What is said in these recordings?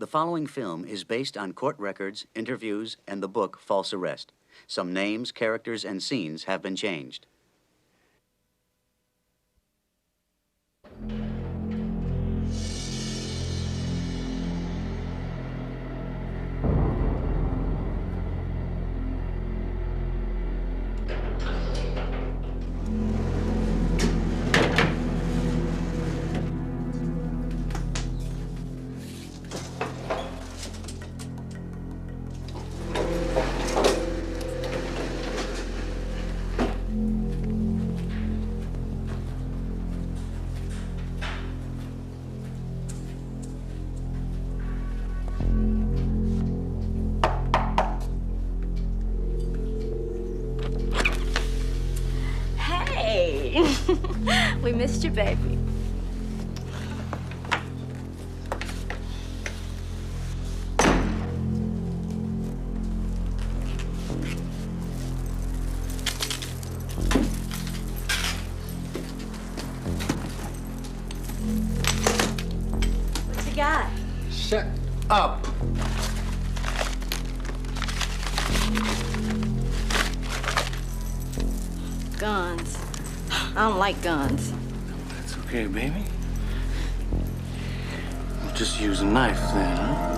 The following film is based on court records, interviews, and the book False Arrest. Some names, characters, and scenes have been changed. We missed you, baby. What you got? Shut up. Guns. I don't like guns. That's okay, baby. We'll just use a knife then, huh?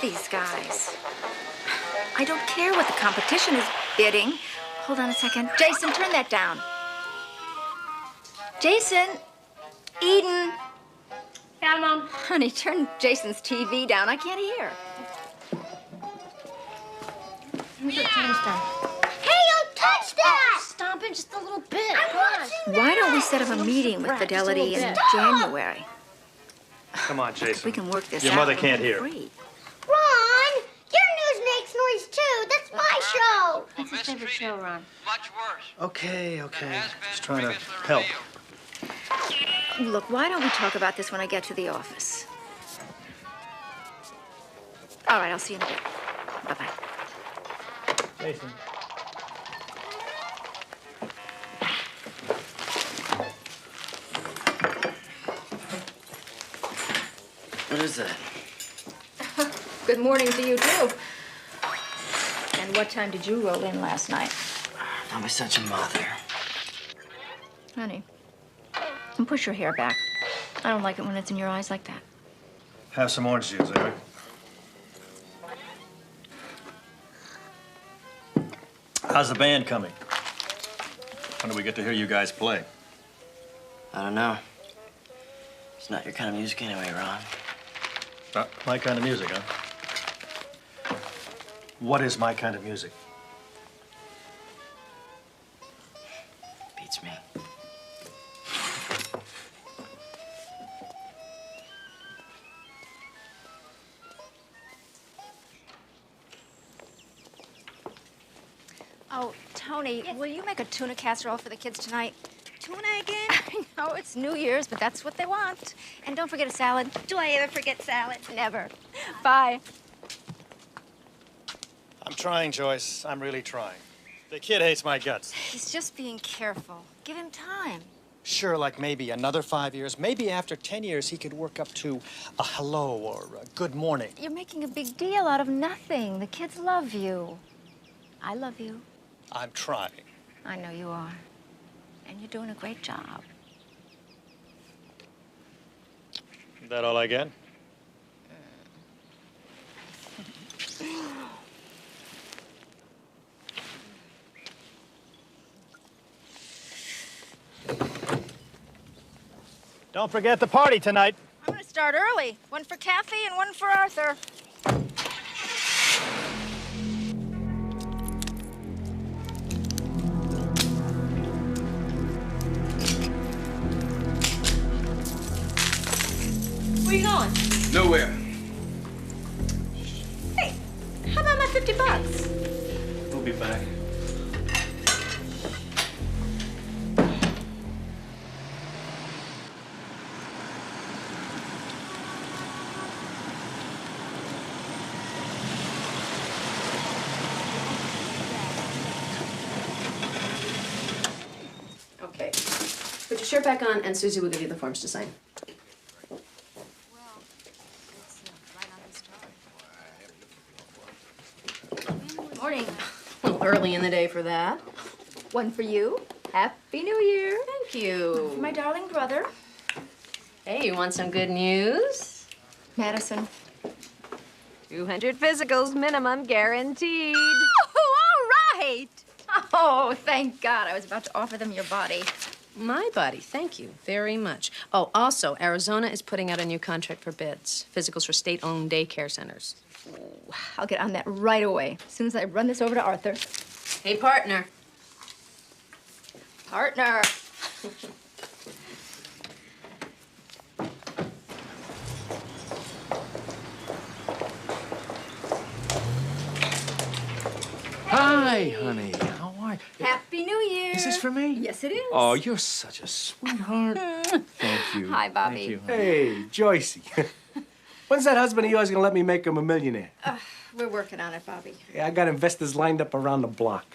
These guys. I don't care what the competition is bidding. Hold on a second. Jason, turn that down. Jason! Eden! Yeah, Mom. Honey, turn Jason's TV down. I can't hear. Hey, don't touch that! Stop it just a little bit. I'm watching Why don't we set up a meeting with Fidelity in January? Come on, Jason. We can work this out. Your mother can't hear. Free. Ron, your news makes noise too. That's my show. That's his favorite show, Ron. Much worse. Okay. Just trying to help. Look, why don't we talk about this when I get to the office? All right, I'll see you in a bit. Bye-bye. Jason. What is that? Good morning to you, too. And what time did you roll in last night? Don't be such a mother. Honey, and push your hair back. I don't like it when it's in your eyes like that. Have some orange juice, Eric. How's the band coming? When do we get to hear you guys play? I don't know. It's not your kind of music anyway, Ron. Not my kind of music, huh? What is my kind of music? Beats me. Oh, Tony, will you make a tuna casserole for the kids tonight? Tuna again? I know it's New Year's, but that's what they want. And don't forget a salad. Do I ever forget salad? Never. Bye. I'm trying, Joyce. I'm really trying. The kid hates my guts. He's just being careful. Give him time. Sure, like maybe another 5 years. Maybe after 10 years, he could work up to a hello or a good morning. You're making a big deal out of nothing. The kids love you. I love you. I'm trying. I know you are. And you're doing a great job. Is that all I get? Don't forget the party tonight. I'm gonna start early. One for Kathy and one for Arthur. Where you going? Nowhere. Hey, how about my $50? We'll be back. Okay. Put your shirt back on, and Susie will give you the forms to sign. Morning. A little early in the day for that. One for you. Happy New Year. Thank you. For my darling brother, Hey, you want some good news? Madison. 200 physicals minimum guaranteed. Oh, all right. Oh, thank God. I was about to offer them your body. My body, thank you very much. Oh, also, Arizona is putting out a new contract for bids. Physicals for state-owned daycare centers. I'll get on that right away, as soon as I run this over to Arthur. Hey, partner. Partner. Hi, honey. How are you? Happy New Year. Is this for me? Yes, it is. Oh, you're such a sweetheart. Thank you. Hi, Bobby. Thank you, honey. Hey, Joycey. When's that husband of yours gonna let me make him a millionaire? We're working on it, Bobby. Yeah, I got investors lined up around the block.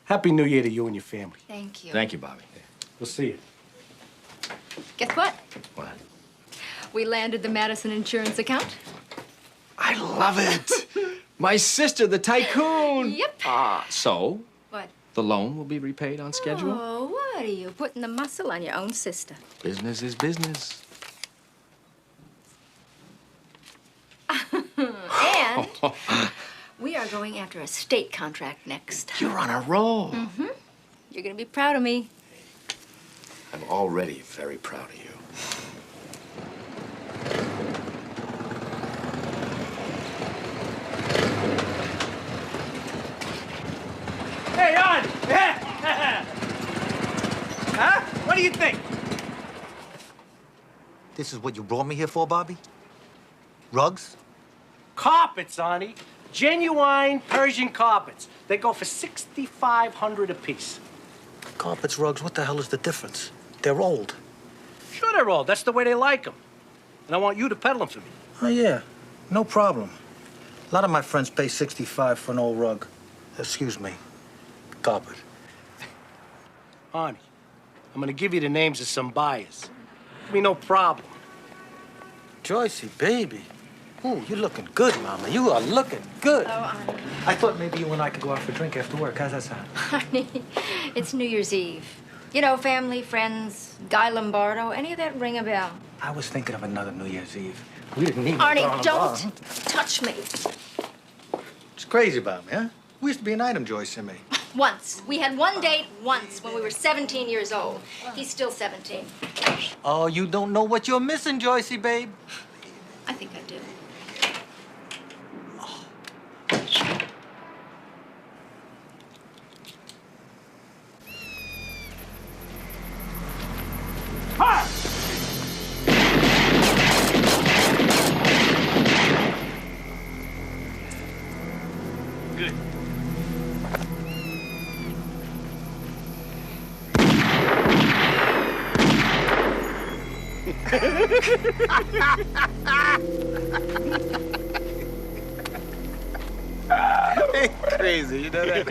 Happy New Year to you and your family. Thank you. Thank you, Bobby. We'll see you. Guess what? What? We landed the Madison insurance account. I love it. My sister, the tycoon. Yep. So, What? the loan will be repaid on schedule? Oh, what are you putting the muscle on your own sister? Business is business. And we are going after a state contract next. You're on a roll. Mm-hmm. You're gonna be proud of me. I'm already very proud of you. Hey, on! Huh? What do you think? This is what you brought me here for, Bobby? Rugs? Carpets, Arnie. Genuine Persian carpets. They go for $6,500 apiece. Carpets, rugs, what the hell is the difference? They're old. Sure they're old. That's the way they like them. And I want you to peddle them for me. Oh, yeah. No problem. A lot of my friends pay $65 for an old rug. Excuse me. Carpet. Arnie, I'm gonna give you the names of some buyers. Give me no problem. Joycey, baby. Ooh, you're looking good, Mama. You are looking good. Oh, Arnie. I thought maybe you and I could go out for a drink after work. How's that sound? Arnie, it's New Year's Eve. You know, family, friends, Guy Lombardo, any of that ring a bell? I was thinking of another New Year's Eve. We didn't even Arnie, throw don't them touch me. It's crazy about me, huh? We used to be an item, Joyce and me. Once. We had one date once when we were 17 years old. He's still 17. Oh, you don't know what you're missing, Joycey, babe. I think I do. Good. Crazy, you know that?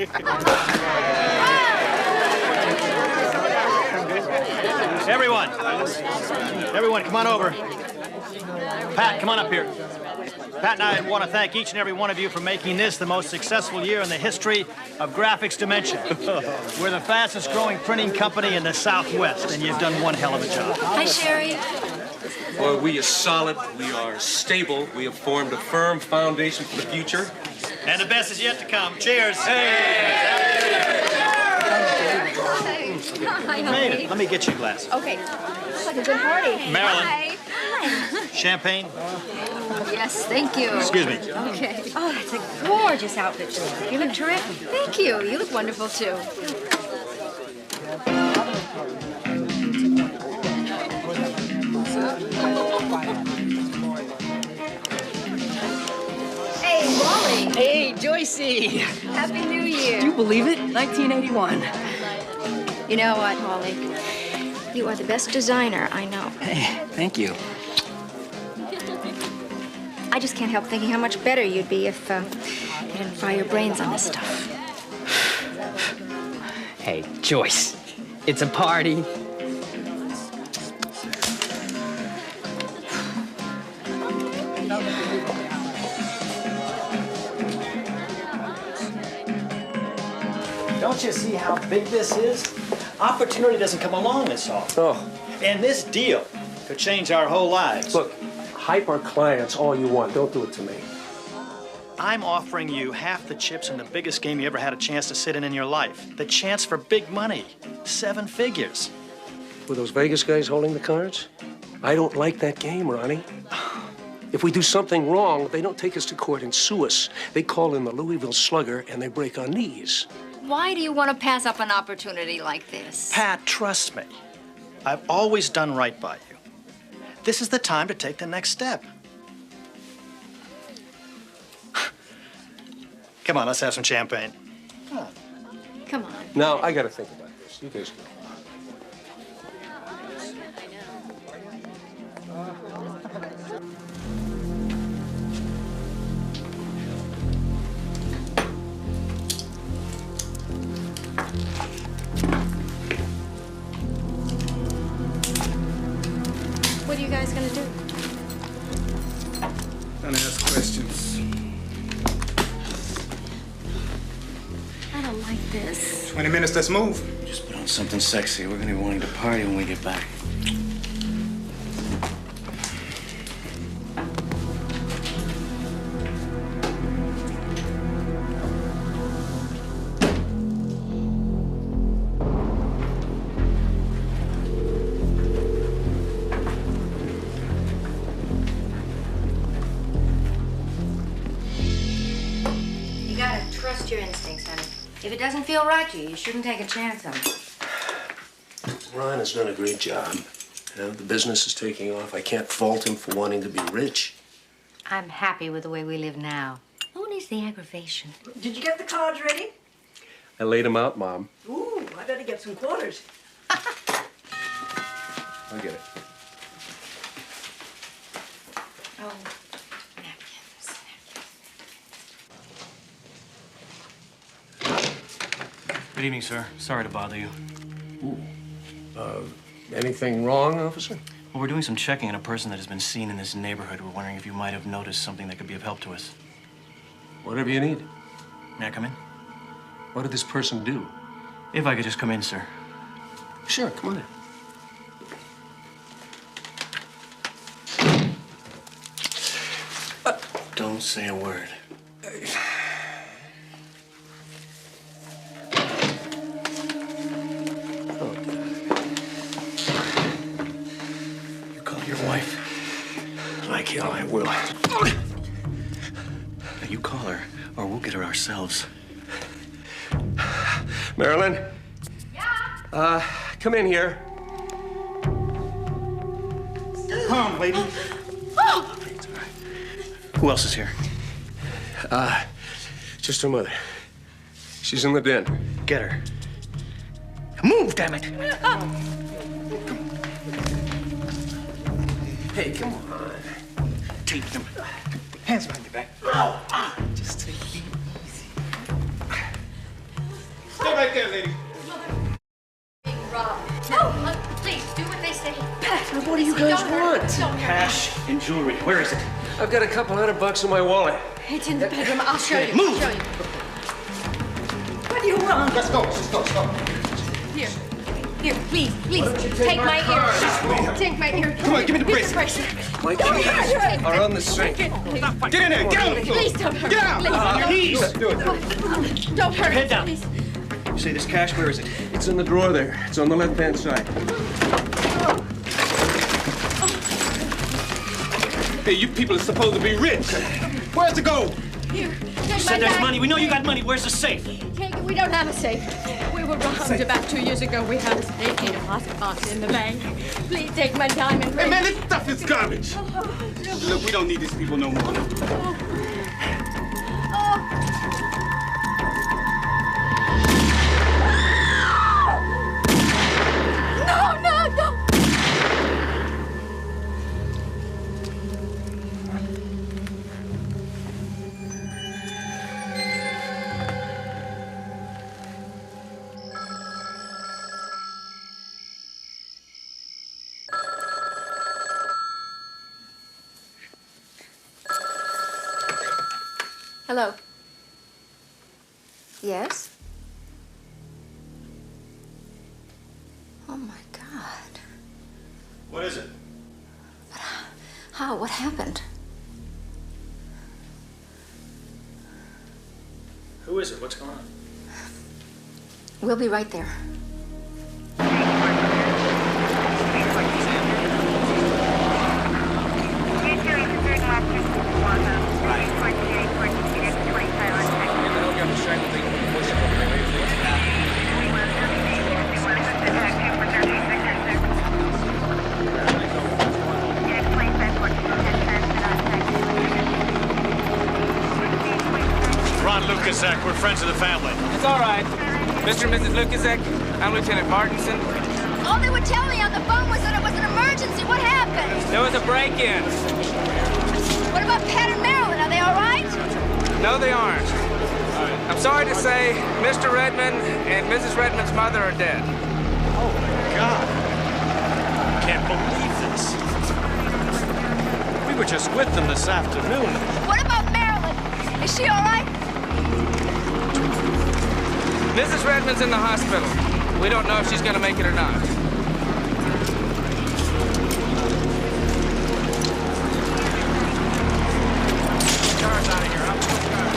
Everyone, come on over. Pat, come on up here. Pat and I want to thank each and every one of you for making this the most successful year in the history of graphics dimension. We're the fastest growing printing company in the Southwest, and you've done one hell of a job. Hi, Sherry. Well, we are solid, we are stable, we have formed a firm foundation for the future. And the best is yet to come. Cheers. Hey! Made it. Let me get you a glass. Okay. Looks like a good party. Marilyn. Hi. Champagne? Yes, thank you. Excuse me. Okay. Oh, that's a gorgeous outfit. You look terrific. Thank you. You look wonderful, too. Hey, Wally. Hey, Joycey. Happy New Year. Do you believe it? 1981. You know what, Wally? You are the best designer I know. Hey, thank you. I just can't help thinking how much better you'd be if you didn't fry your brains on this stuff. Hey, Joyce, it's a party. Don't you see how big this is? Opportunity doesn't come along this often. Oh. And this deal could change our whole lives. Look, hype our clients all you want. Don't do it to me. I'm offering you half the chips in the biggest game you ever had a chance to sit in your life. The chance for big money. 7 figures. Were those Vegas guys holding the cards? I don't like that game, Ronnie. If we do something wrong, they don't take us to court and sue us. They call in the Louisville Slugger and they break our knees. Why do you want to pass up an opportunity like this? Pat, trust me. I've always done right by you. This is the time to take the next step. Come on, let's have some champagne. Come on. Now, I got to think about this. You guys go. What are you guys gonna do? Don't ask questions. I don't like this. 20 minutes, let's move. Just put on something sexy. We're gonna be wanting to party when we get back. You gotta trust your instincts, honey. If it doesn't feel right to you, you shouldn't take a chance on it. Ron has done a great job. You know, the business is taking off. I can't fault him for wanting to be rich. I'm happy with the way we live now. Who needs the aggravation? Did you get the cards ready? I laid him out, Mom. Ooh, I better get some quarters. I'll get it. Oh, Good evening, sir. Sorry to bother you. Anything wrong, officer? Well, we're doing some checking on a person that has been seen in this neighborhood. We're wondering if you might have noticed something that could be of help to us. Whatever you need. May I come in? What did this person do? If I could just come in, sir. Sure, come on in. Don't say a word. You call your wife? Like hell, I will. Now, you call her, or we'll get her ourselves. Marilyn? Yeah? Come in here. Come on, lady. Who else is here? Just her mother. She's in the den. Get her. Move, damn it! Hey, come on. Take them. Hands behind your back. Just take it easy. Stay right there, lady. Rob. No, please, do what cash and jewelry. Where is it? I've got a couple $100 in my wallet. It's in the bedroom. I'll show you. Move! I'll show you. What do you want? Let's go. Here. Here, please. Take my ear. Take my ear. Come on, give me the bracelet. My Don't keys hurt her. are on the sink. Get in there. Get on the floor. Please don't hurt Get her. out. Please. On your knees. Do it. Don't hurt her. Head down. Please. You say this cash, where is it? It's in the drawer there. It's on the left-hand side. Hey, you people are supposed to be rich. Where's the gold? Here. Take You my said there's bag. money. We know you got money. Where's the safe? Take it. We don't have a safe. We were robbed about 2 years ago. We had a safe deposit in the bank. Please take my diamond ring. Hey, man, this stuff is garbage. Look, we don't need these people no more. No. Hello. Yes? Oh, my God. What is it? How? What happened? Who is it? What's going on? We'll be right there. Ron Lucasik, we're friends of the family. It's all right. Mr. and Mrs. Lucasik, I'm Lieutenant Martinson. All they would tell me on the phone was that it was an emergency. What happened? There was a break-in. What about Pat and Marilyn? Are they all right? No, they aren't. I'm sorry to say, Mr. Redmond and Mrs. Redmond's mother are dead. Oh, my God. Can't believe this. We were just with them this afternoon. What about Marilyn? Is she all right? Mrs. Redmond's in the hospital. We don't know if she's going to make it or not. Car's out of here. I'll put the car.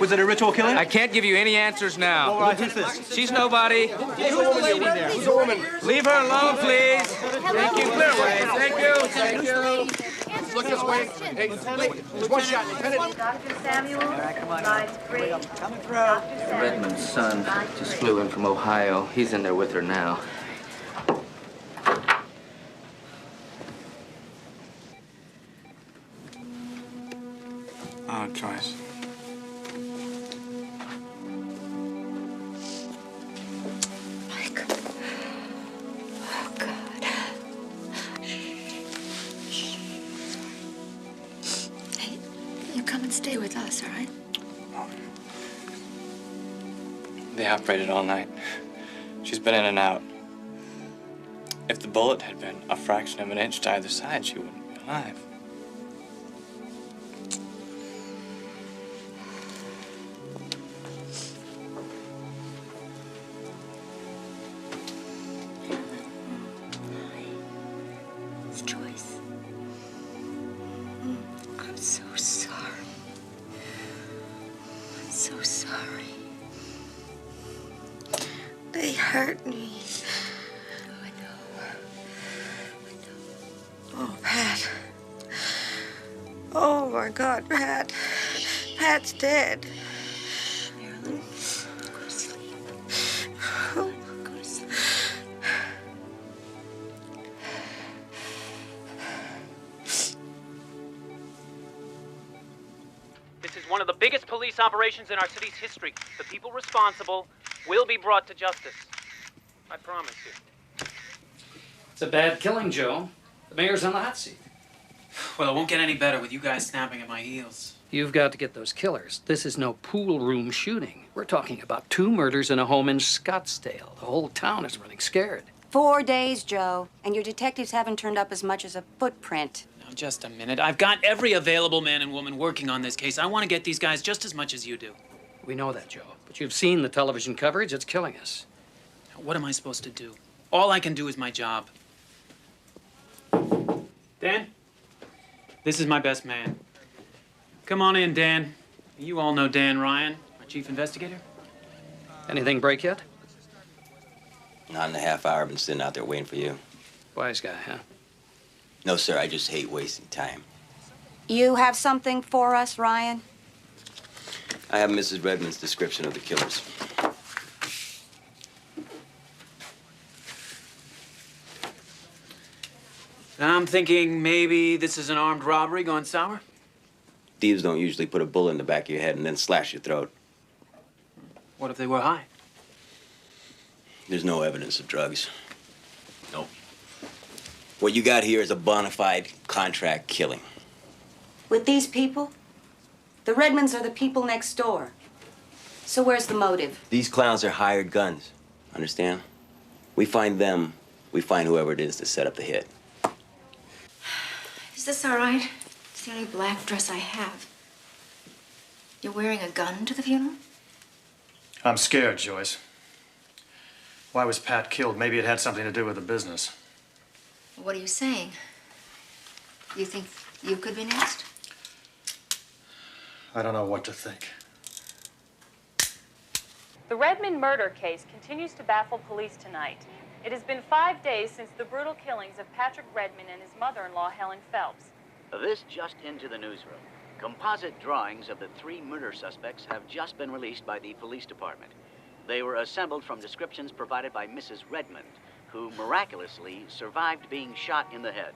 Was it a ritual killing? I can't give you any answers now. All right, who's this? She's nobody. Who's a woman waiting there? Who's a woman? Leave her alone, please. Thank you. Clear away. Thank you. Thank you. Look this way. Hey, there's one shot. Lieutenant. Dr. Samuel, line 3. Redmond's son just flew in from Ohio. He's in there with her now. Oh, Joyce. Mike. Oh, God. Hey, you come and stay with us, all right? They operated all night. She's been in and out. If the bullet had been a fraction of an inch to either side, she wouldn't be alive. It's Joyce. I'm so sorry. I'm so sorry. They hurt me. I know. Oh, Pat. Oh, my God, Pat. Pat's dead. Marilyn, go to sleep. Go to sleep. This is one of the biggest police operations in our city's history. The people responsible will be brought to justice. I promise you. It's a bad killing, Joe. The mayor's on the hot seat. Well, it won't get any better with you guys snapping at my heels. You've got to get those killers. This is no pool room shooting. We're talking about 2 murders in a home in Scottsdale. The whole town is running scared. 4 days, Joe, and your detectives haven't turned up as much as a footprint. Now, just a minute. I've got every available man and woman working on this case. I want to get these guys just as much as you do. We know that, Joe. But you've seen the television coverage. It's killing us. Now, what am I supposed to do? All I can do is my job. Dan? This is my best man. Come on in, Dan. You all know Dan Ryan, our chief investigator. Anything break yet? Not in a half hour. I've been sitting out there waiting for you. Wise guy, huh? No, sir. I just hate wasting time. You have something for us, Ryan? I have Mrs. Redmond's description of the killers. I'm thinking maybe this is an armed robbery gone sour. Thieves don't usually put a bullet in the back of your head and then slash your throat. What if they were high? There's no evidence of drugs. Nope. What you got here is a bona fide contract killing. With these people? The Redmonds are the people next door. So where's the motive? These clowns are hired guns. Understand? We find them, we find whoever it is to set up the hit. Is this all right? It's the only black dress I have. You're wearing a gun to the funeral? I'm scared, Joyce. Why was Pat killed? Maybe it had something to do with the business. What are you saying? You think you could be next? I don't know what to think. The Redmond murder case continues to baffle police tonight. It has been 5 days since the brutal killings of Patrick Redmond and his mother-in-law, Helen Phelps. This just into the newsroom. Composite drawings of the 3 murder suspects have just been released by the police department. They were assembled from descriptions provided by Mrs. Redmond, who miraculously survived being shot in the head.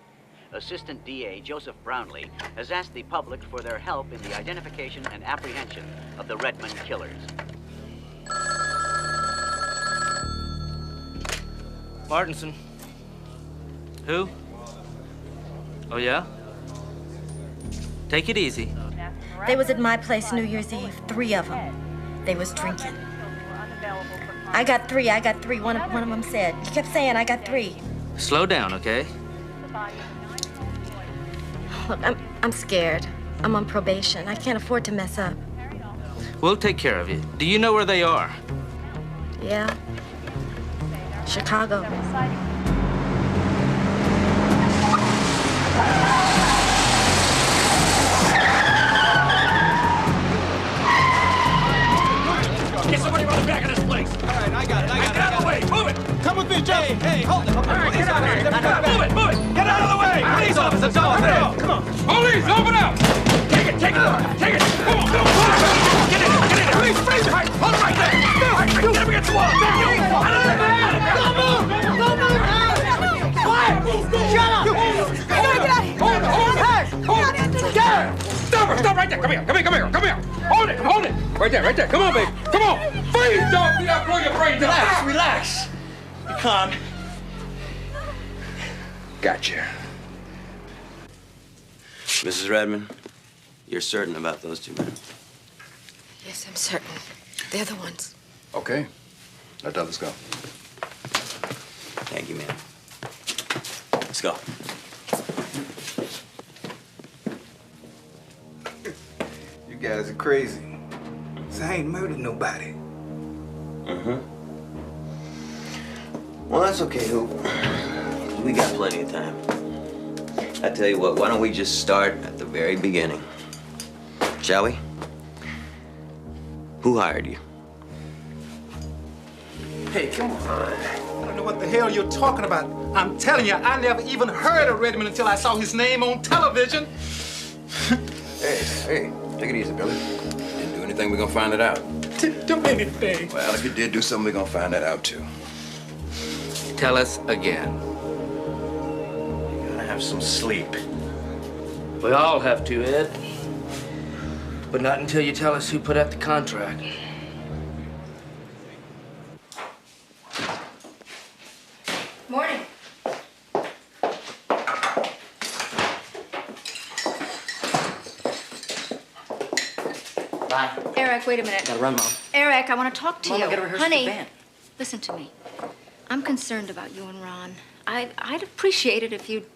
Assistant DA Joseph Brownlee has asked the public for their help in the identification and apprehension of the Redmond killers. Martinson. Who? Oh, yeah? Take it easy. They was at my place New Year's Eve, 3 of them. They was drinking. I got 3. One of them said. He kept saying, I got 3. Slow down, okay? Look, I'm scared. I'm on probation. I can't afford to mess up. We'll take care of you. Do you know where they are? Yeah. Chicago. Get somebody run the back of this place! All right, I got it. Get out of the way! Move it! Come with me, Joe! Hey, hold it! All right, get out of here! Move it! Get out of the way! Police officers, open up! Come on! Police, open up! Take it! Come on! Get in there! Police, freeze! Hold it right there! Get up against the wall! Back you! Out of the van! Don't move! Quiet! Shut up! Hold it! Stop her! Stop right there! Come here! Hold it! Right there! Come on, baby! Come on! Freeze! Don't be out! Blow your brains out! Relax. Be calm. Gotcha. Mrs. Redmond, you're certain about those 2 men? Yes, I'm certain. They're the ones. Okay. Let the others go. Thank you, ma'am. Let's go. You guys are crazy. I ain't murdered nobody. Well, that's okay, Hoop. We got plenty of time. I tell you what, why don't we just start at the very beginning? Shall we? Who hired you? Hey, come on. I don't know what the hell you're talking about. I'm telling you, I never even heard of Redmond until I saw his name on television. Hey, take it easy, Billy. Didn't do anything, we're gonna find it out. Don't make anything. Well, if you did do something, we're gonna find that out, too. Tell us again. You gotta have some sleep. We all have to, Ed. But not until you tell us who put out the contract. Morning. Bye. Eric, wait a minute. Gotta run, Mom. Eric, I want to talk to Mom, you. I gotta rehearse Honey, the band. listen to me. I'm concerned about you and Ron. I'd appreciate it if you'd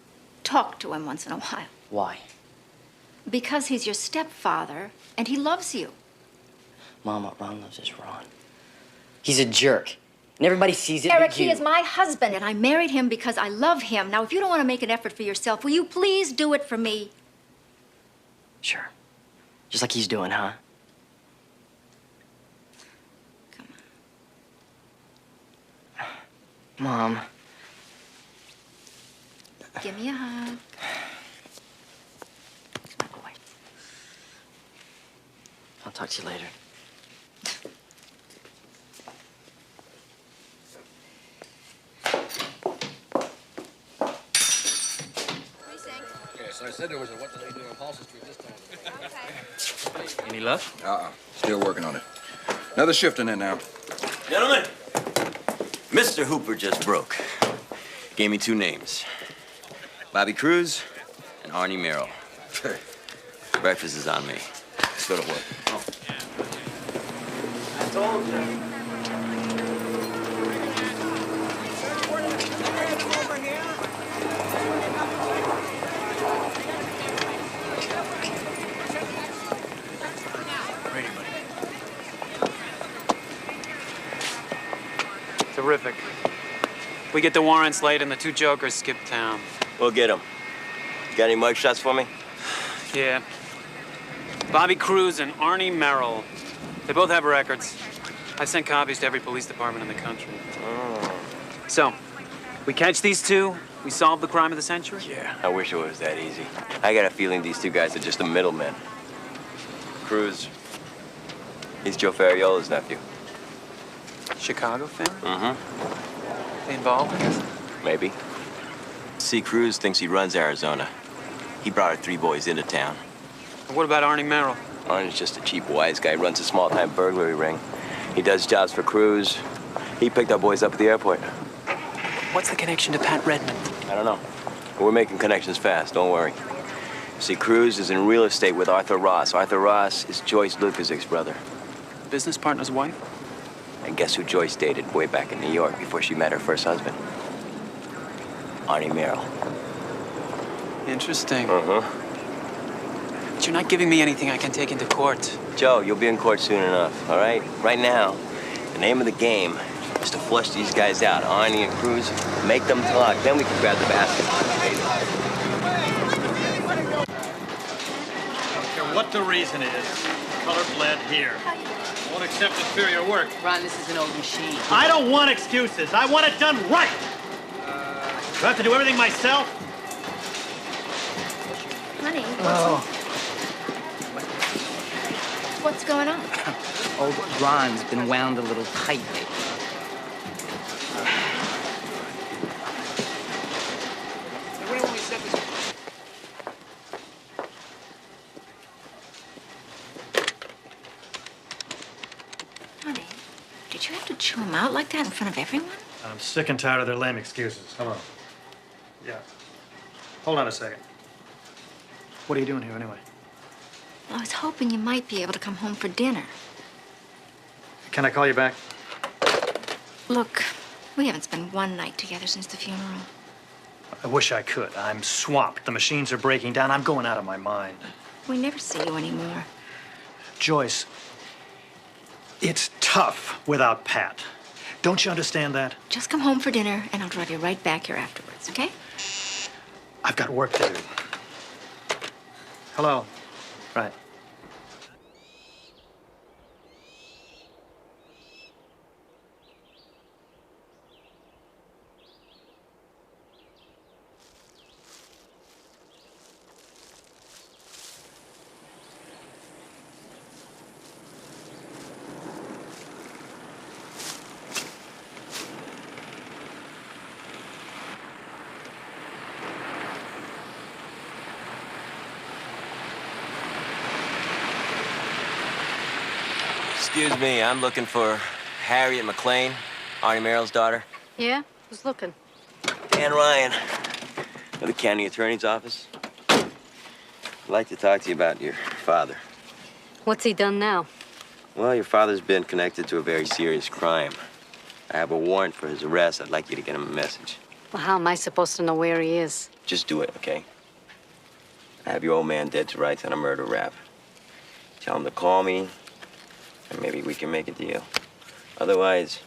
talk to him once in a while. Why? Because he's your stepfather, and he loves you. Mom, what Ron loves is Ron. He's a jerk. And everybody sees it. Eric, but you. he is my husband, and I married him because I love him. Now, if you don't want to make an effort for yourself, will you please do it for me? Sure. Just like he's doing, huh? Mom. Give me a hug. My boy. I'll talk to you later. Yes, I said there was a what the lady on Paulson Street this time. Okay. Any luck? Still working on it. Another shift in it now. Gentlemen, Mr. Hooper just broke. Gave me two names. Bobby Cruz and Arnie Merrill. Breakfast is on me. Let's go to work. Oh. I told you. Terrific. We get the warrants late and the two jokers skip town. We'll get them. Got any mug shots for me? Yeah. Bobby Cruz and Arnie Merrill. They both have records. I sent copies to every police department in the country. Oh. So, we catch these two, we solve the crime of the century? Yeah, I wish it was that easy. I got a feeling these two guys are just the middlemen. Cruz, he's Joe Ferriola's nephew. Chicago family? Mm-hmm. They involved in this? Maybe. See, Cruz thinks he runs Arizona. He brought our three boys into town. And what about Arnie Merrill? Arnie's just a cheap wise guy, runs a small-time burglary ring. He does jobs for Cruz. He picked our boys up at the airport. What's the connection to Pat Redmond? I don't know. But we're making connections fast, don't worry. See, Cruz is in real estate with Arthur Ross. Arthur Ross is Joyce Lucasik's brother. Business partner's wife? And guess who Joyce dated way back in New York before she met her first husband? Arnie Merrill. Interesting. Uh-huh. But you're not giving me anything I can take into court. Joe, you'll be in court soon enough, all right? Right now, the name of the game is to flush these guys out, Arnie and Cruz, make them talk, then we can grab the basket. I don't care what the reason is, color bled here. Won't accept inferior work. Ron, this is an old machine. I don't want excuses. I want it done right. Do I have to do everything myself? Honey, Oh. what's going on? Old Ron's been wound a little tight lately. Honey, did you have to chew him out like that in front of everyone? I'm sick and tired of their lame excuses. Come on. Yeah. Hold on a second. What are you doing here anyway? I was hoping you might be able to come home for dinner. Can I call you back? Look, we haven't spent one night together since the funeral. I wish I could. I'm swamped. The machines are breaking down. I'm going out of my mind. We never see you anymore. Joyce, it's tough without Pat. Don't you understand that? Just come home for dinner, and I'll drive you right back here afterwards, okay? I've got work to do. Hello. Right. Excuse me, I'm looking for Harriet McLean, Arnie Merrill's daughter. Yeah? Who's looking? Dan Ryan, of the county attorney's office. I'd like to talk to you about your father. What's he done now? Well, your father's been connected to a very serious crime. I have a warrant for his arrest. I'd like you to get him a message. Well, how am I supposed to know where he is? Just do it, okay? I have your old man dead to rights on a murder rap. Tell him to call me, and maybe we can make a deal. Otherwise,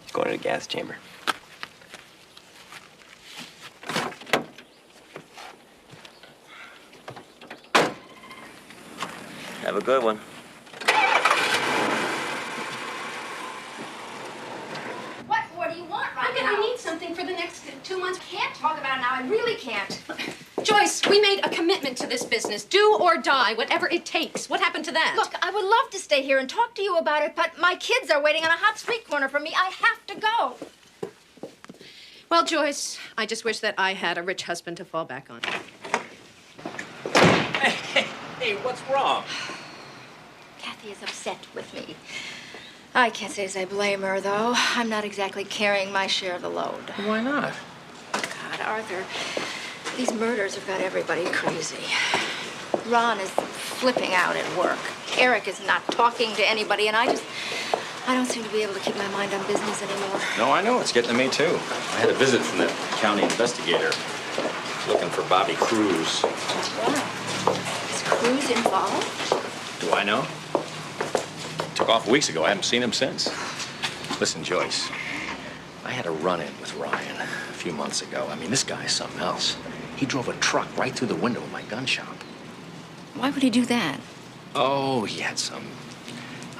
he's going to the gas chamber. Have a good one. What do you want right now? I need something for the next 2 months. Can't talk about it now. I really can't. Joyce, we made a commitment to this business. Do or die, whatever it takes. What happened to that? Look, I would love to stay here and talk to you about it, but my kids are waiting on a hot street corner for me. I have to go. Well, Joyce, I just wish that I had a rich husband to fall back on. Hey, what's wrong? Kathy is upset with me. I can't say as I blame her, though. I'm not exactly carrying my share of the load. Why not? God, Arthur, these murders have got everybody crazy. Ron is flipping out at work. Eric is not talking to anybody, and I don't seem to be able to keep my mind on business anymore. No, I know. It's getting to me, too. I had a visit from the county investigator looking for Bobby Cruz. Wow. Is Cruz involved? Do I know? Took off weeks ago. I haven't seen him since. Listen, Joyce, I had a run-in with Ryan a few months ago. I mean, this guy is something else. He drove a truck right through the window of my gun shop. Why would he do that? Oh, he had some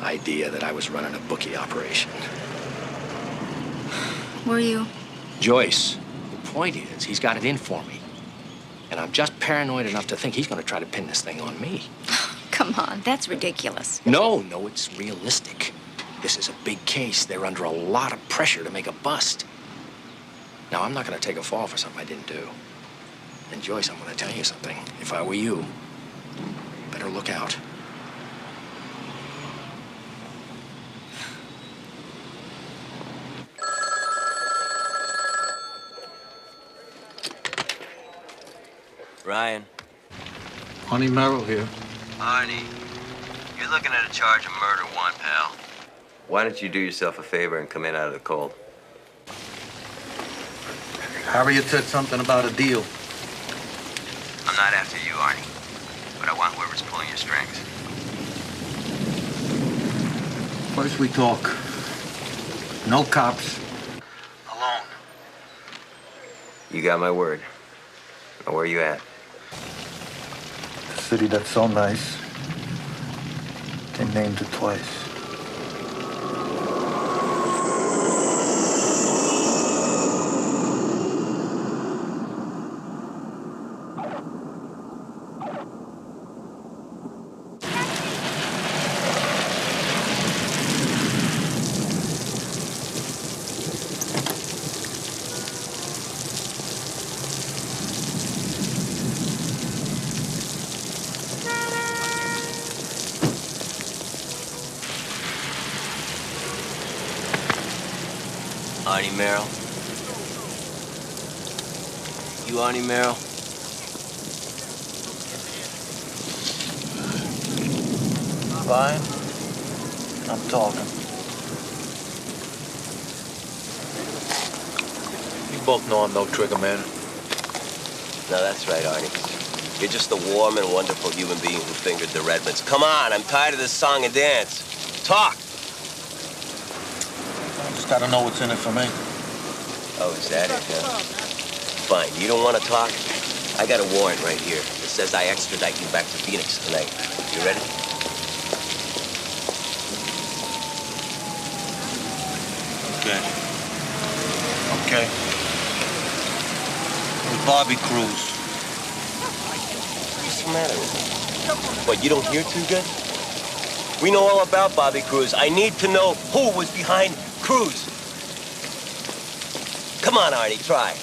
idea that I was running a bookie operation. Were you? Joyce, the point is, he's got it in for me. And I'm just paranoid enough to think he's going to try to pin this thing on me. Come on, that's ridiculous. No, it's realistic. This is a big case. They're under a lot of pressure to make a bust. Now, I'm not going to take a fall for something I didn't do. And Joyce, I'm going to tell you something. If I were you, better look out. Ryan. Arnie Merrill here. Arnie, you're looking at a charge of murder one, pal. Why don't you do yourself a favor and come in out of the cold? Harriet said something about a deal. I'm not after you, Arnie, but I want whoever's pulling your strings. First we talk. No cops. Alone. You got my word. Now, where are you at? The city that's so nice. They named it twice. Arnie Merrill? You Arnie Merrill? Fine. I'm talking. You both know I'm no trigger man. No, that's right, Arnie. You're just a warm and wonderful human being who fingered the Redmonds. Come on, I'm tired of this song and dance. Talk! Gotta know what's in it for me. Oh, is that it, huh? Fine. You don't want to talk? I got a warrant right here that says I extradite you back to Phoenix tonight. You ready? Okay. Okay. Who's Bobby Cruz? What's the matter with you? What, you don't hear too good? We know all about Bobby Cruz. I need to know who was behind Cruz. Come on, Arnie, try.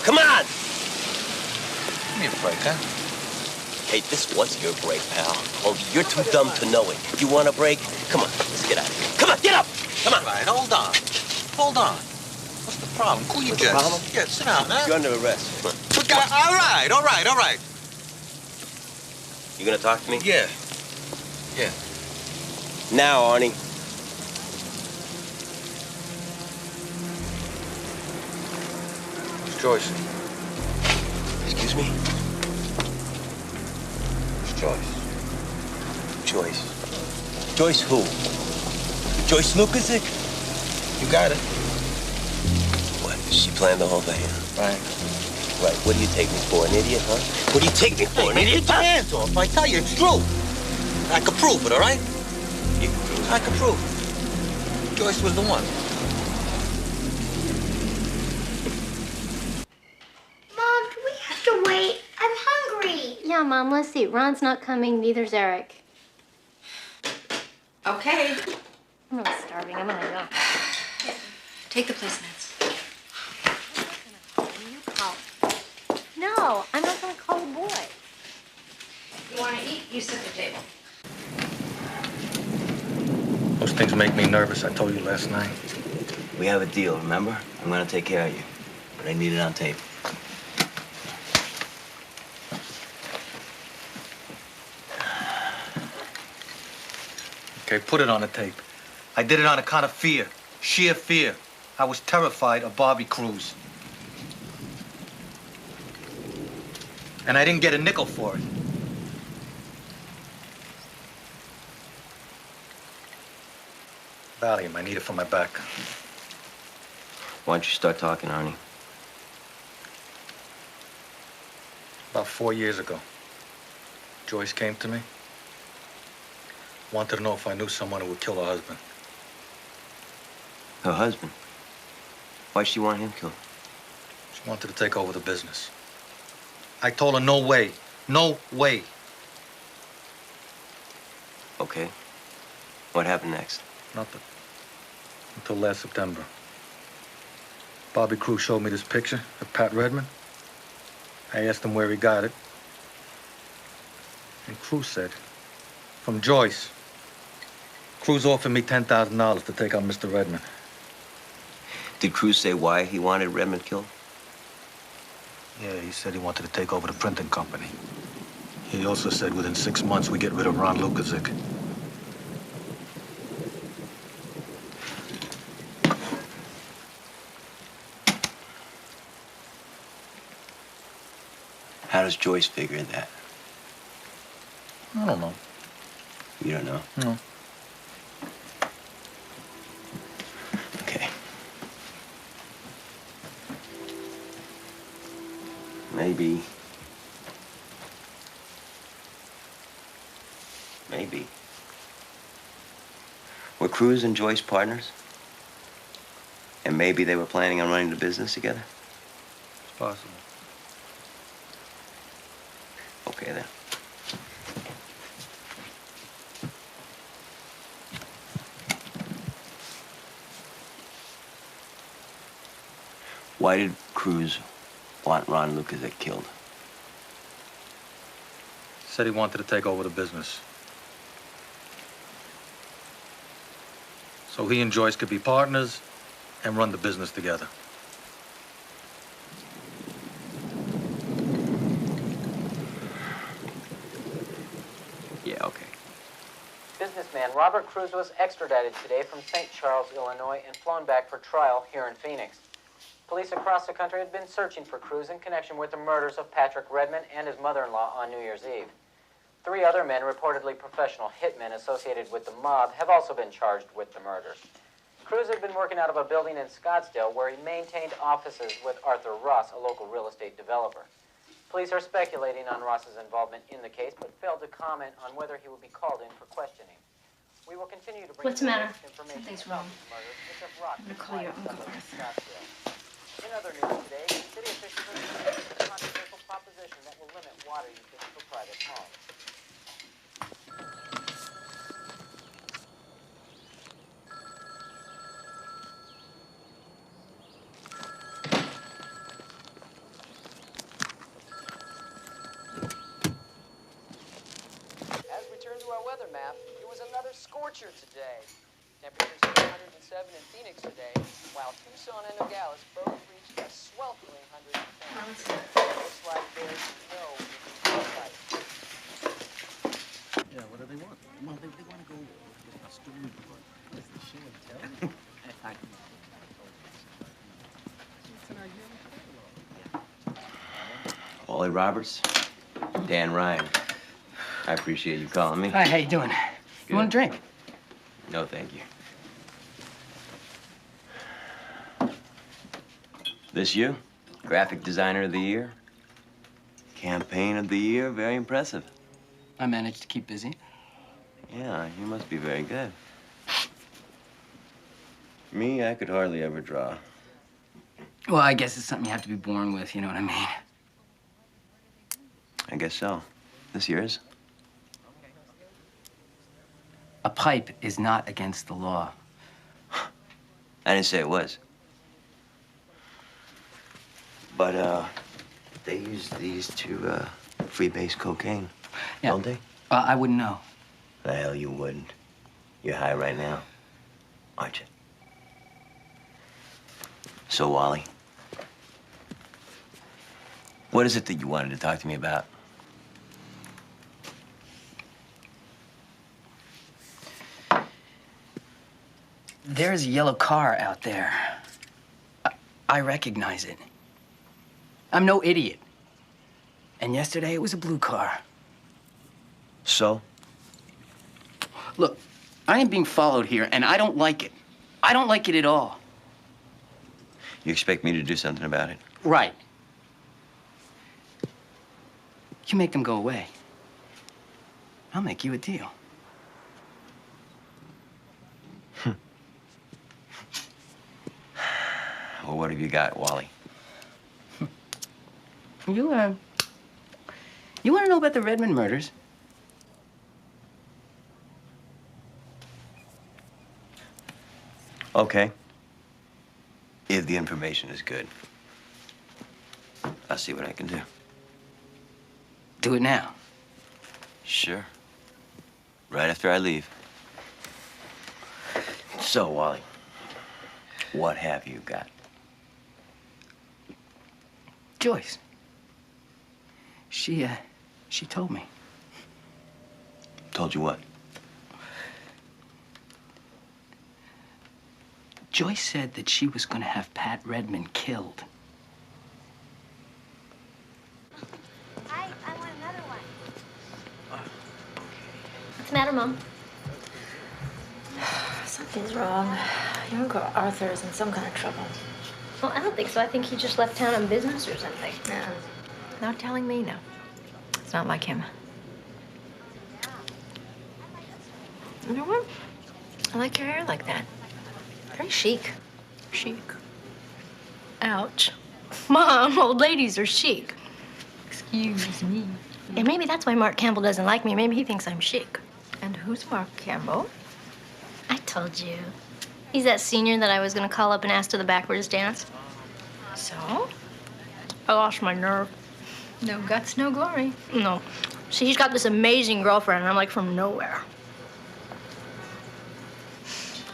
Come on! Give me a break, huh? Hey, this was your break, pal. Only you're too dumb to know it. You want a break? Come on, let's get out of here. Come on, get up! Come on! All right, hold on. Hold on. What's the problem? Cool your jets. Problem? Yeah, sit down, huh? You're under arrest. Come on. All right. You gonna talk to me? Yeah. Yeah. Now, Arnie. It's Joyce. Excuse me? It's Joyce. Joyce. Joyce who? Joyce Lucasik? You got it. What? She planned the whole thing? Right. Right. What do you take me for, an idiot, huh? What do you take me for, an idiot? Get your hands off. I tell you, it's true. I can prove it, all right? You can prove it? I can prove it. Joyce was the one. Mom, do we have to wait? I'm hungry. Yeah, Mom, let's eat. Ron's not coming, neither's Eric. Okay. I'm really starving. I'm gonna go. Take the placemats. No, I'm not gonna call the boy. You want to eat? You sit at the table. Those things make me nervous, I told you last night. We have a deal, remember? I'm gonna take care of you, but I need it on tape. Okay, put it on the tape. I did it on account of fear, sheer fear. I was terrified of Bobby Cruz. And I didn't get a nickel for it. Valium, I need it for my back. Why don't you start talking, Arnie? About 4 years ago, Joyce came to me. Wanted to know if I knew someone who would kill her husband. Her husband? Why'd she want him killed? She wanted to take over the business. I told her no way. No way. Okay. What happened next? Nothing. Until last September. Bobby Cruz showed me this picture of Pat Redmond. I asked him where he got it. And Cruz said, from Joyce. Cruz offered me $10,000 to take out Mr. Redmond. Did Cruz say why he wanted Redmond killed? Yeah, he said he wanted to take over the printing company. He also said within 6 months we get rid of Ron Lucasik. How does Joyce figure that? I don't know. You don't know? No. Okay. Maybe. Were Cruz and Joyce partners? And maybe they were planning on running the business together? It's possible. Okay, then. Why did Cruz want Ron Lucasik killed? Said he wanted to take over the business. So he and Joyce could be partners and run the business together. Yeah, okay. Businessman Robert Cruz was extradited today from St. Charles, Illinois, and flown back for trial here in Phoenix. Police across the country had been searching for Cruz in connection with the murders of Patrick Redmond and his mother-in-law on New Year's Eve. 3 other men, reportedly professional hitmen associated with the mob, have also been charged with the murders. Cruz had been working out of a building in Scottsdale where he maintained offices with Arthur Ross, a local real estate developer. Police are speculating on Ross's involvement in the case, but failed to comment on whether he will be called in for questioning. We will continue to bring What's the matter? information Something's about wrong. these murders, which have rocked I'm gonna call your Uncle Arthur. In other news today, city officials are considering a controversial proposition that will limit water usage for private homes. As we turn to our weather map, it was another scorcher today. Temperatures hit 107 in Phoenix today, while Tucson and Nogales both reached a sweltering 110. Looks like there's no sight. Well, they want to go with a storyboard. What is the show and tell? Wally Roberts, Dan Ryan. I appreciate you calling me. Hi, how you doing? You want a drink? No, thank you. This you? Graphic Designer of the Year? Campaign of the Year? Very impressive. I managed to keep busy. Yeah, you must be very good. Me, I could hardly ever draw. Well, I guess it's something you have to be born with, you know what I mean? I guess so. This yours? A pipe is not against the law. I didn't say it was. But, they use these to, freebase cocaine, don't they? I wouldn't know. The hell you wouldn't. You're high right now, aren't you? So, Wally, what is it that you wanted to talk to me about? There's a yellow car out there. I recognize it. I'm no idiot. And yesterday it was a blue car. So? Look, I am being followed here, and I don't like it. I don't like it at all. You expect me to do something about it? Right. You make them go away. I'll make you a deal. Well, what have you got, Wally? You want to know about the Redmond murders? Okay. If the information is good, I'll see what I can do. Do it now. Sure. Right after I leave. So, Wally, what have you got? Joyce. She told me. Told you what? Joyce said that she was going to have Pat Redmond killed. I want another one. What's the matter, Mom? Something's wrong. Your Uncle Arthur's in some kind of trouble. Well, I don't think so. I think he just left town on business or something. No. Not telling me, no. It's not like him. You know what? I like your hair like that. Very chic. Chic. Ouch. Mom, old ladies are chic. Excuse me. And maybe that's why Mark Campbell doesn't like me. Maybe he thinks I'm chic. And who's Mark Campbell? I told you. He's that senior that I was going to call up and ask to the backwards dance. So? I lost my nerve. No guts, no glory. No. See, he's got this amazing girlfriend, and I'm like from nowhere.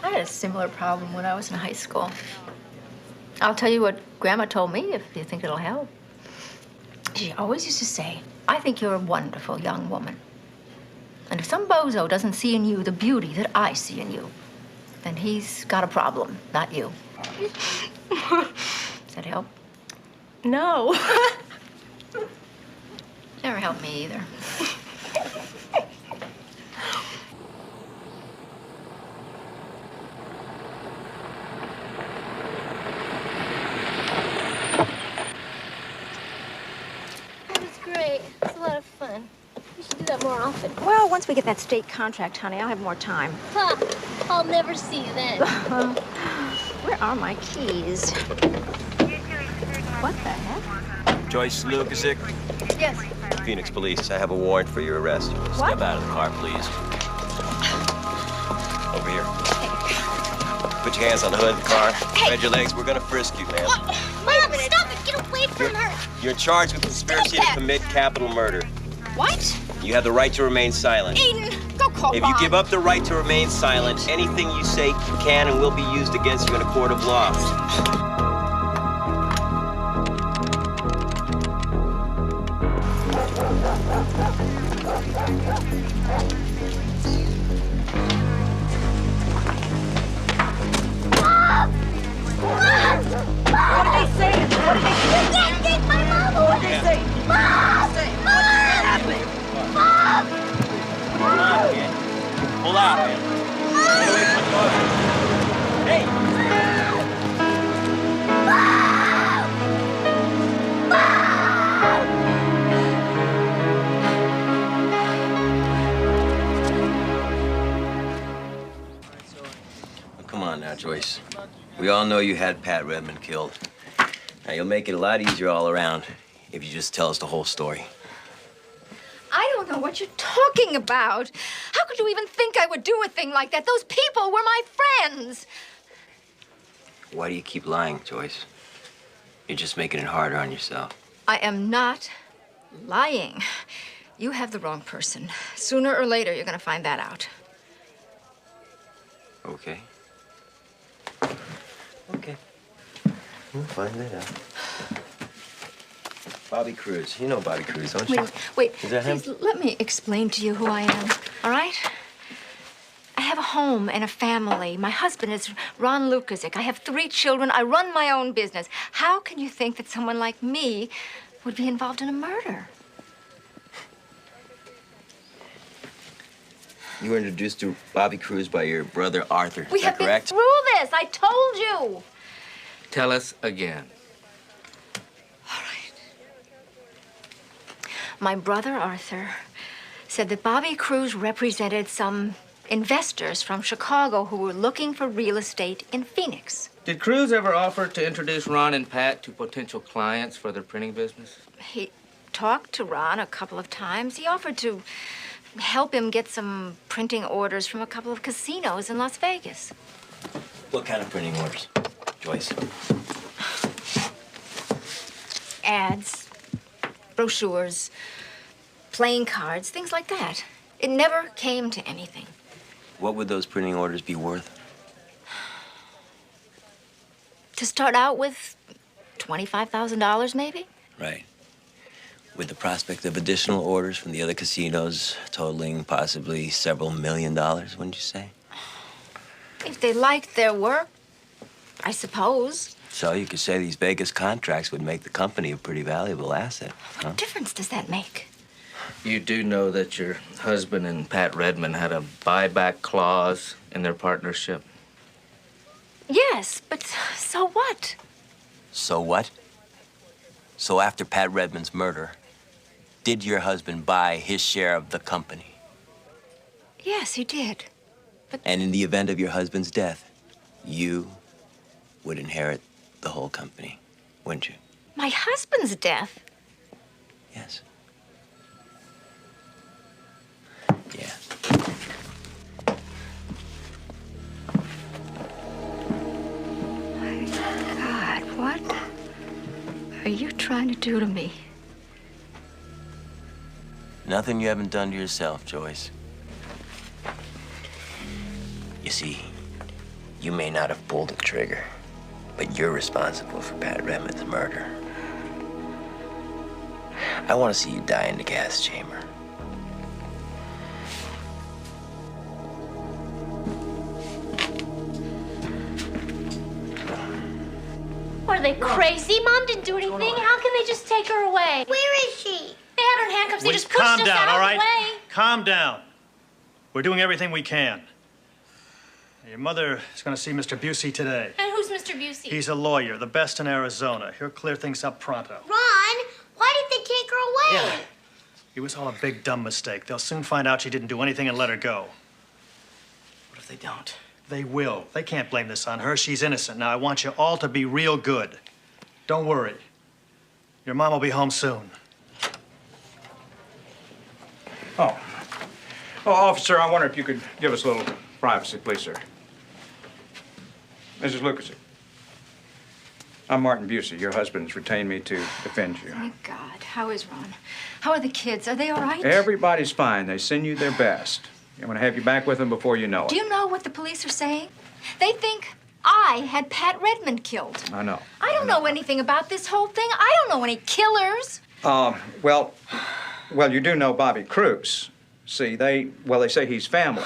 I had a similar problem when I was in high school. I'll tell you what Grandma told me if you think it'll help. She always used to say, I think you're a wonderful young woman. And if some bozo doesn't see in you the beauty that I see in you, then he's got a problem, not you. Does that help? No. Never helped me either. That was great. It's a lot of fun. We should do that more often. Well, once we get that state contract, honey, I'll have more time. Ha! I'll never see you then. Where are my keys? What the heck? Joyce Lucasik, Yes. Phoenix Police. I have a warrant for your arrest. Step out of the car, please. Over here. Put your hands on the hood of the car. Spread your legs. We're gonna frisk you, man. Mom, stop it! Get away from her! You're charged with conspiracy to commit capital murder. What? You have the right to remain silent. Aiden, go call If Mom. you give up the right to remain silent, anything you say can and will be used against you in a court of law. Pull out, man. Get away from the door. Hey! Come on now, Joyce. We all know you had Pat Redmond killed. Now, you'll make it a lot easier all around if you just tell us the whole story. I don't know what you're talking about. How could you even think I would do a thing like that? Those people were my friends. Why do you keep lying, Joyce? You're just making it harder on yourself. I am not lying. You have the wrong person. Sooner or later, you're gonna find that out. Okay. Okay. We'll find that out. Bobby Cruz. You know Bobby Cruz, don't you? Wait, Is that him? please let me explain to you who I am, all right? I have a home and a family. My husband is Ron Lucasik. I have 3 children. I run my own business. How can you think that someone like me would be involved in a murder? You were introduced to Bobby Cruz by your brother Arthur. We Is have that correct? been through this. I told you. Tell us again. My brother Arthur said that Bobby Cruz represented some investors from Chicago who were looking for real estate in Phoenix. Did Cruz ever offer to introduce Ron and Pat to potential clients for their printing business? He talked to Ron a couple of times. He offered to help him get some printing orders from a couple of casinos in Las Vegas. What kind of printing orders, Joyce? Ads, brochures, playing cards, things like that. It never came to anything. What would those printing orders be worth? To start out with, $25,000 maybe? Right. With the prospect of additional orders from the other casinos totaling possibly several $1 million, wouldn't you say? If they liked their work, I suppose. So you could say these Vegas contracts would make the company a pretty valuable asset, huh? What difference does that make? You do know that your husband and Pat Redmond had a buyback clause in their partnership? Yes, but so what? So what? So after Pat Redmond's murder, did your husband buy his share of the company? Yes, he did. And in the event of your husband's death, you would inherit the whole company, wouldn't you? My husband's death? Yes. Yeah. My God, what are you trying to do to me? Nothing you haven't done to yourself, Joyce. You see, you may not have pulled the trigger, but you're responsible for Pat Redmond's murder. I want to see you die in the gas chamber. Are they crazy? Mom didn't do anything. How can they just take her away? Where is she? They had her in handcuffs. They just pushed Calm us down, out all of right? the way. Calm down. We're doing everything we can. Your mother is going to see Mr. Busey today. And who's Mr. Busey? He's a lawyer, the best in Arizona. He'll clear things up pronto. Ron, why did they take her away? It was all a big, dumb mistake. They'll soon find out she didn't do anything and let her go. What if they don't? They will. They can't blame this on her. She's innocent. Now, I want you all to be real good. Don't worry. Your mom will be home soon. Oh, officer, I wonder if you could give us a little privacy, please, sir. Mrs. Lucasik, I'm Martin Busey. Your husband's retained me to defend you. Thank God. How is Ron? How are the kids? Are they all right? Everybody's fine. They send you their best. I'm going to have you back with them before you know it. Do you know what the police are saying? They think I had Pat Redmond killed. I know. I don't know anything about this whole thing. I don't know any killers. Well, you do know Bobby Cruz. See, they say he's family.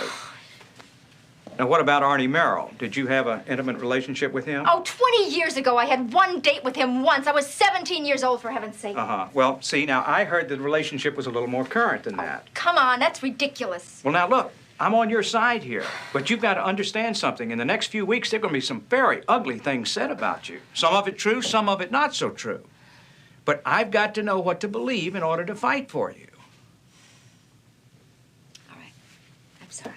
Now, what about Arnie Merrill? Did you have an intimate relationship with him? Oh, 20 years ago, I had one date with him once. I was 17 years old, for heaven's sake. Uh-huh. Well, see, now, I heard the relationship was a little more current than that. Come on, that's ridiculous. Well, now, look, I'm on your side here, but you've got to understand something. In the next few weeks, there are going to be some very ugly things said about you. Some of it true, some of it not so true. But I've got to know what to believe in order to fight for you. All right. I'm sorry.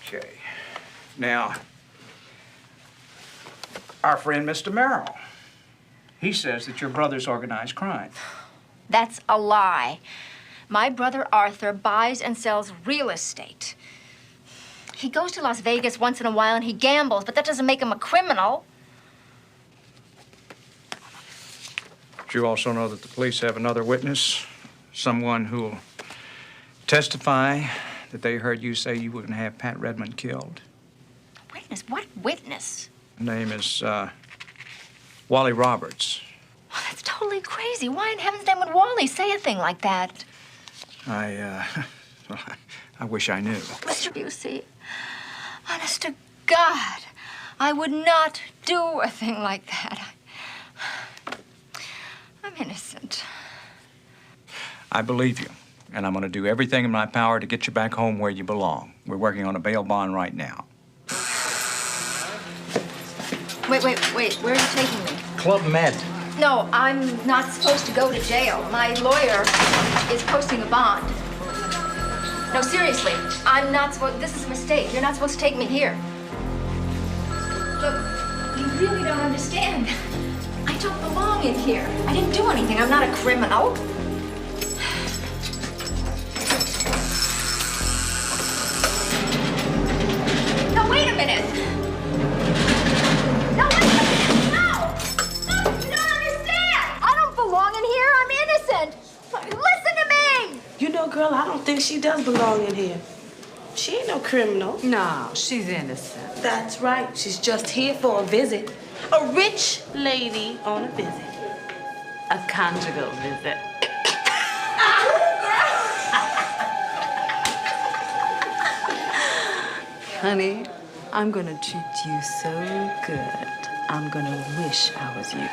Okay. Now, our friend, Mr. Merrill, he says that your brother's organized crime. That's a lie. My brother Arthur buys and sells real estate. He goes to Las Vegas once in a while and he gambles, but that doesn't make him a criminal. But you also know that the police have another witness, someone who'll testify that they heard you say you were going to have Pat Redmond killed. Witness? What witness? Her name is Wally Roberts. Oh, that's totally crazy. Why in heaven's name would Wally say a thing like that? I wish I knew. Mr. Busey, honest to God, I would not do a thing like that. I'm innocent. I believe you, and I'm going to do everything in my power to get you back home where you belong. We're working on a bail bond right now. Wait. Where are you taking me? Club Med. No, I'm not supposed to go to jail. My lawyer is posting a bond. No, seriously, I'm not supposed... This is a mistake. You're not supposed to take me here. Look, you really don't understand. I don't belong in here. I didn't do anything. I'm not a criminal. No, wait a minute. No, wait a minute. No! No, you don't understand. I don't belong in here. I'm innocent. Listen to me. You know, girl, I don't think she does belong in here. She ain't no criminal. No, she's innocent. That's right. She's just here for a visit. A rich lady on a visit. A conjugal visit. Honey, I'm gonna treat you so good. I'm gonna wish I was you.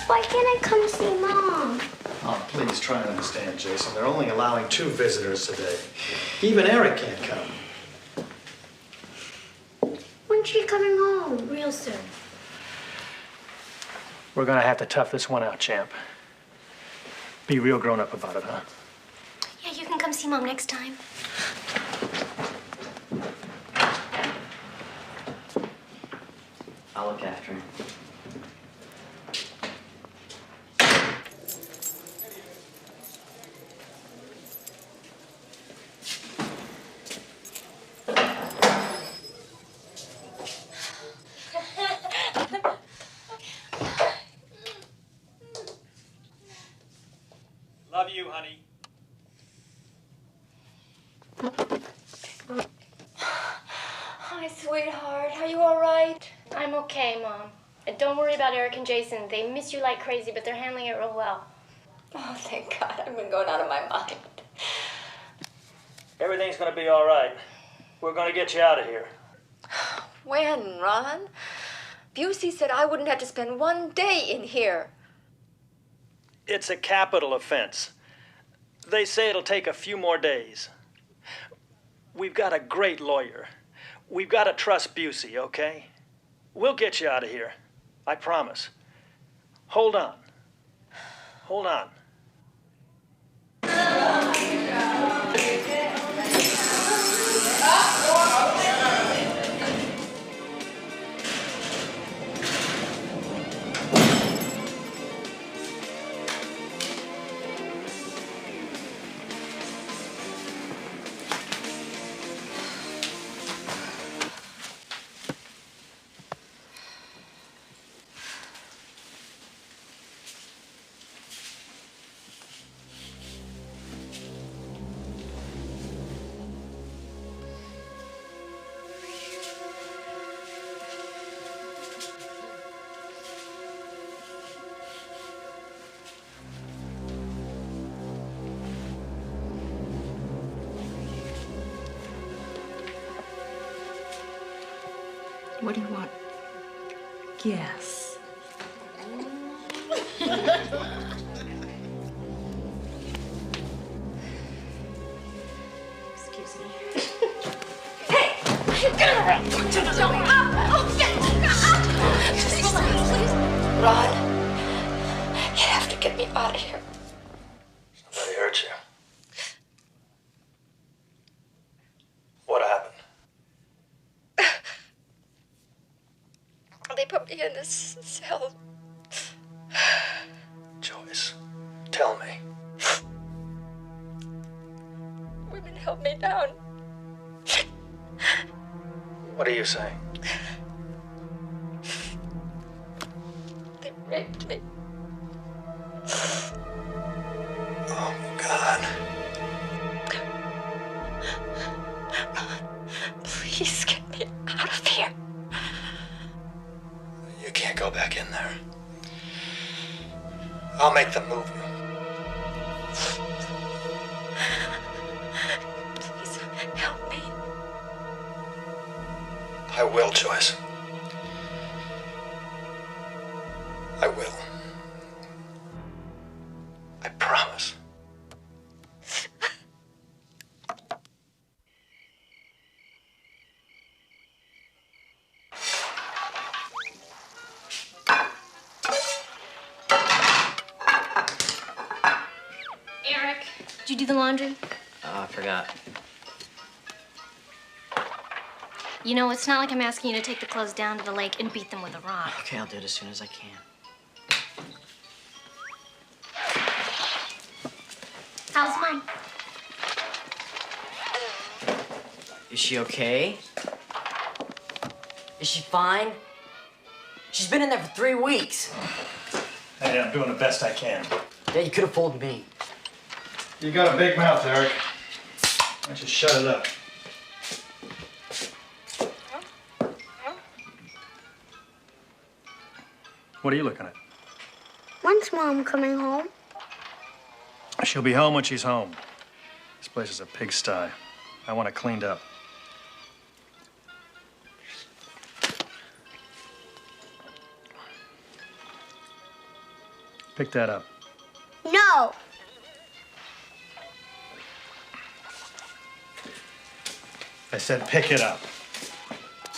Why can't I come see Mom? Oh, please try and understand, Jason. They're only allowing 2 visitors today. Even Eric can't come. When's she coming home? Real soon. We're gonna have to tough this one out, champ. Be real grown up about it, huh? Yeah, you can come see Mom next time. I'll look after him. Love you, honey. Hi, sweetheart. Are you all right? I'm okay, Mom. And don't worry about Eric and Jason. They miss you like crazy, but they're handling it real well. Oh, thank God. I've been going out of my mind. Everything's gonna be all right. We're gonna get you out of here. When, Ron? Busey said I wouldn't have to spend one day in here. It's a capital offense. They say it'll take a few more days. We've got a great lawyer. We've got to trust Busey, okay? We'll get you out of here. I promise. Hold on. Hold on. What do you want? Guess. Excuse me. Hey! Get around! Ron, you have to get me out of here. Somebody hurt you. What happened? They put me in this cell. Joyce, tell me. Women held me down. What are you saying? They raped me. Oh, God. Please get me out of here. You can't go back in there. I'll make them move you. Please help me. I will, Joyce. I will. I promise. Eric, did you do the laundry? Oh, I forgot. You know, it's not like I'm asking you to take the clothes down to the lake and beat them with a rock. Okay, I'll do it as soon as I can. How's Mom? Is she okay? Is she fine? She's been in there for 3 weeks. Hey, I'm doing the best I can. Yeah, you could have fooled me. You got a big mouth, Eric. Why don't you shut it up? What are you looking at? When's Mom coming home? She'll be home when she's home. This place is a pigsty. I want it cleaned up. Pick that up. No. I said pick it up.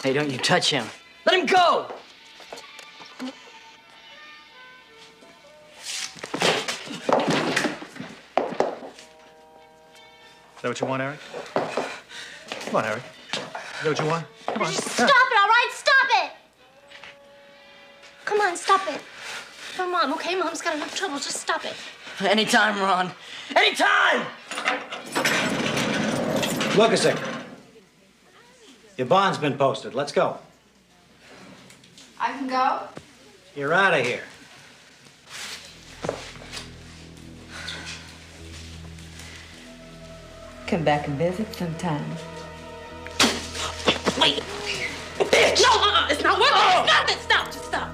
Hey, don't you touch him. Let him go! Is that what you want, Eric? Come on, Eric. Is that what you want? Come on. Just stop it, all right? Stop it! Come on, stop it. For Mom, okay? Mom's got enough trouble. Just stop it. Anytime, Ron. Anytime! Lucasik. Your bond's been posted. Let's go. I can go? You're out of here. Come back and visit sometime. Wait. Bitch! No, it's not working. Oh. Stop it. Stop. Just stop.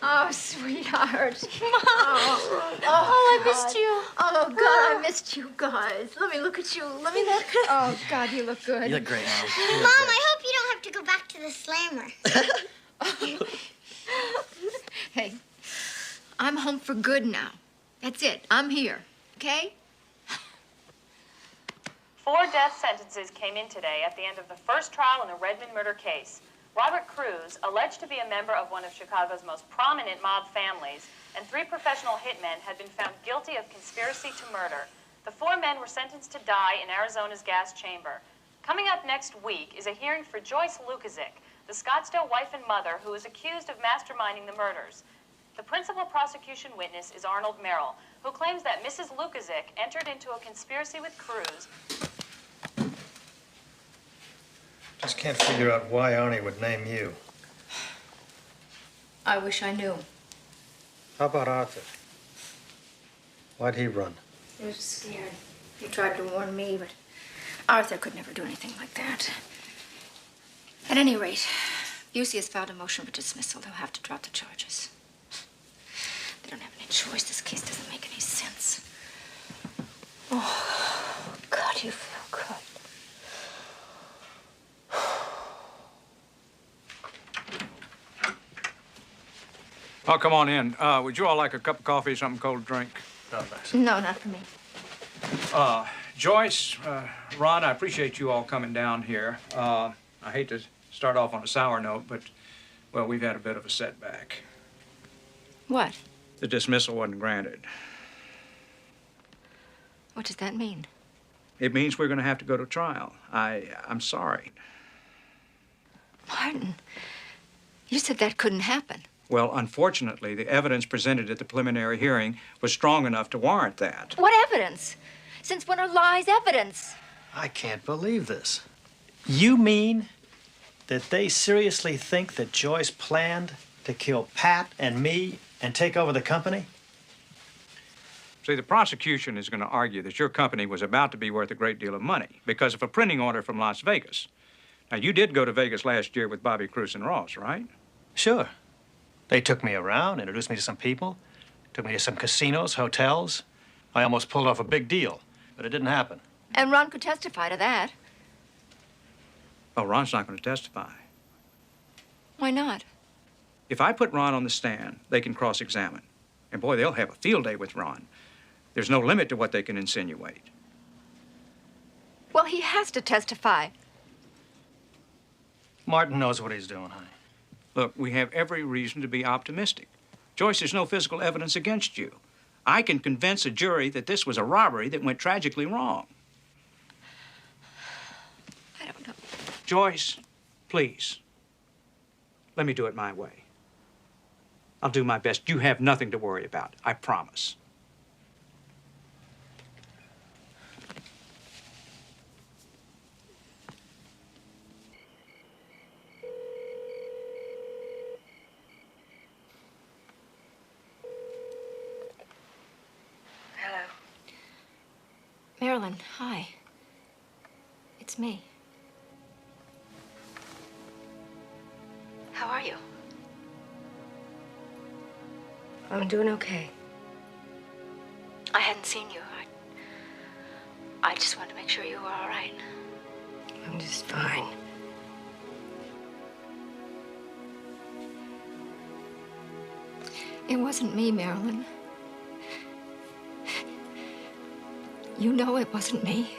Oh, sweetheart. Mom. I missed you. Oh, God, I missed you guys. Let me look at you. Let me look. Oh, God, you look good. You look great, Mom. Mom, I hope you don't have to go back to the slammer. Hey, I'm home for good now. That's it. I'm here. Okay? 4 death sentences came in today at the end of the first trial in the Redmond murder case. Robert Cruz, alleged to be a member of one of Chicago's most prominent mob families, and 3 professional hitmen had been found guilty of conspiracy to murder. The 4 men were sentenced to die in Arizona's gas chamber. Coming up next week is a hearing for Joyce Lucasik, the Scottsdale wife and mother who is accused of masterminding the murders. The principal prosecution witness is Arnold Merrill, who claims that Mrs. Lucasik entered into a conspiracy with Cruz. Just can't figure out why Arnie would name you. I wish I knew. How about Arthur? Why'd he run? He was scared. He tried to warn me, but Arthur could never do anything like that. At any rate, Busey has filed a motion for dismissal. They'll have to drop the charges. They don't have any choice. This case doesn't make any sense. Oh. do you feel good? Oh, come on in. Would you all like a cup of coffee, something cold to drink? No, thanks. No, not for me. Joyce, Ron, I appreciate you all coming down here. I hate to start off on a sour note, but, well, we've had a bit of a setback. What? The dismissal wasn't granted. What does that mean? It means we're going to have to go to trial. I'm sorry. Martin, you said that couldn't happen. Well, unfortunately, the evidence presented at the preliminary hearing was strong enough to warrant that. What evidence? Since when are lies evidence? I can't believe this. You mean that they seriously think that Joyce planned to kill Pat and me and take over the company? See, the prosecution is going to argue that your company was about to be worth a great deal of money because of a printing order from Las Vegas. Now, you did go to Vegas last year with Bobby, Cruz, and Ross, right? Sure. They took me around, introduced me to some people, took me to some casinos, hotels. I almost pulled off a big deal, but it didn't happen. And Ron could testify to that. Oh, Ron's not going to testify. Why not? If I put Ron on the stand, they can cross-examine. And boy, they'll have a field day with Ron. There's no limit to what they can insinuate. Well, he has to testify. Martin knows what he's doing, honey. Look, we have every reason to be optimistic. Joyce, there's no physical evidence against you. I can convince a jury that this was a robbery that went tragically wrong. I don't know. Joyce, please, let me do it my way. I'll do my best. You have nothing to worry about, I promise. Marilyn, hi. It's me. How are you? I'm doing okay. I hadn't seen you. I just wanted to make sure you were all right. I'm just fine. It wasn't me, Marilyn. You know it wasn't me.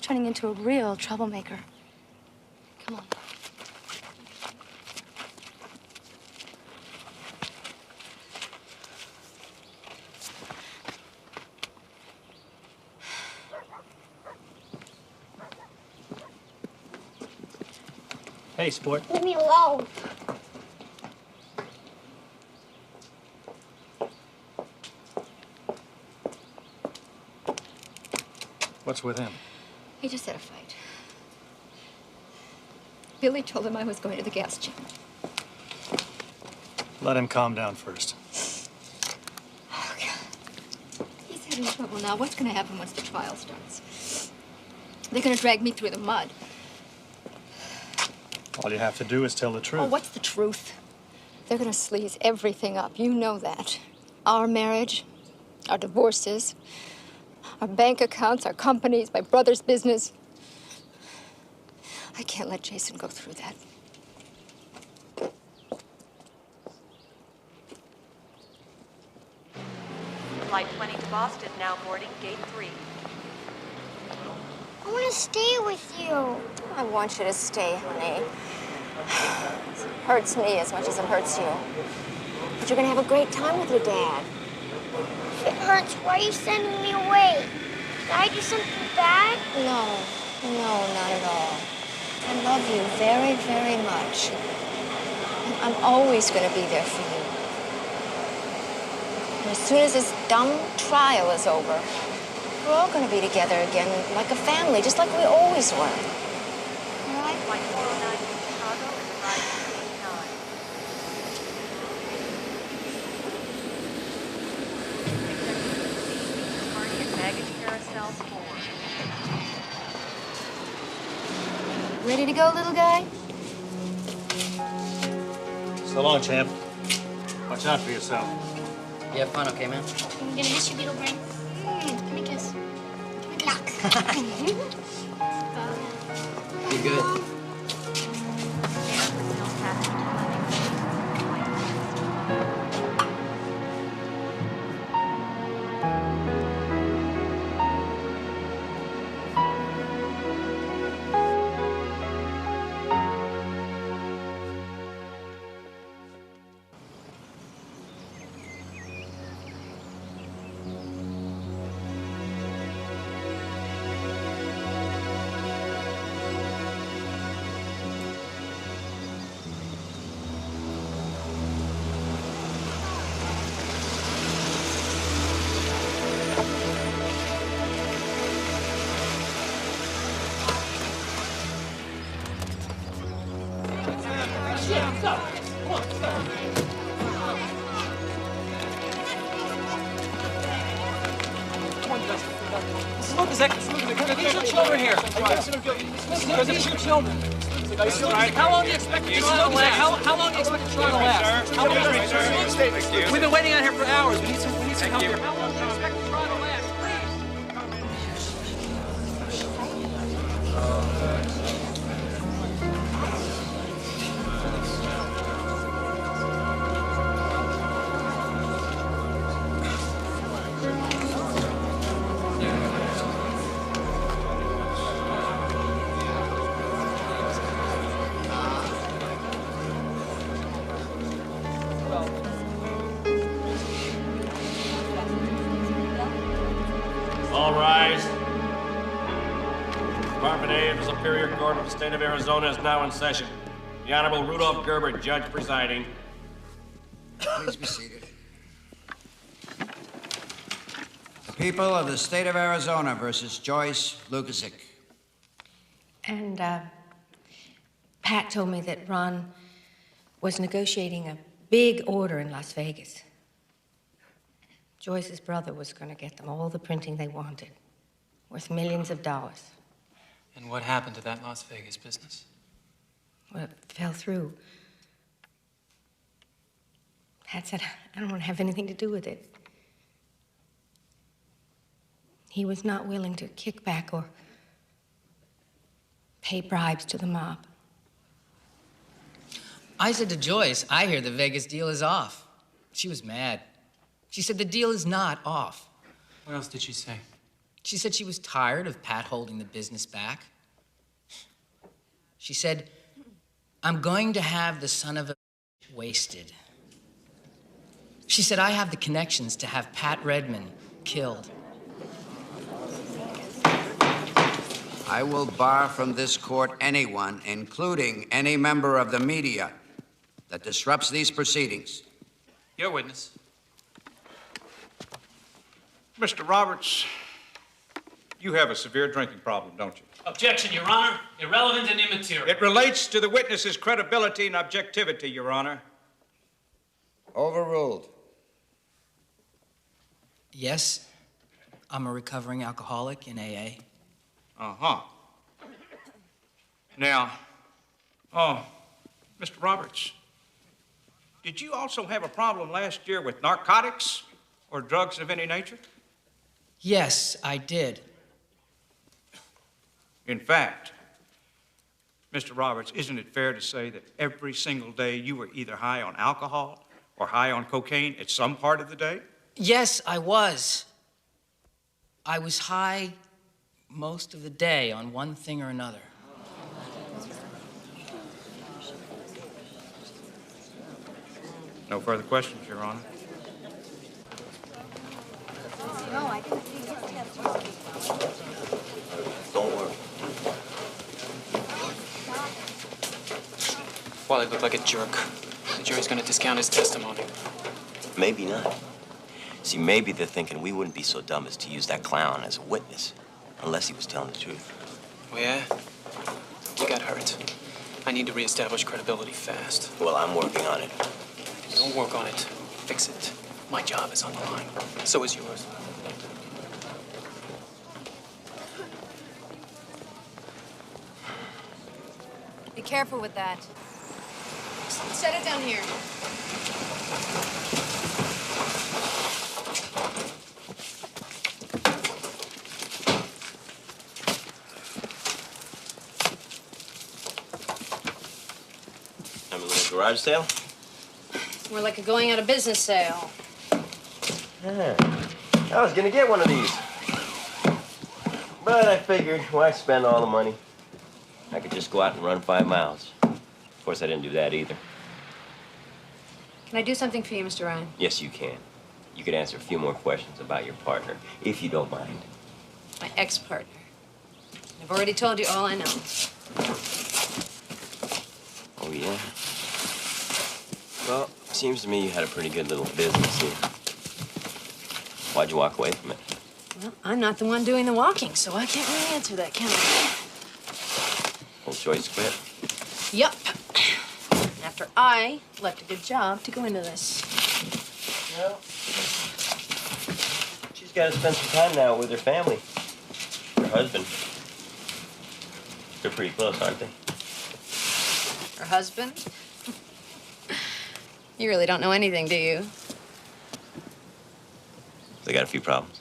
Turning into a real troublemaker. Come on. Hey, sport. Leave me alone. What's with him? He just had a fight. Billy told him I was going to the gas chamber. Let him calm down first. Oh, God. He's having trouble now. What's going to happen once the trial starts? They're going to drag me through the mud. All you have to do is tell the truth. Oh, what's the truth? They're going to sleaze everything up. You know that. Our marriage, our divorces, our bank accounts, our companies, my brother's business. I can't let Jason go through that. Flight 20 to Boston now boarding gate 3. I want to stay with you. I want you to stay, honey. It hurts me as much as it hurts you. But you're gonna have a great time with your dad. If it hurts, why are you sending me away? Did I do something bad? No, not at all. I love you very, very much. I'm always gonna be there for you. And as soon as this dumb trial is over, we're all gonna be together again, like a family, just like we always were. All right? Flight 409 to Chicago is arriving at gate 9. Party at baggage carousel 4. Ready to go, little guy? So long, champ. Watch out for yourself. You have fun, okay, man? I'm gonna miss your beetle brain. Give me a kiss. Give me a Be good. These are children here. These are children. How long do you expect the trial to last? How long do you expect the trial to last? We've been waiting out here for hours. We need some help here. How long do you expect the trial to last? All rise. Department A of the Superior Court of the State of Arizona is now in session. The Honorable Rudolph Gerber, judge presiding. Please be seated. The people of the state of Arizona versus Joyce Lucasik. And Pat told me that Ron was negotiating a big order in Las Vegas. Joyce's brother was going to get them all the printing they wanted, worth millions of dollars. And what happened to that Las Vegas business? Well, it fell through. Pat said, I don't want to have anything to do with it. He was not willing to kick back or pay bribes to the mob. I said to Joyce, I hear the Vegas deal is off. She was mad. She said the deal is not off. What else did she say? She said she was tired of Pat holding the business back. She said, I'm going to have the son of a wasted. She said, I have the connections to have Pat Redmond killed. I will bar from this court anyone, including any member of the media, that disrupts these proceedings. Your witness. Mr. Roberts, you have a severe drinking problem, don't you? Objection, Your Honor. Irrelevant and immaterial. It relates to the witness's credibility and objectivity, Your Honor. Overruled. Yes, I'm a recovering alcoholic in AA. Uh-huh. Now, Mr. Roberts, did you also have a problem last year with narcotics or drugs of any nature? Yes, I did. In fact, Mr. Roberts, isn't it fair to say that every single day you were either high on alcohol or high on cocaine at some part of the day? Yes, I was. I was high most of the day on one thing or another. No further questions, Your Honor. No, I didn't see his testimony. Don't worry. Wally looked like a jerk. The jury's gonna discount his testimony. Maybe not. See, maybe they're thinking we wouldn't be so dumb as to use that clown as a witness, unless he was telling the truth. Oh, yeah? You got hurt. I need to reestablish credibility fast. Well, I'm working on it. Don't work on it. Fix it. My job is on the line. So is yours. Be careful with that. Set it down here. Have a little garage sale? More like a going out of business sale. Yeah. I was gonna get one of these. But I figured, why spend all the money? I could just go out and run 5 miles. Of course, I didn't do that either. Can I do something for you, Mr. Ryan? Yes, you can. You could answer a few more questions about your partner, if you don't mind. My ex-partner. I've already told you all I know. Oh, yeah? Well, seems to me you had a pretty good little business here. Why'd you walk away from it? Well, I'm not the one doing the walking, so I can't really answer that, can I? Old Joyce quit? Yup. After I left a good job to go into this. Well, she's got to spend some time now with her family. Her husband. They're pretty close, aren't they? Her husband? You really don't know anything, do you? They got a few problems.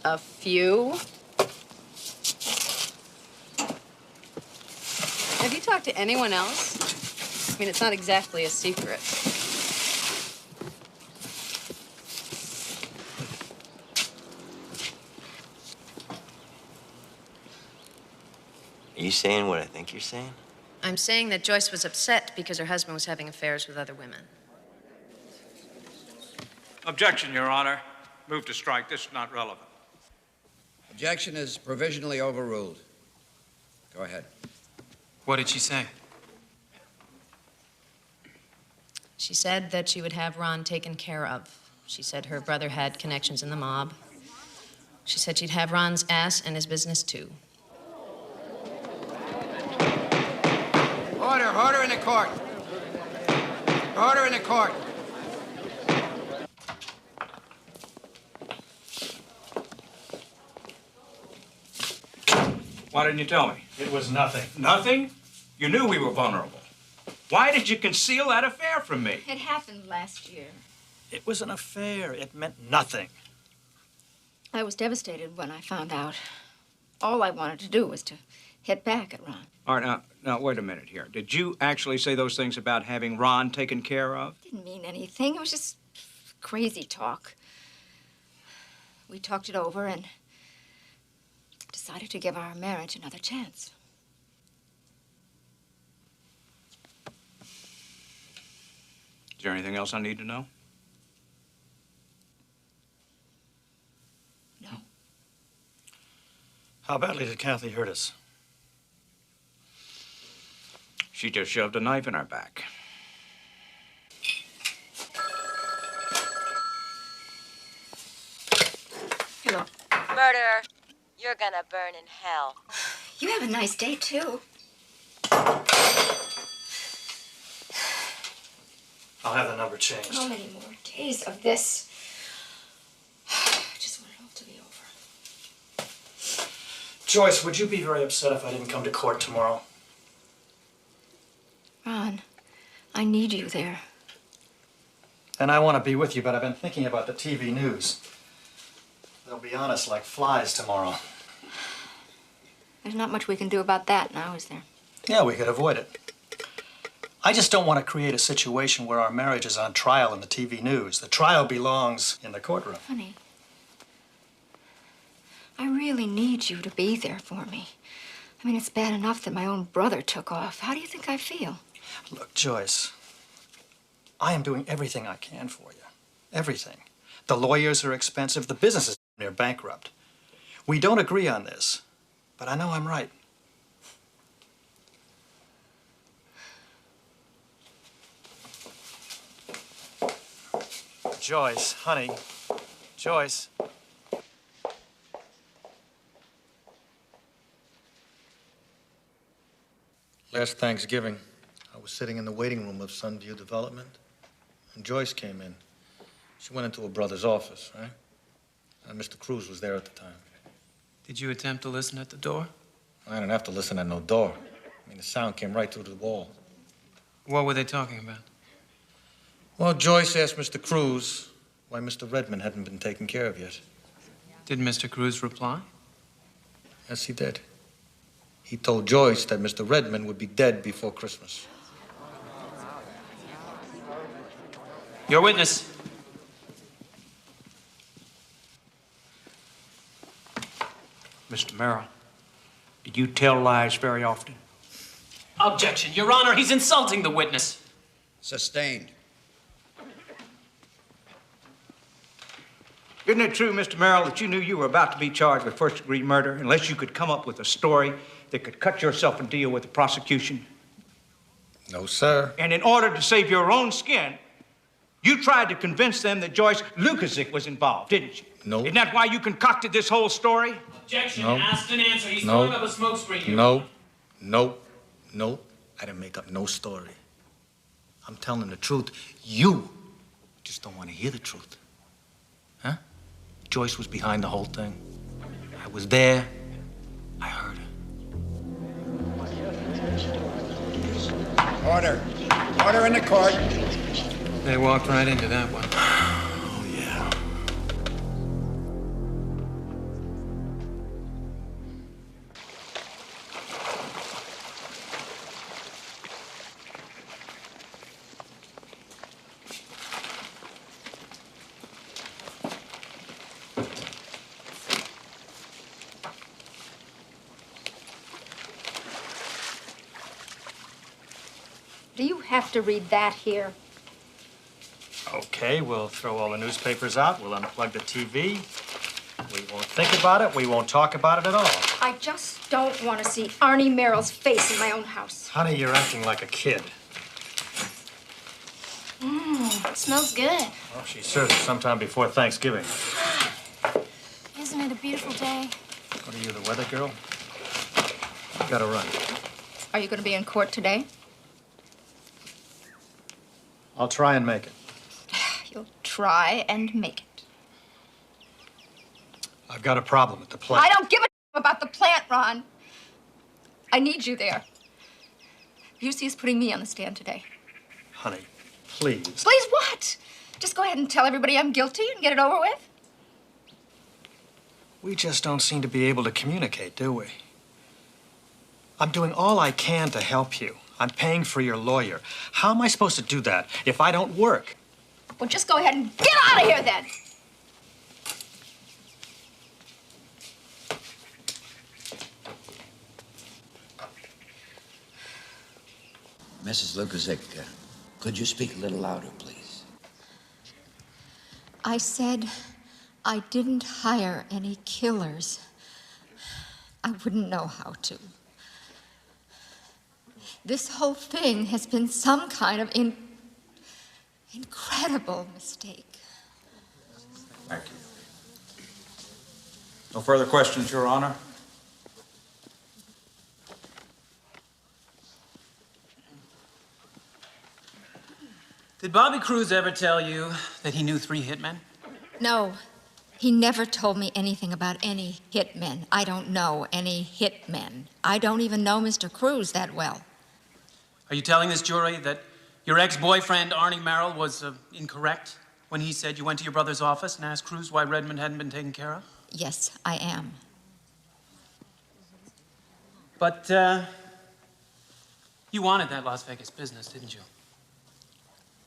A few? Have you talked to anyone else? I mean, it's not exactly a secret. Are you saying what I think you're saying? I'm saying that Joyce was upset because her husband was having affairs with other women. Objection, Your Honor. Move to strike. This is not relevant. Objection is provisionally overruled. Go ahead. What did she say? She said that she would have Ron taken care of. She said her brother had connections in the mob. She said she'd have Ron's ass and his business, too. Order, order in the court. Order in the court. Why didn't you tell me? It was nothing. Nothing? You knew we were vulnerable. Why did you conceal that affair from me? It happened last year. It was an affair. It meant nothing. I was devastated when I found out. All I wanted to do was to hit back at Ron. All right, now, wait a minute here. Did you actually say those things about having Ron taken care of? Didn't mean anything. It was just crazy talk. We talked it over and decided to give our marriage another chance. Is there anything else I need to know? No. How badly did Kathy hurt us? She just shoved a knife in our back. Hello. Murderer, you're gonna burn in hell. You have a nice day, too. I'll have the number changed. How many more days of this? I just want it all to be over. Joyce, would you be very upset if I didn't come to court tomorrow? Ron, I need you there. And I want to be with you, but I've been thinking about the TV news. They'll be on us like flies tomorrow. There's not much we can do about that now, is there? Yeah, we could avoid it. I just don't want to create a situation where our marriage is on trial in the TV news. The trial belongs in the courtroom. Honey, I really need you to be there for me. I mean, it's bad enough that my own brother took off. How do you think I feel? Look, Joyce, I am doing everything I can for you. Everything. The lawyers are expensive. The business is near bankrupt. We don't agree on this, but I know I'm right. Joyce, honey, Joyce. Last Thanksgiving, I was sitting in the waiting room of Sunview Development, and Joyce came in. She went into her brother's office, right? And Mr. Cruz was there at the time. Did you attempt to listen at the door? I didn't have to listen at no door. I mean, the sound came right through the wall. What were they talking about? Well, Joyce asked Mr. Cruz why Mr. Redmond hadn't been taken care of yet. Did Mr. Cruz reply? Yes, he did. He told Joyce that Mr. Redmond would be dead before Christmas. Your witness. Mr. Merrill, you tell lies very often. Objection, Your Honor. He's insulting the witness. Sustained. Isn't it true, Mr. Merrill, that you knew you were about to be charged with first-degree murder unless you could come up with a story that could cut yourself a deal with the prosecution? No, sir. And in order to save your own skin, you tried to convince them that Joyce Lucasik was involved, didn't you? No. Isn't that why you concocted this whole story? Objection. No. Asked and answered. He's No. throwing up a smoke screen here. No. I didn't make up no story. I'm telling the truth. You just don't want to hear the truth. Huh? Joyce was behind the whole thing. I was there. I heard her. Order. Order in the court. They walked right into that one. Oh, yeah. Do you have to read that here? Okay, we'll throw all the newspapers out. We'll unplug the TV. We won't think about it. We won't talk about it at all. I just don't want to see Arnie Merrill's face in my own house. Honey, you're acting like a kid. It smells good. Well, she serves it sometime before Thanksgiving. Isn't it a beautiful day? What are you, the weather girl? You gotta run. Are you going to be in court today? I'll try and make it. You'll try and make it. I've got a problem with the plant. I don't give a about the plant, Ron. I need you there. Busey is putting me on the stand today. Honey, please. Please what? Just go ahead and tell everybody I'm guilty and get it over with? We just don't seem to be able to communicate, do we? I'm doing all I can to help you. I'm paying for your lawyer. How am I supposed to do that if I don't work? Well, just go ahead and get out of here then. Mrs. Lucasik, could you speak a little louder, please? I said I didn't hire any killers. I wouldn't know how to. This whole thing has been some kind of incredible mistake. Thank you. No further questions, Your Honor. Did Bobby Cruz ever tell you that he knew 3 hitmen? No, he never told me anything about any hitmen. I don't know any hitmen. I don't even know Mr. Cruz that well. Are you telling this jury that your ex-boyfriend, Arnie Merrill, was incorrect when he said you went to your brother's office and asked Cruz why Redmond hadn't been taken care of? Yes, I am. But You wanted that Las Vegas business, didn't you?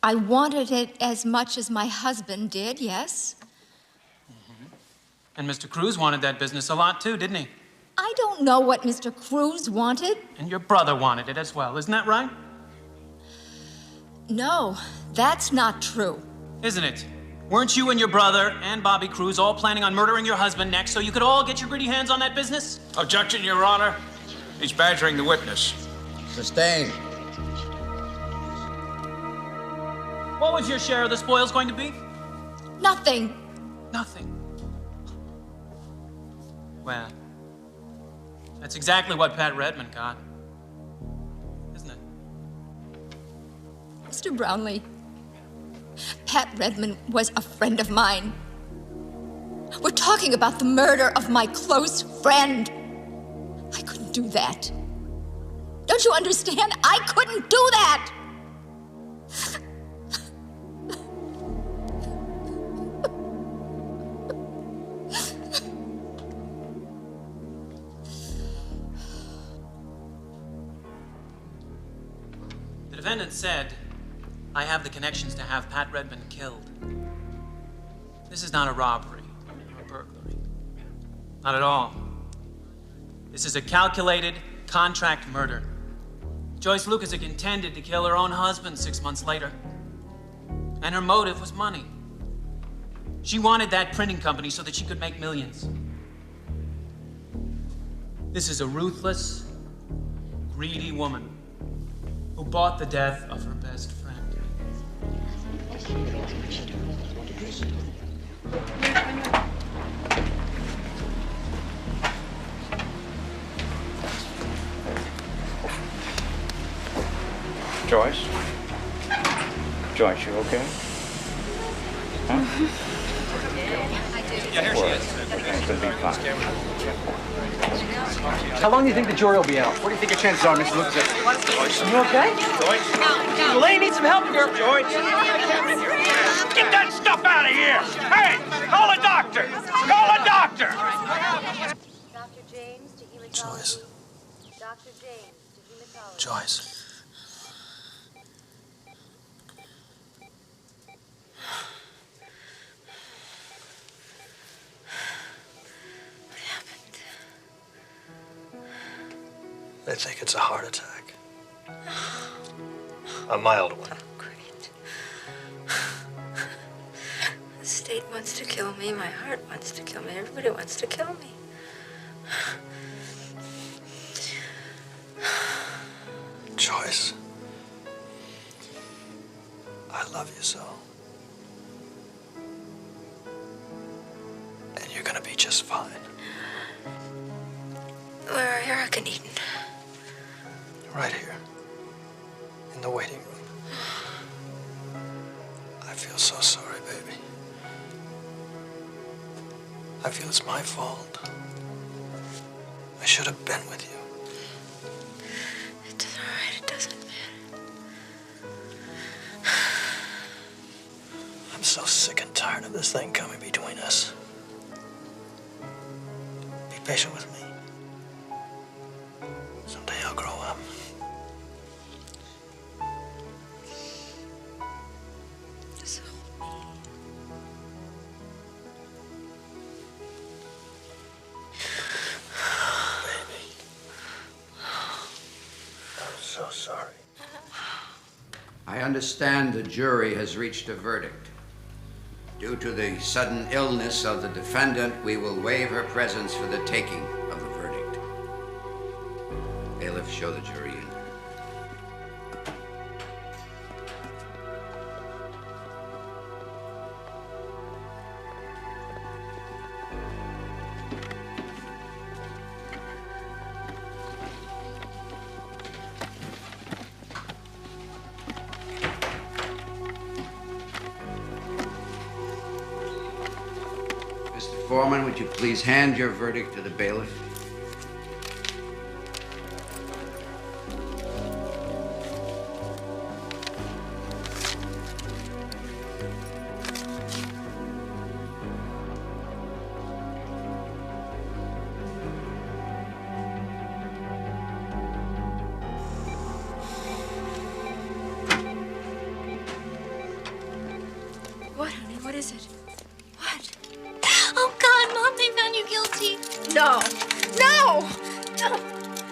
I wanted it as much as my husband did, yes. And Mr. Cruz wanted that business a lot too, didn't he? I don't know what Mr. Cruz wanted. And your brother wanted it as well, isn't that right? No, that's not true. Isn't it? Weren't you and your brother and Bobby Cruz all planning on murdering your husband next so you could all get your gritty hands on that business? Objection, Your Honor. He's badgering the witness. Sustained. What was your share of the spoils going to be? Nothing. Nothing. Well, that's exactly what Pat Redmond got, isn't it? Mr. Brownlee, Pat Redmond was a friend of mine. We're talking about the murder of my close friend. I couldn't do that. Don't you understand? I couldn't do that. The defendant said, I have the connections to have Pat Redmond killed. This is not a robbery or a burglary. Not at all. This is a calculated contract murder. Joyce Lucasik intended to kill her own husband 6 months later. And her motive was money. She wanted that printing company so that she could make millions. This is a ruthless, greedy woman who bought the death of her best friend. Joyce? Joyce, you okay? Huh? Yeah, here she is. It's gonna be fine. How long do you think the jury will be out? What do you think your chances are, Mr. Lucasik? You okay? Joyce? The lady needs some help here. Joyce? Get that stuff out of here! Hey, call a doctor! Call a doctor! Dr. James to hematology. Joyce. Dr. James to hematology. Joyce. They think it's a heart attack. A mild one. Oh, great. The state wants to kill me. My heart wants to kill me. Everybody wants to kill me. Joyce. I love you so. And you're gonna be just fine. Where are Eric and Eden? Right here. In the waiting room. I feel so sorry, baby. I feel it's my fault. I should have been with you. It's all right. It doesn't matter. I'm so sick and tired of this thing coming between us. Be patient with me. Someday I'll grow up. Just hold me. Baby. I'm so sorry. I understand the jury has reached a verdict. Due to the sudden illness of the defendant, we will waive her presence for the taking of the verdict. Bailiff, show the jury in. Mr. Foreman, would you please hand your verdict to the bailiff? What is it? What? Oh, God, Mom, they found you guilty. No. No! No!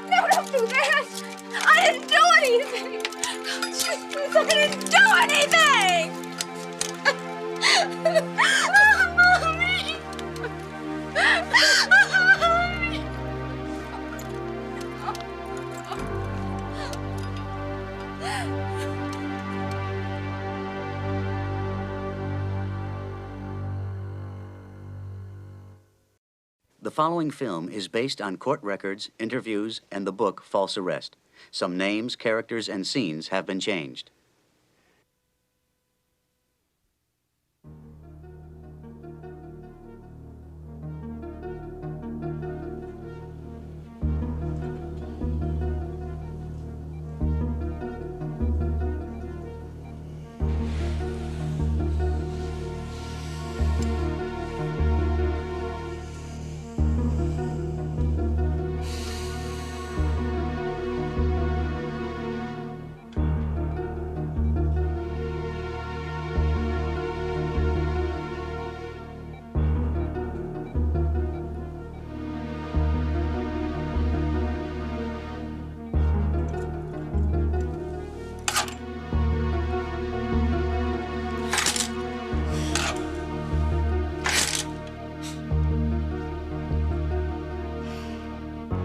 No, don't do that! I didn't do anything! Oh, Jesus, I didn't do anything! Oh, Mommy! The following film is based on court records, interviews, and the book False Arrest. Some names, characters, and scenes have been changed.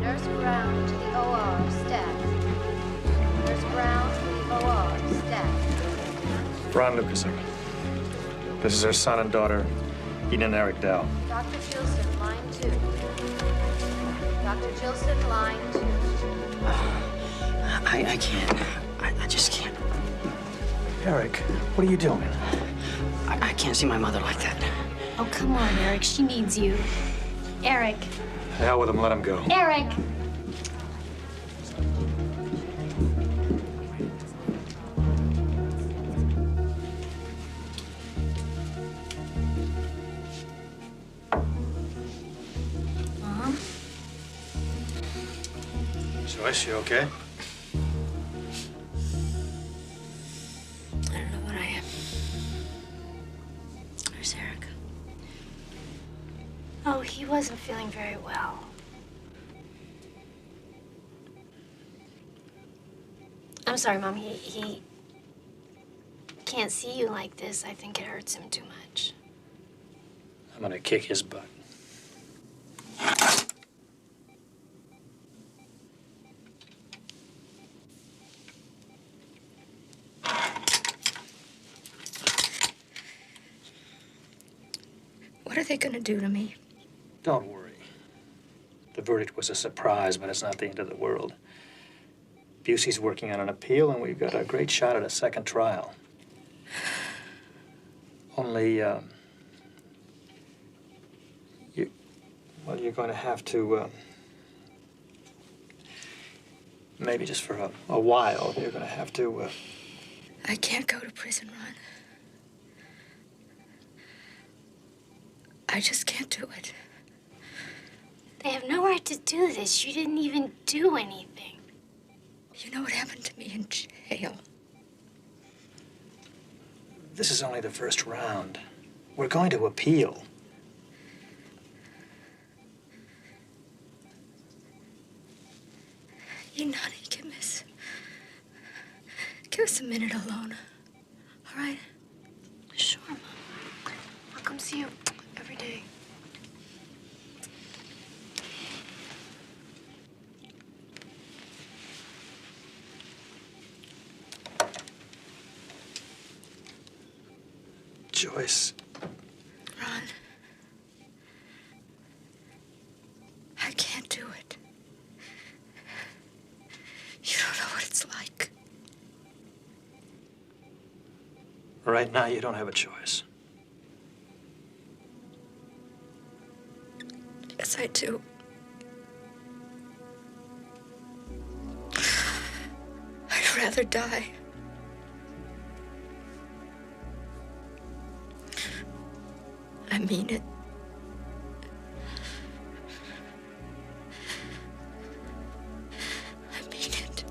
Nurse Brown to the OR, staff. Nurse Brown to the OR, staff. Ron Lucasik. This is her son and daughter, Eden and Eric Dell. Dr. Gleason, line 2. Dr. Gleason, line 2. I can't. I just can't. Eric, what are you doing? I can't see my mother like that. Oh, come on, Eric. She needs you. Eric. The hell with him, let him go. Eric. Mom? Joyce, you okay? I don't know what I am. Where's Eric? Oh, he wasn't feeling very well. I'm sorry, Mom. He can't see you like this. I think it hurts him too much. I'm gonna kick his butt. What are they gonna do to me? Don't worry. The verdict was a surprise, but it's not the end of the world. Busey's working on an appeal, and we've got a great shot at a second trial. Only, you're going to have to, maybe just for a while, you're going to have to, I can't go to prison, Ron. I just can't do it. They have no right to do this. You didn't even do anything. You know what happened to me in jail? This is only the first round. We're going to appeal. You naughty, give us a minute alone. All right? Sure, Mom. I'll come see you every day. Joyce. Ron. I can't do it. You don't know what it's like. Right now, you don't have a choice. Yes, I do. I'd rather die. I mean it. I mean it.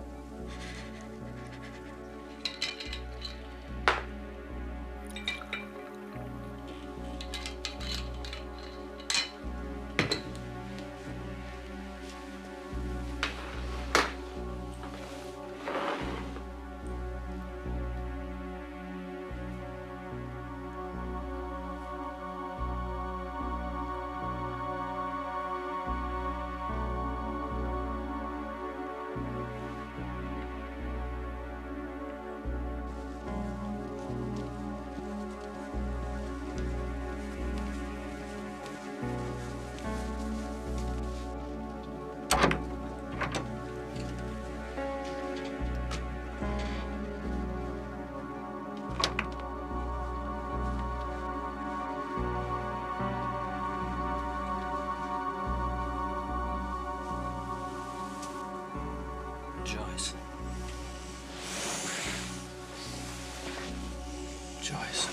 Joyce.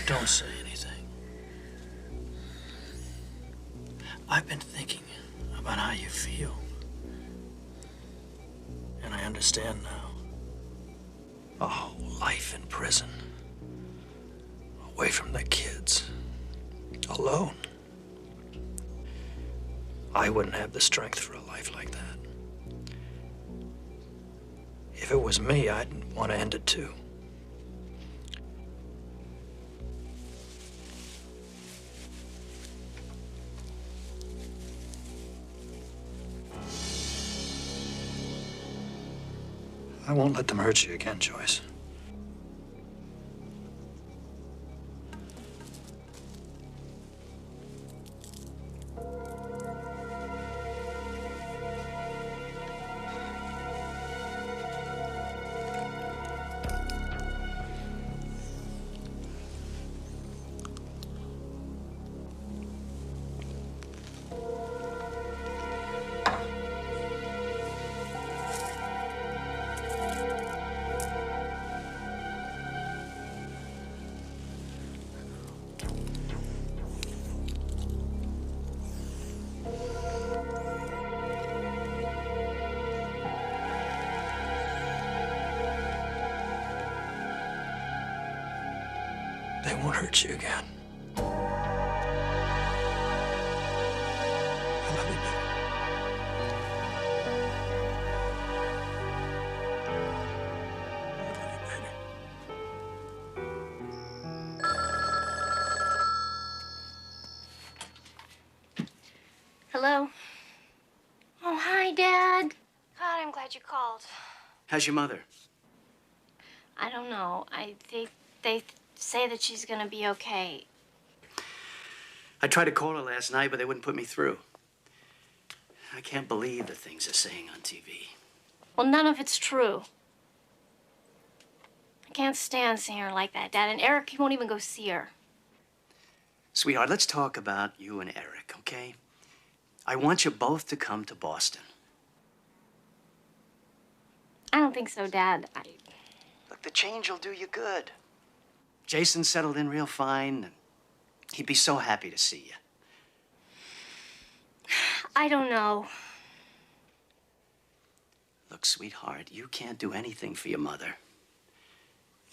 Don't say anything. I've been thinking about how you feel. And I understand now. A whole life in prison. Away from the kids. Alone. I wouldn't have the strength for a life like that. If it was me, I'd want to end it too. I won't let them hurt you again, Joyce. They won't hurt you again. I love you, baby. Hello? Oh, hi, Dad. God, I'm glad you called. How's your mother? I don't know. They say that she's gonna be okay. I tried to call her last night, but they wouldn't put me through. I can't believe the things they're saying on TV. Well, none of it's true. I can't stand seeing her like that, Dad. And Eric, he won't even go see her. Sweetheart, let's talk about you and Eric, okay? I want you both to come to Boston. I don't think so, Dad. Look, the change will do you good. Jason settled in real fine, and he'd be so happy to see you. I don't know. Look, sweetheart, you can't do anything for your mother.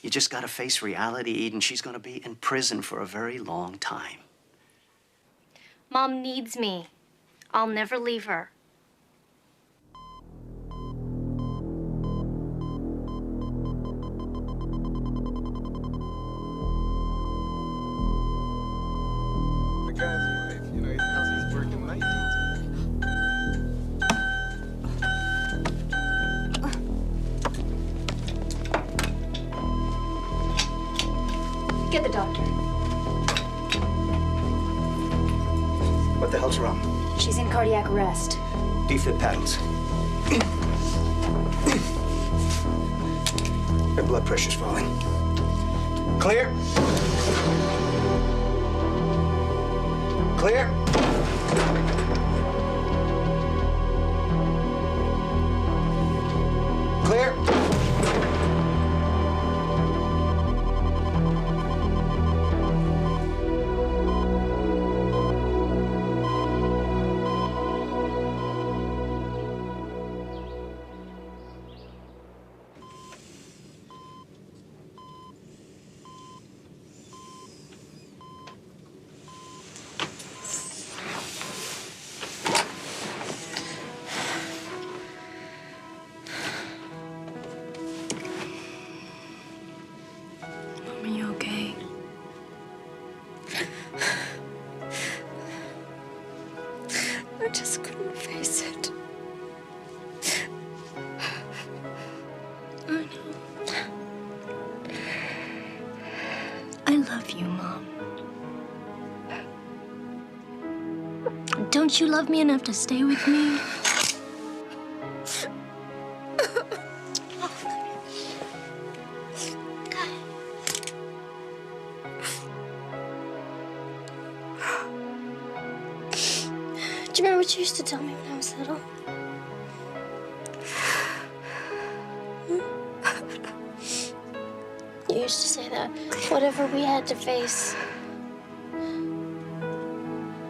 You just gotta face reality, Eden. She's gonna be in prison for a very long time. Mom needs me. I'll never leave her. Get the doctor. What the hell's wrong? She's in cardiac arrest. Defib paddles. Her blood pressure's falling. Clear? Clear? Clear? Are you okay? I just couldn't face it. I know. I love you, Mom. Don't you love me enough to stay with me? Do you remember what you used to tell me when I was little? used to say that whatever we had to face,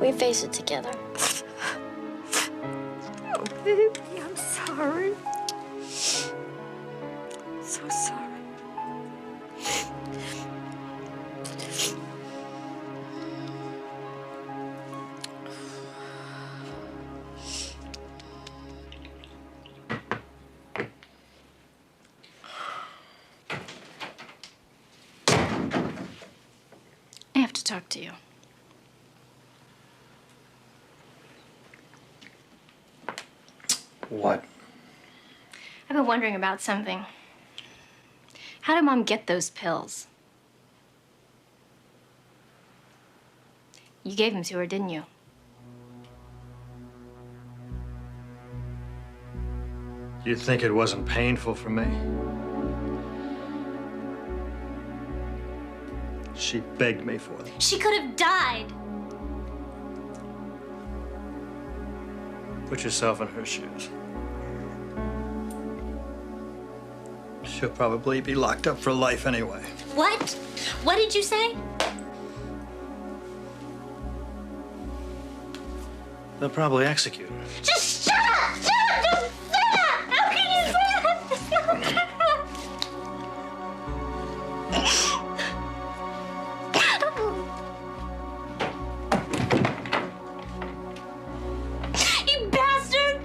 we face it together. Oh, baby, I'm sorry. So sorry. I have to talk to you. What? I've been wondering about something. How did Mom get those pills? You gave them to her, didn't you? You think it wasn't painful for me? She begged me for them. She could have died. Put yourself in her shoes. She'll probably be locked up for life anyway. What? What did you say? They'll probably execute her. Just shut up! Shut up! Don't say that! How can you say that? You bastard!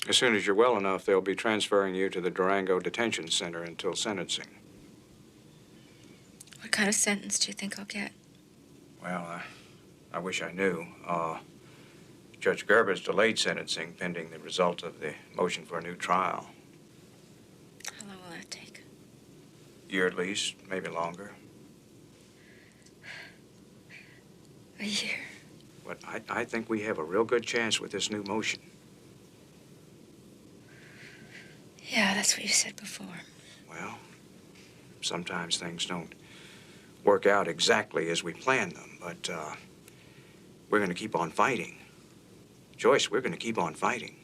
As soon as you're well enough, they'll be transferring you to the Durango Detention Center until sentencing. What kind of sentence do you think I'll get? Well, I wish I knew. Judge Gerber's delayed sentencing pending the result of the motion for a new trial. How long will that take? Year at least, maybe longer. A year. But I think we have a real good chance with this new motion. Yeah, that's what you said before. Well, sometimes things don't work out exactly as we planned them, but we're going to keep on fighting. Joyce, we're going to keep on fighting.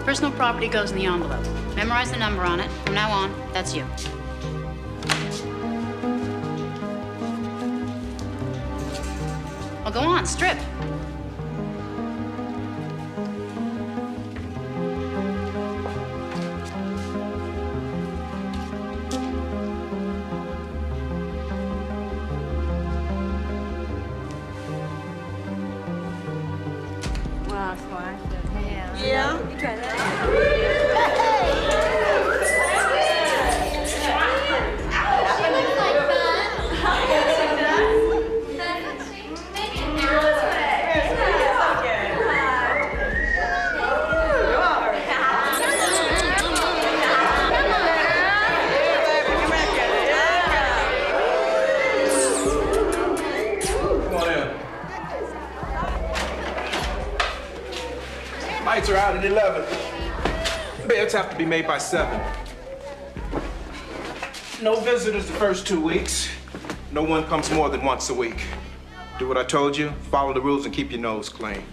Personal property goes in the envelope. Memorize the number on it. From now on, that's you. Well, go on, strip. Yeah. You try that. Lights are out at 11. Beds have to be made by 7. No visitors the first 2 weeks. No one comes more than once a week. Do what I told you, follow the rules, and keep your nose clean.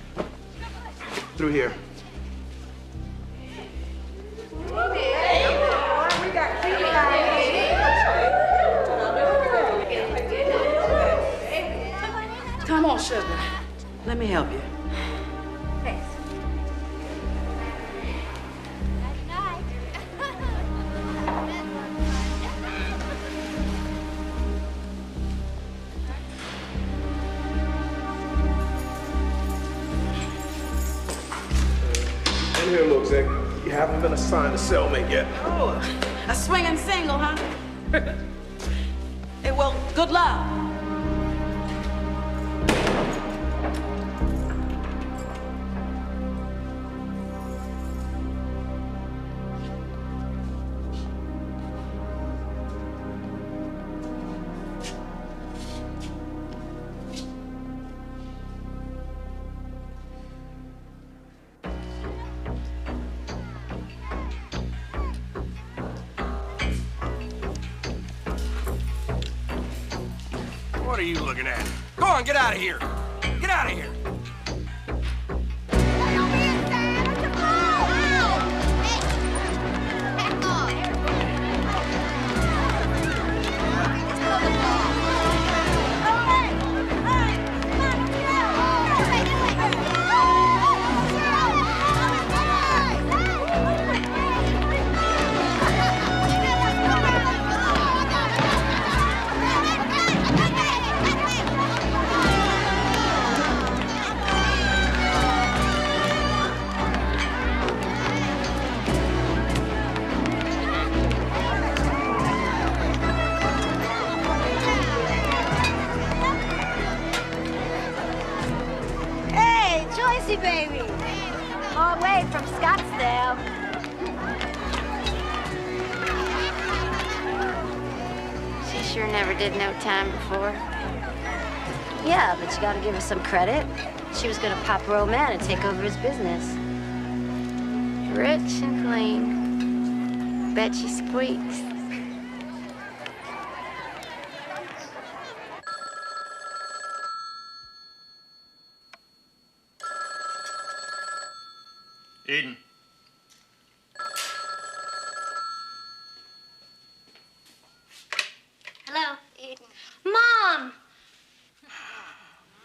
Through here. Come on, sugar. Let me help you. Thanks. In here, looks like you haven't been assigned a cellmate yet. Oh, a swinging single, huh? Hey, well, good luck. What are you looking at? Go on, get out of here. Get out of here. Baby, all the way from Scottsdale. She sure never did no time before. Yeah, but you gotta give her some credit. She was gonna pop her old man and take over his business. Rich and clean. Bet she squeaks. Eden. Hello, Eden. Mom!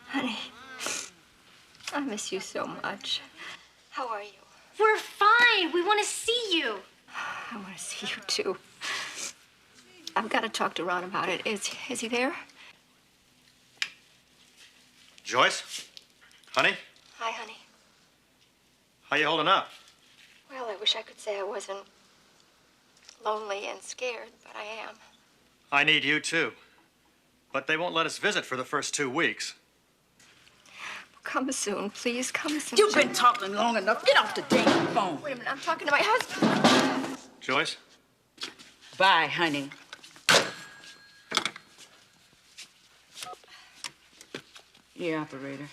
Honey, I miss you so much. How are you? We're fine. We want to see you. I want to see you, too. I've got to talk to Ron about it. Is he there? Joyce? Honey? Hi, honey. How you holding up? Well, I wish I could say I wasn't lonely and scared, but I am. I need you, too. But they won't let us visit for the first 2 weeks. Come soon, please. Come soon. You've been talking long enough. Get off the damn phone. Wait a minute. I'm talking to my husband. Joyce? Bye, honey. Yeah, operator.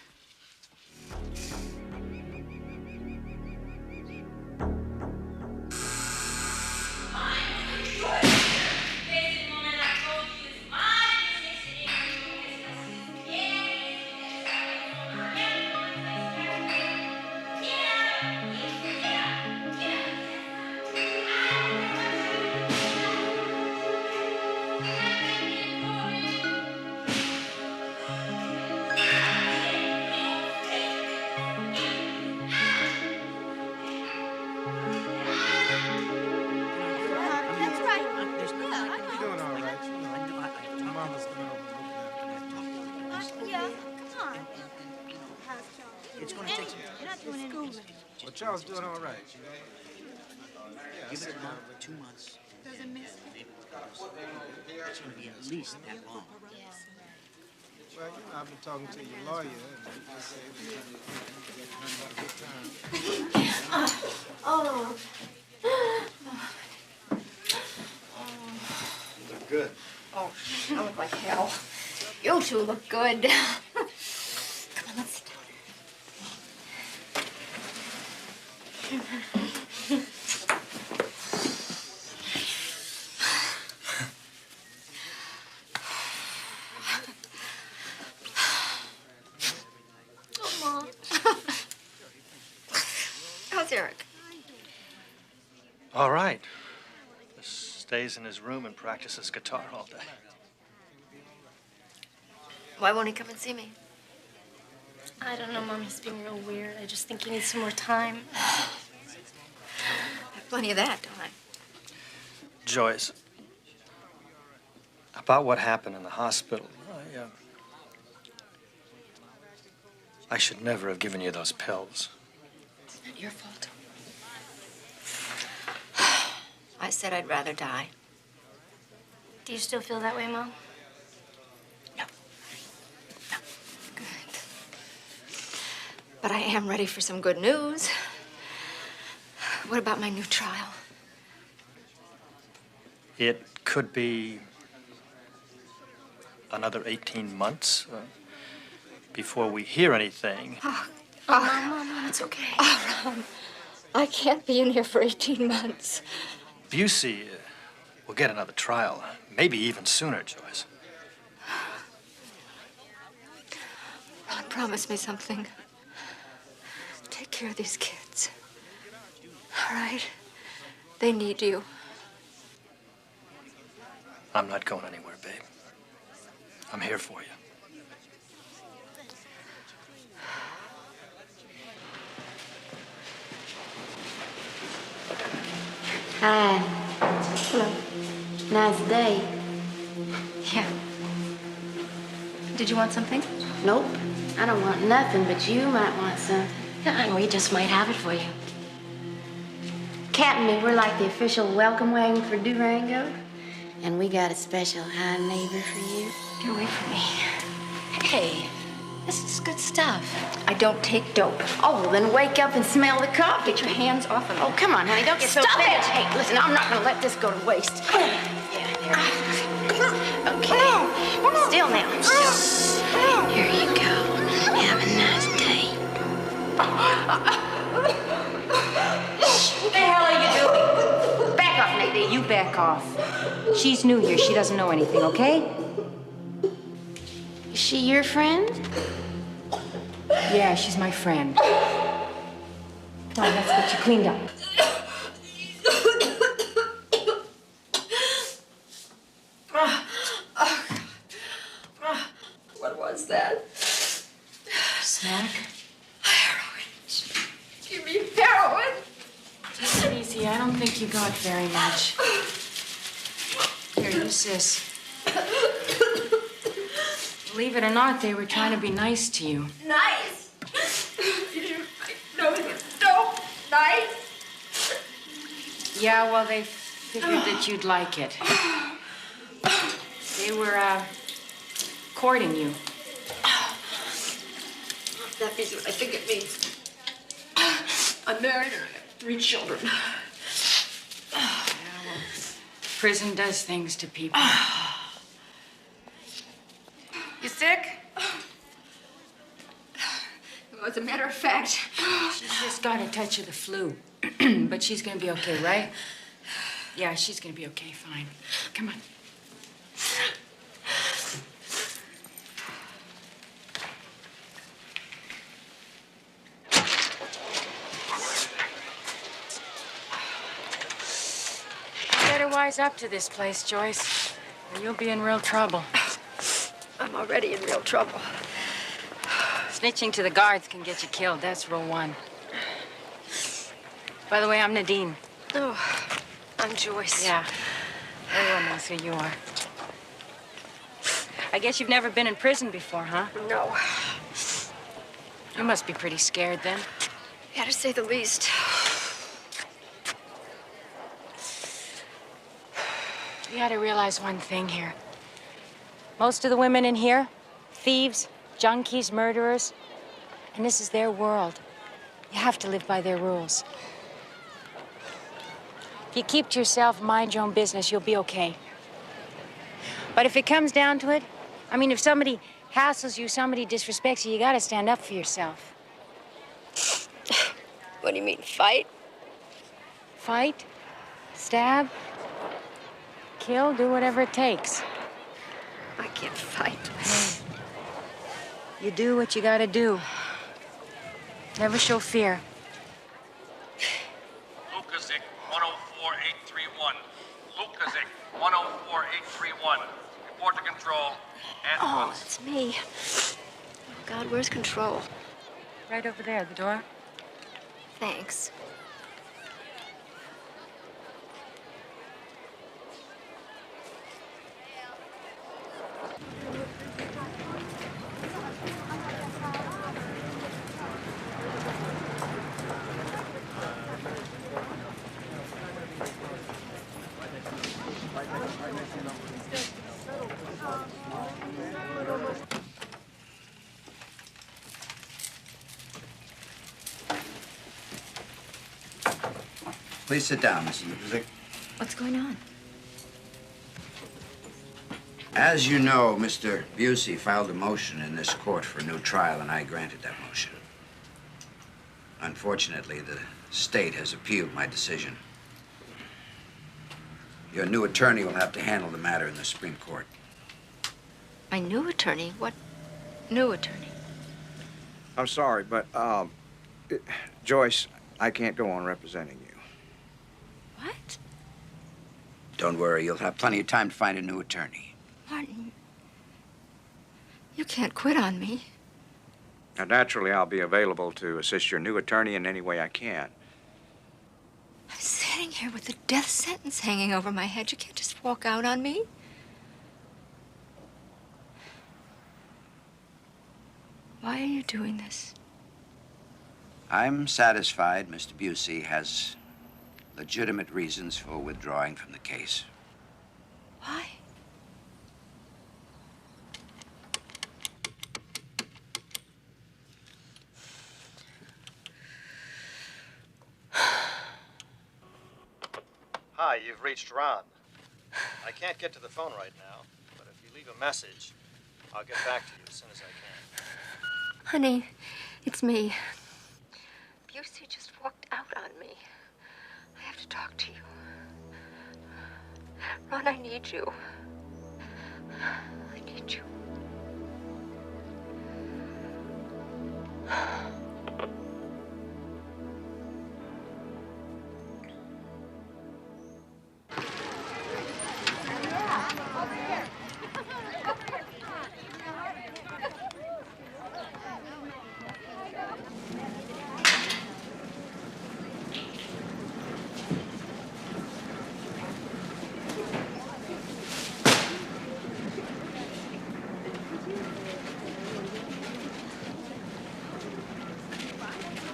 But y'all's doing all right. Give it a month, 2 months. Maybe it's going to be at least that long. Well, you know, I've been talking to your lawyer, and he just said we're having a good time. Oh. You look good. Oh, I look like hell. You two look good. Come on, let's sit down. Mom. How's Eric? All right. Just stays in his room and practices guitar all day. Why won't he come and see me? I don't know, Mom. He's being real weird. I just think he needs some more time. I have plenty of that, don't I? Joyce, about what happened in the hospital, I should never have given you those pills. It's not your fault. I said I'd rather die. Do you still feel that way, Mom? But I am ready for some good news. What about my new trial? It could be another 18 months before we hear anything. Mom, it's okay. Oh, Ron, I can't be in here for 18 months. Busey will get another trial, maybe even sooner, Joyce. Ron, promise me something. Take care of these kids. All right? They need you. I'm not going anywhere, babe. I'm here for you. Hi. Hello. Nice day. Yeah. Did you want something? Nope. I don't want nothing, but you might want something. Yeah, we just might have it for you. Kat and me, we're like the official welcome wagon for Durango. And we got a special high neighbor for you. Get away from me. Hey, this is good stuff. I don't take dope. Oh, well, then wake up and smell the coffee. Get your hands off of me. Oh, come on, honey, don't get so Stop bad. it! Hey, listen, I'm not gonna let this go to waste. Yeah, there it is. Okay. Still now. Still. Here you go. Have a nice day. What the hell are you doing? Back off, Nadine. You back off. She's new here. She doesn't know anything, okay? Is she your friend? Yeah, she's my friend. Come on, let's get you cleaned up. What was that? Snack? Heroin. Give me heroin. Take it easy. I don't think you got very much. Here, use this. Believe it or not, they were trying to be nice to you. Nice. No, no, nice. Yeah, well, they figured that you'd like it. They were, courting you. That means what I think it means. I'm married and I have 3 children. Yeah, well, prison does things to people. You sick? Well, as a matter of fact, She's just got a touch of the flu. But she's gonna be okay, right? Yeah, she's gonna be okay, fine. Come on. Better wise up to this place, Joyce, or you'll be in real trouble. I'm already in real trouble. Snitching to the guards can get you killed. That's rule 1. By the way, I'm Nadine. Oh, I'm Joyce. Yeah. Everyone knows who you are. I guess you've never been in prison before, huh? No. You must be pretty scared then. Yeah, to say the least. You gotta realize one thing here. Most of the women in here, thieves, junkies, murderers, and this is their world. You have to live by their rules. If you keep to yourself, mind your own business, you'll be okay. But if it comes down to it, I mean, if somebody hassles you, somebody disrespects you, you gotta stand up for yourself. What do you mean, fight? Fight, stab, kill, do whatever it takes. I can't fight. You do what you gotta do. Never show fear. Lucasik, 104831. Lucasik, 104831. Report to control and Oh, once. it's me. Oh, God, where's Control? Right over there, the door. Thanks. Please sit down, Mrs. Lucasik. What's going on? As you know, Mr. Busey filed a motion in this court for a new trial, and I granted that motion. Unfortunately, the state has appealed my decision. Your new attorney will have to handle the matter in the Supreme Court. My new attorney? What new attorney? I'm sorry, but, Joyce, I can't go on representing you. What? Don't worry, you'll have plenty of time to find a new attorney. Martin, you can't quit on me. Now, naturally, I'll be available to assist your new attorney in any way I can. I'm sitting here with the death sentence hanging over my head. You can't just walk out on me. Why are you doing this? I'm satisfied Mr. Busey has legitimate reasons for withdrawing from the case. Why? Hi, you've reached Ron. I can't get to the phone right now, but if you leave a message, I'll get back to you as soon as I can. Honey, it's me. Busey just walked out on me. I have to talk to you. Ron, I need you. I need you.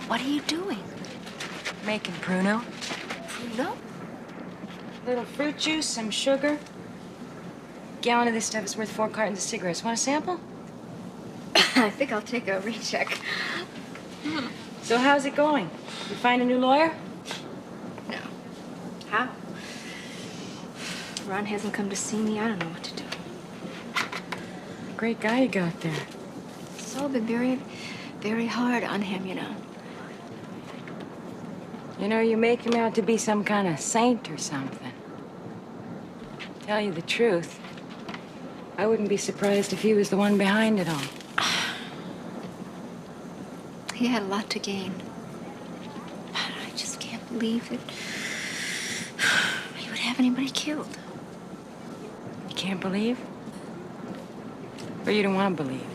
What are you doing? Making Pruno. Pruno? Little fruit juice, some sugar. Gallon of this stuff is worth 4 cartons of cigarettes. Want a sample? I think I'll take a recheck. So how's it going? You find a new lawyer? No. How? Ron hasn't come to see me. I don't know what to do. Great guy you got there. It's all been very, very hard on him, you know. You know, you make him out to be some kind of saint or something. Tell you the truth, I wouldn't be surprised if he was the one behind it all. He had a lot to gain. But I just can't believe that he would have anybody killed. You can't believe? Or you don't want to believe?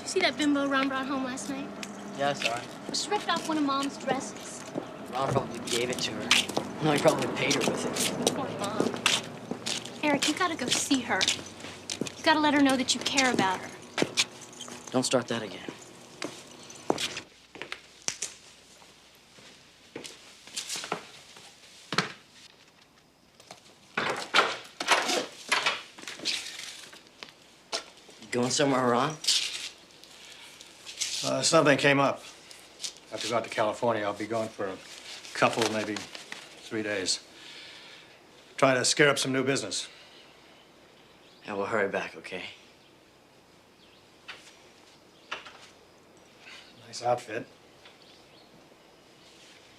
See that bimbo Ron brought home last night? Yeah, I saw it. She ripped off one of Mom's dresses. Ron probably gave it to her. No, he probably paid her with it. Poor Mom. Eric, you gotta go see her. You gotta let her know that you care about her. Don't start that again. Going somewhere, Ron? Something came up. I have to go out to California. I'll be gone for a couple, maybe 3 days. Trying to scare up some new business. And we'll hurry back, okay? Nice outfit.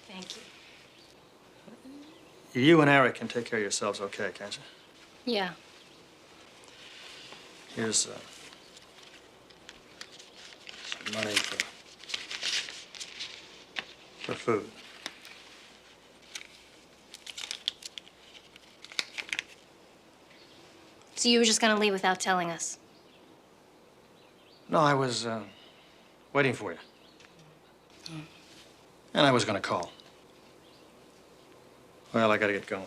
Thank you. You and Eric can take care of yourselves, okay, can't you? Yeah. Here's some money for food. So you were just gonna leave without telling us? No, I was waiting for you. And I was gonna call. Well, I gotta get going.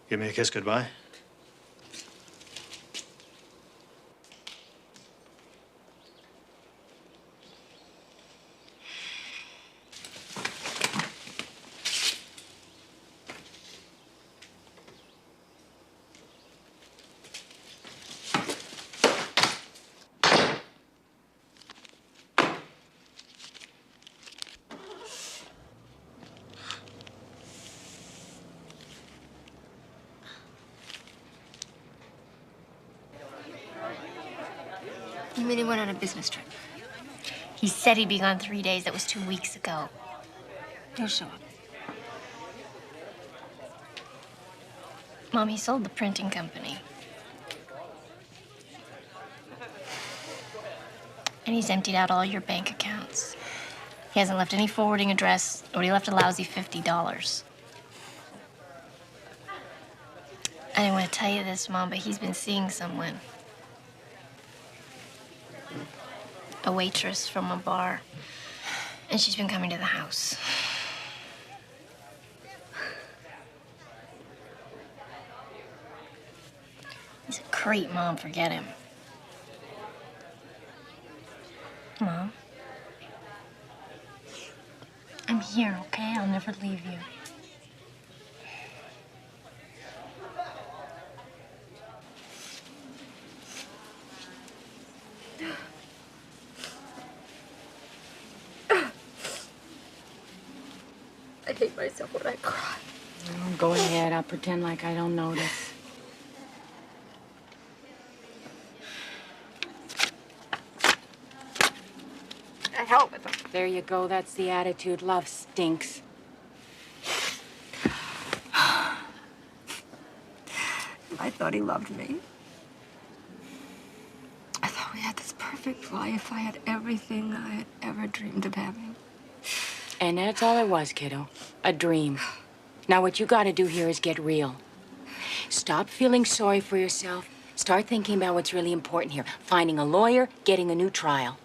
Give me a kiss goodbye. You mean he went on a business trip? He said he'd be gone 3 days. That was 2 weeks ago. He'll show up. Mom, he sold the printing company. And he's emptied out all your bank accounts. He hasn't left any forwarding address, or he left a lousy $50. I didn't want to tell you this, Mom, but he's been seeing someone. A waitress from a bar. And she's been coming to the house. He's a creep, Mom. Forget him. Mom? I'm here, okay? I'll never leave you. I hate myself when I cry. Oh, go ahead. I'll pretend like I don't notice. I help with them. There you go. That's the attitude. Love stinks. I thought he loved me. I thought we had this perfect life. I had everything I had ever dreamed of having. And that's all it was, kiddo. A dream. Now what you gotta do here is get real. Stop feeling sorry for yourself. Start thinking about what's really important here. Finding a lawyer, getting a new trial.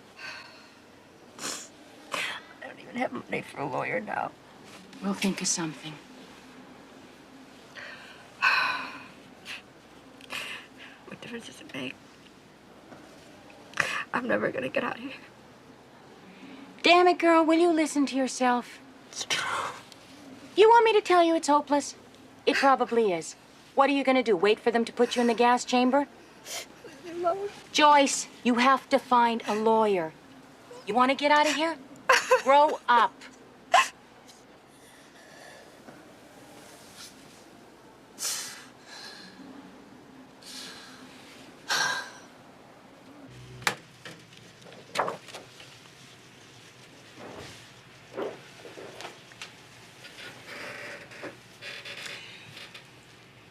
I don't even have money for a lawyer now. We'll think of something. What difference does it make? I'm never gonna get out of here. Damn it, girl, will you listen to yourself? It's true. You want me to tell you it's hopeless? It probably is. What are you gonna do, wait for them to put you in the gas chamber? Joyce, you have to find a lawyer. You wanna get out of here? Grow up.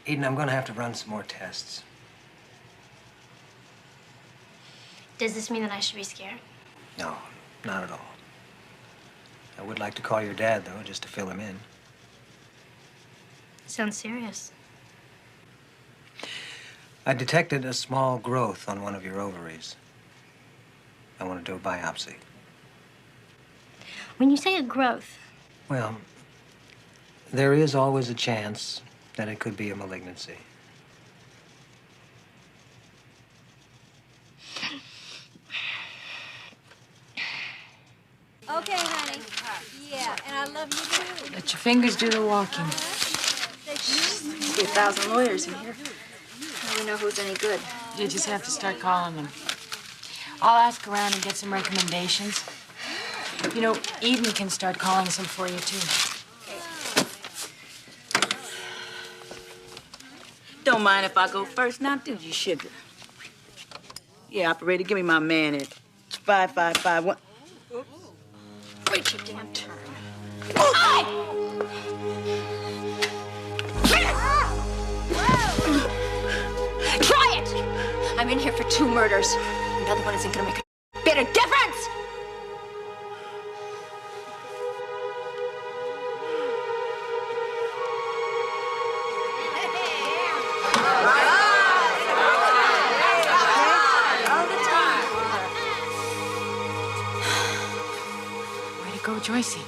Eden, I'm gonna have to run some more tests. Does this mean that I should be scared? No, not at all. I would like to call your dad, though, just to fill him in. Sounds serious. I detected a small growth on one of your ovaries. I want to do a biopsy. When you say a growth, Well, there is always a chance that it could be a malignancy. Okay, honey. Yeah, and I love you too. Let your fingers do the walking. Stay Be 1,000 lawyers in here. How do we know who's any good? You just have to start calling them. I'll ask around and get some recommendations. You know, Eden can start calling some for you, too. Don't mind if I go first now, do you, sugar? Yeah, operator, give me my man at 5551. Wait your damn turn. Try it! I'm in here for 2 murders. Another one isn't gonna make a bit of difference! Way to go, Joycey.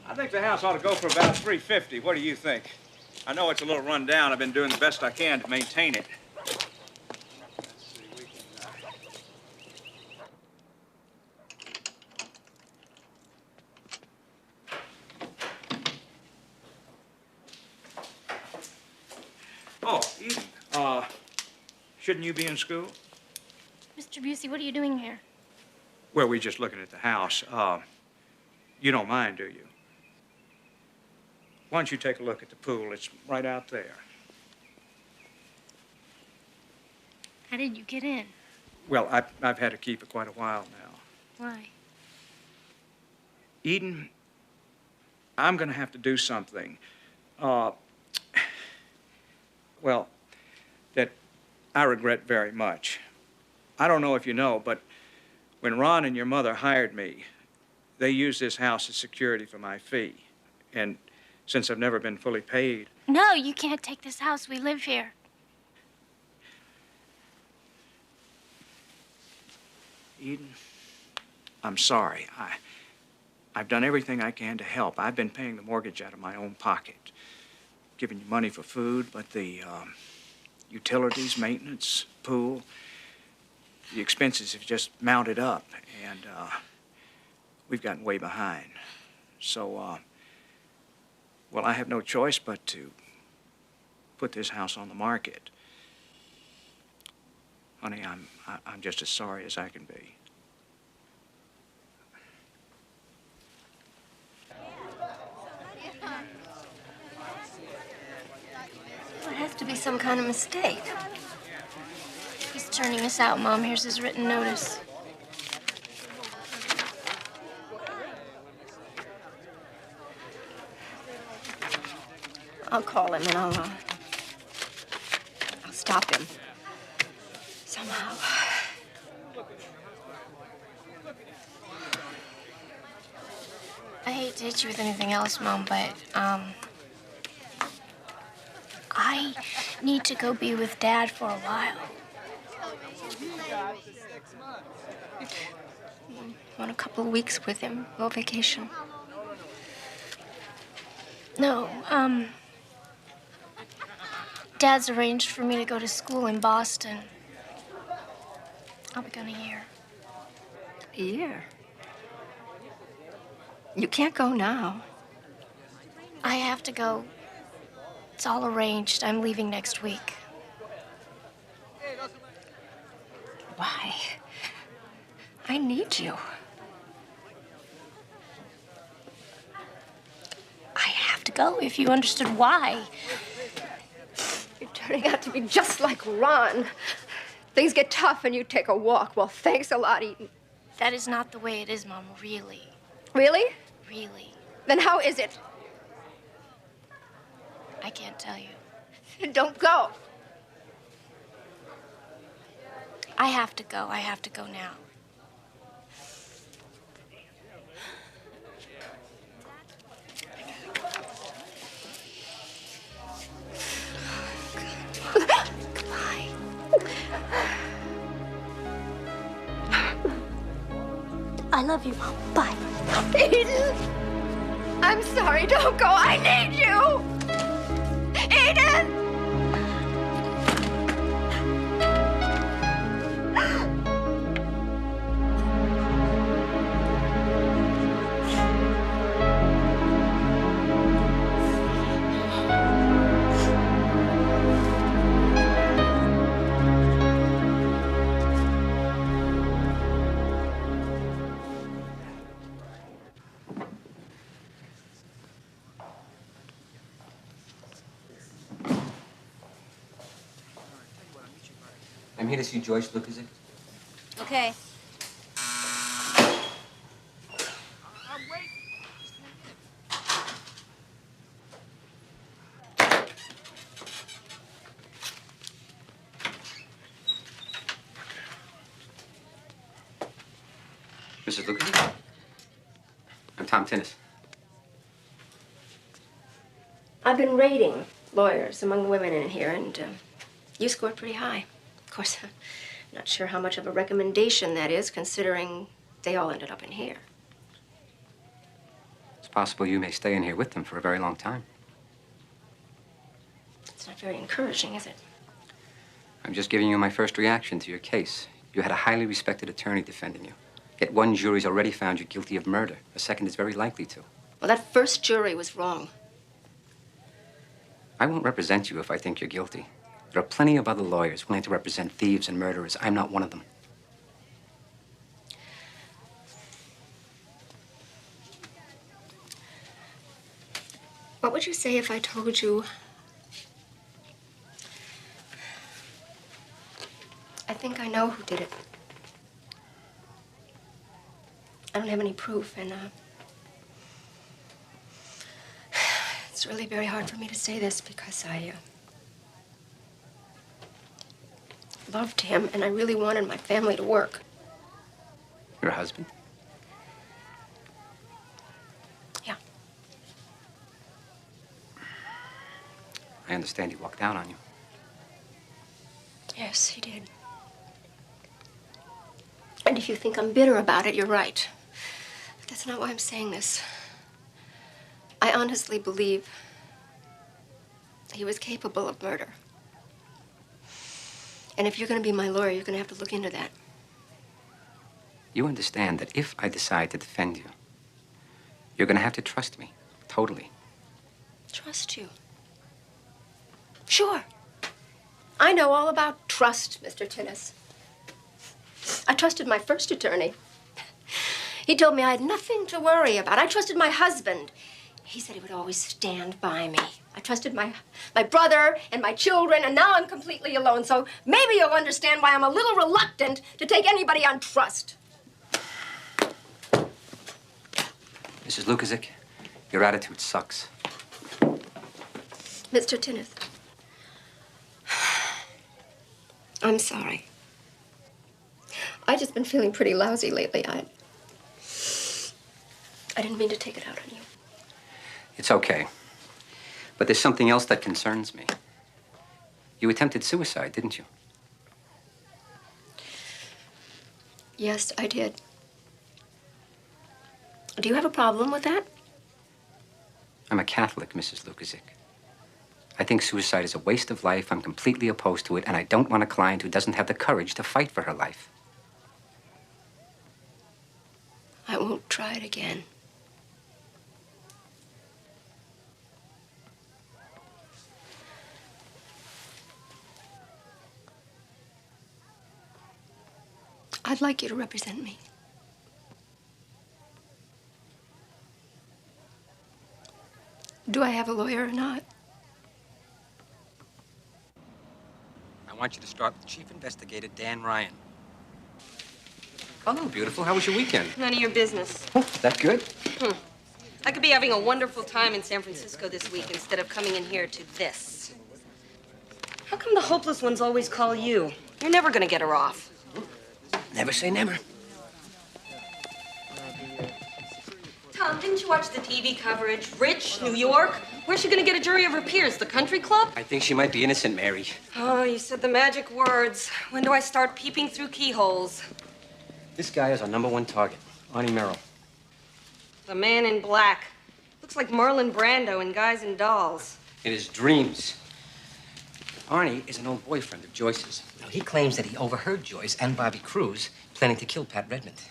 I think the house ought to go for about $350. What do you think? I know it's a little run down. I've been doing the best I can to maintain it. Oh, Eden, shouldn't you be in school? Mr. Busey, what are you doing here? Well, we're just looking at the house. You don't mind, do you? Why don't you take a look at the pool? It's right out there. How did you get in? Well, I've had to keep it quite a while now. Why? Eden, I'm going to have to do something. Well, that I regret very much. I don't know if you know, but when Ron and your mother hired me, they used this house as security for my fee. And since I've never been fully paid... No, you can't take this house. We live here. Eden, I'm sorry. I've done everything I can to help. I've been paying the mortgage out of my own pocket, giving you money for food, but the utilities, maintenance, pool, the expenses have just mounted up, and we've gotten way behind. So, well, I have no choice but to put this house on the market. Honey, I'm just as sorry as I can be. There has to be some kind of mistake. He's turning us out, Mom. Here's his written notice. I'll call him and I'll stop him. Somehow. I hate to hit you with anything else, Mom, but, I need to go be with Dad for a while. Want a couple of weeks with him, a little vacation. No, Dad's arranged for me to go to school in Boston. I'll be gone a year. A year? You can't go now. I have to go. It's all arranged. I'm leaving next week. Why? I need you. I have to go if you understood why. You're turning out to be just like Ron. Things get tough and you take a walk. Well, thanks a lot, Eden. That is not the way it is, Mom, really. Really? Really. Then how is it? I can't tell you. Don't go. I have to go. I have to go now. I love you, Mom. Bye. Eden! I'm sorry, don't go. I need you! Eden! I'm here to see Joyce Lucasik. Okay. Mrs. Lucasik? I'm Tom Tinnis. I've been rating lawyers among the women in here, and you scored pretty high. Of course, I'm not sure how much of a recommendation that is, considering they all ended up in here. It's possible you may stay in here with them for a very long time. It's not very encouraging, is it? I'm just giving you my first reaction to your case. You had a highly respected attorney defending you. Yet one jury's already found you guilty of murder. A second is very likely to. Well, that first jury was wrong. I won't represent you if I think you're guilty. There are plenty of other lawyers willing to represent thieves and murderers. I'm not one of them. What would you say if I told you I think I know who did it? I don't have any proof, and it's really very hard for me to say this because I loved him, and I really wanted my family to work. Your husband? Yeah. I understand he walked out on you. Yes, he did. And if you think I'm bitter about it, you're right. But that's not why I'm saying this. I honestly believe he was capable of murder. And if you're going to be my lawyer, you're going to have to look into that. You understand that if I decide to defend you, you're going to have to trust me, totally. Trust you? Sure. I know all about trust, Mr. Tinnis. I trusted my first attorney. He told me I had nothing to worry about. I trusted my husband. He said he would always stand by me. I trusted my brother and my children, and now I'm completely alone. So maybe you'll understand why I'm a little reluctant to take anybody on trust. Mrs. Lucasik, your attitude sucks. Mr. Tinnis, I'm sorry. I've just been feeling pretty lousy lately. I didn't mean to take it out on you. It's okay. But there's something else that concerns me. You attempted suicide, didn't you? Yes, I did. Do you have a problem with that? I'm a Catholic, Mrs. Lucasik. I think suicide is a waste of life. I'm completely opposed to it, and I don't want a client who doesn't have the courage to fight for her life. I won't try it again. I'd like you to represent me. Do I have a lawyer or not? I want you to start with Chief Investigator Dan Ryan. Hello, beautiful. How was your weekend? None of your business. Oh, is that good? I could be having a wonderful time in San Francisco this week instead of coming in here to this. How come the hopeless ones always call you? You're never gonna get her off. Never say never. Tom, didn't you watch the TV coverage? Rich, New York? Where's she gonna get a jury of her peers? The country club? I think she might be innocent, Mary. Oh, you said the magic words. When do I start peeping through keyholes? This guy is our #1 target. Arnie Merrill. The man in black. Looks like Marlon Brando in Guys and Dolls. In his dreams. Arnie is an old boyfriend of Joyce's. Now, he claims that he overheard Joyce and Bobby Cruz planning to kill Pat Redmond.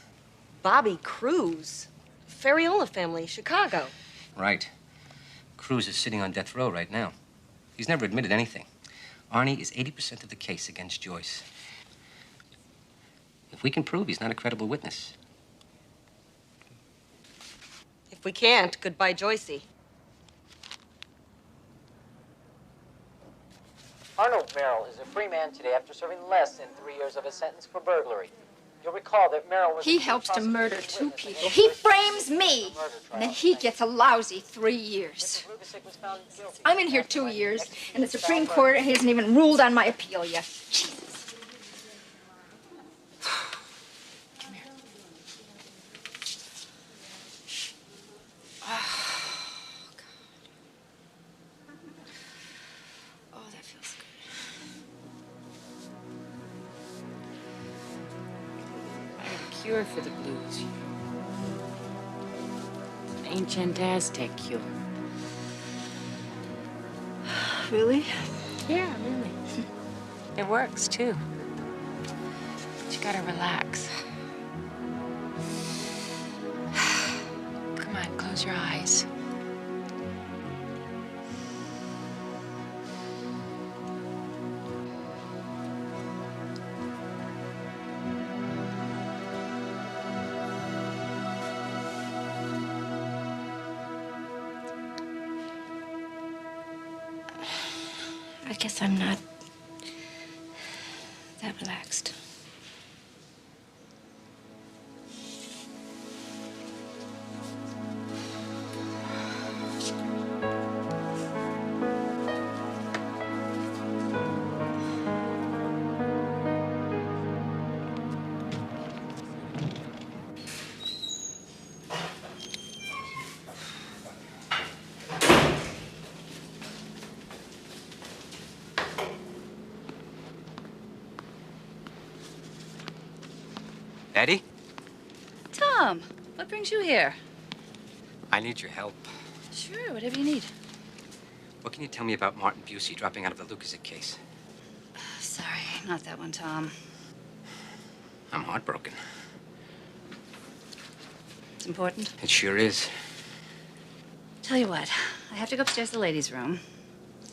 Bobby Cruz? Ferriola family, Chicago. Right. Cruz is sitting on death row right now. He's never admitted anything. Arnie is 80% of the case against Joyce. If we can prove he's not a credible witness. If we can't, goodbye, Joycey. Arnold Merrill is a free man today after serving less than 3 years of a sentence for burglary. You'll recall that Merrill was... He helps to murder 2 people. He frames me, and then he gets a lousy 3 years. I'm in here 2 years, and the Supreme Court hasn't even ruled on my appeal yet. Jesus. Cure for the blues. An ancient Aztec cure. Really? Yeah, really. It works, too. But you gotta relax. Come on, close your eyes. I guess I'm not that relaxed. Eddie? Tom, what brings you here? I need your help. Sure, whatever you need. What can you tell me about Martin Busey dropping out of the Lucasik case? Sorry, not that one, Tom. I'm heartbroken. It's important. It sure is. Tell you what, I have to go upstairs to the ladies' room.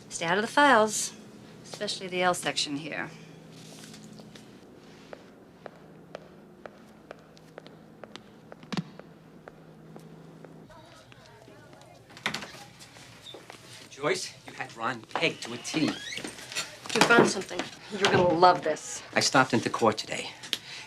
Stay out of the files, especially the L section here. Joyce, you had Ron pegged to a T. You found something. You're gonna love this. I stopped into court today,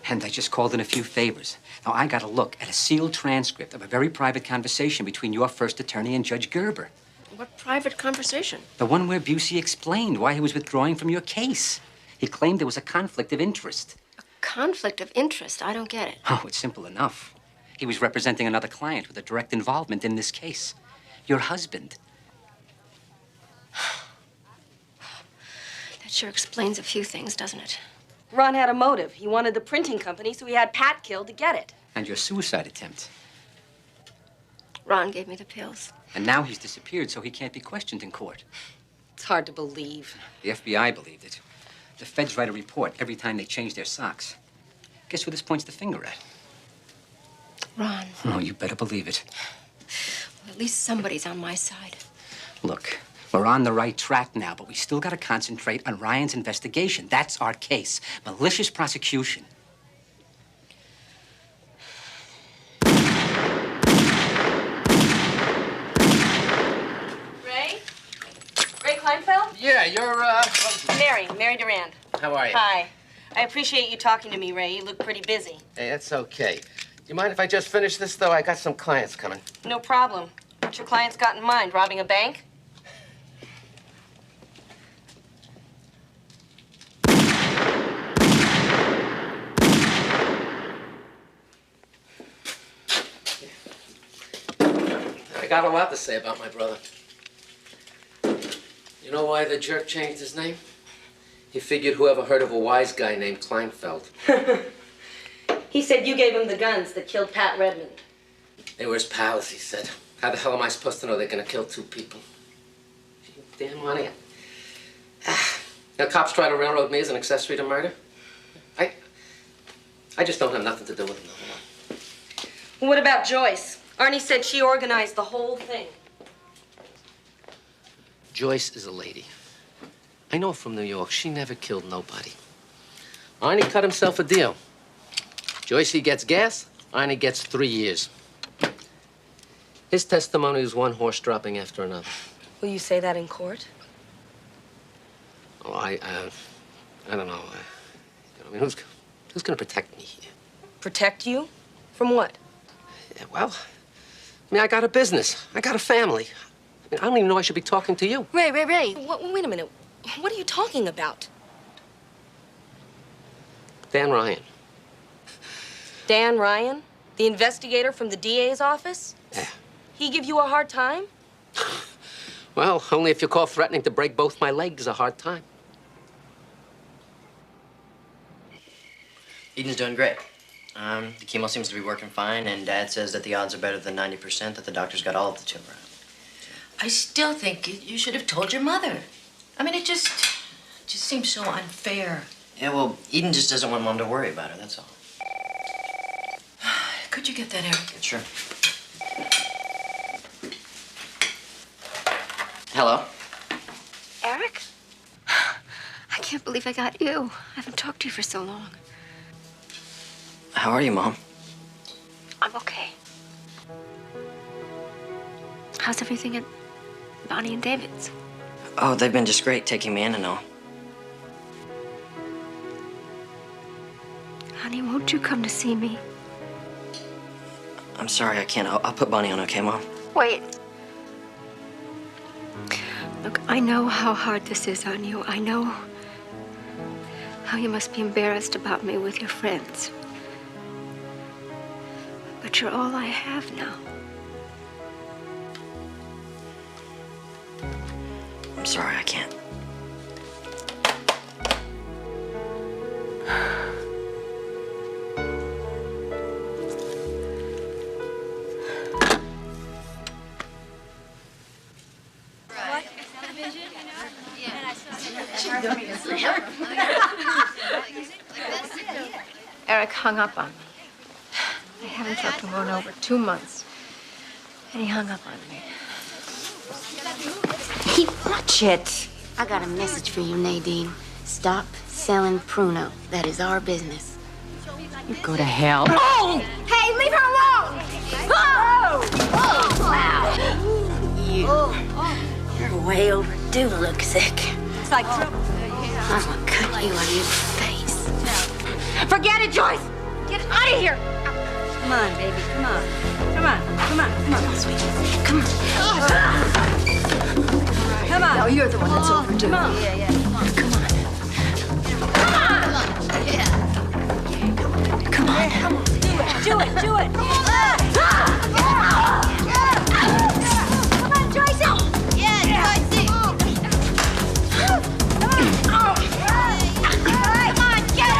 and I just called in a few favors. Now, I got a look at a sealed transcript of a very private conversation between your first attorney and Judge Gerber. What private conversation? The one where Busey explained why he was withdrawing from your case. He claimed there was a conflict of interest. Conflict of interest? I don't get it. Oh, it's simple enough. He was representing another client with a direct involvement in this case. Your husband. That sure explains a few things, doesn't it? Ron had a motive. He wanted the printing company, so he had Pat killed to get it. And your suicide attempt. Ron gave me the pills. And now he's disappeared, so he can't be questioned in court. It's hard to believe. The FBI believed it. The feds write a report every time they change their socks. Guess who this points the finger at? Ron. Oh, you better believe it. Well, at least somebody's on my side. Look, we're on the right track now, but we still got to concentrate on Ryan's investigation. That's our case. Malicious prosecution. Ray? Ray Kleinfeld? Yeah, you're, Mary Durand. How are you? Hi. I appreciate you talking to me, Ray. You look pretty busy. Hey, that's okay. Do you mind if I just finish this, though? I got some clients coming. No problem. What your clients got in mind? Robbing a bank? I got a lot to say about my brother. You know why the jerk changed his name? He figured whoever heard of a wise guy named Kleinfeld. He said you gave him the guns that killed Pat Redmond. They were his pals, he said. How the hell am I supposed to know they're gonna kill 2 people? Damn money. The cops try to railroad me as an accessory to murder. I just don't have nothing to do with them no more. What about Joyce? Arnie said she organized the whole thing. Joyce is a lady. I know her from New York. She never killed nobody. Arnie cut himself a deal. Joyce, he gets gas. Arnie gets 3 years. His testimony is one horse dropping after another. Will you say that in court? Oh, I don't know. I mean, who's gonna protect me here? Protect you? From what? Yeah, well, I mean, I got a business. I got a family. I mean, I don't even know I should be talking to you. Ray. Wait a minute. What are you talking about? Dan Ryan. Dan Ryan? The investigator from the DA's office? Yeah. He give you a hard time? Well, only if you call threatening to break both my legs a hard time. Eden's doing great. The chemo seems to be working fine, and Dad says that the odds are better than 90% that the doctor's got all of the tumor out. I still think you should have told your mother. I mean, it just seems so unfair. Yeah, well, Eden just doesn't want Mom to worry about her, that's all. Could you get that, Eric? Sure. Hello? Eric? I can't believe I got you. I haven't talked to you for so long. How are you, Mom? I'm okay. How's everything at Bonnie and David's? Oh, they've been just great taking me in and all. Honey, won't you come to see me? I'm sorry, I can't. I'll put Bonnie on, okay, Mom? Wait. Look, I know how hard this is on you. I know how you must be embarrassed about me with your friends. But you're all I have now. I'm sorry, I can't. Eric hung up on me. I haven't talked to him in over 2 months. And he hung up on me. Watch it. I got a message for you, Nadine. Stop selling Pruno. That is our business. You go to hell. Oh! Hey, leave her alone! Oh! Wow! You're way overdue, Lucasik. It's like I'm gonna cut you on your face. Forget it, Joyce! Get out of here! Come on, baby. Come on. Come on, sweetie. Come on. Come on. No, you're the one that's overdue. Come on. Yeah. Come on. Come on. Do it. Come on, Joyce! Yeah, Joyce! Come on, get her!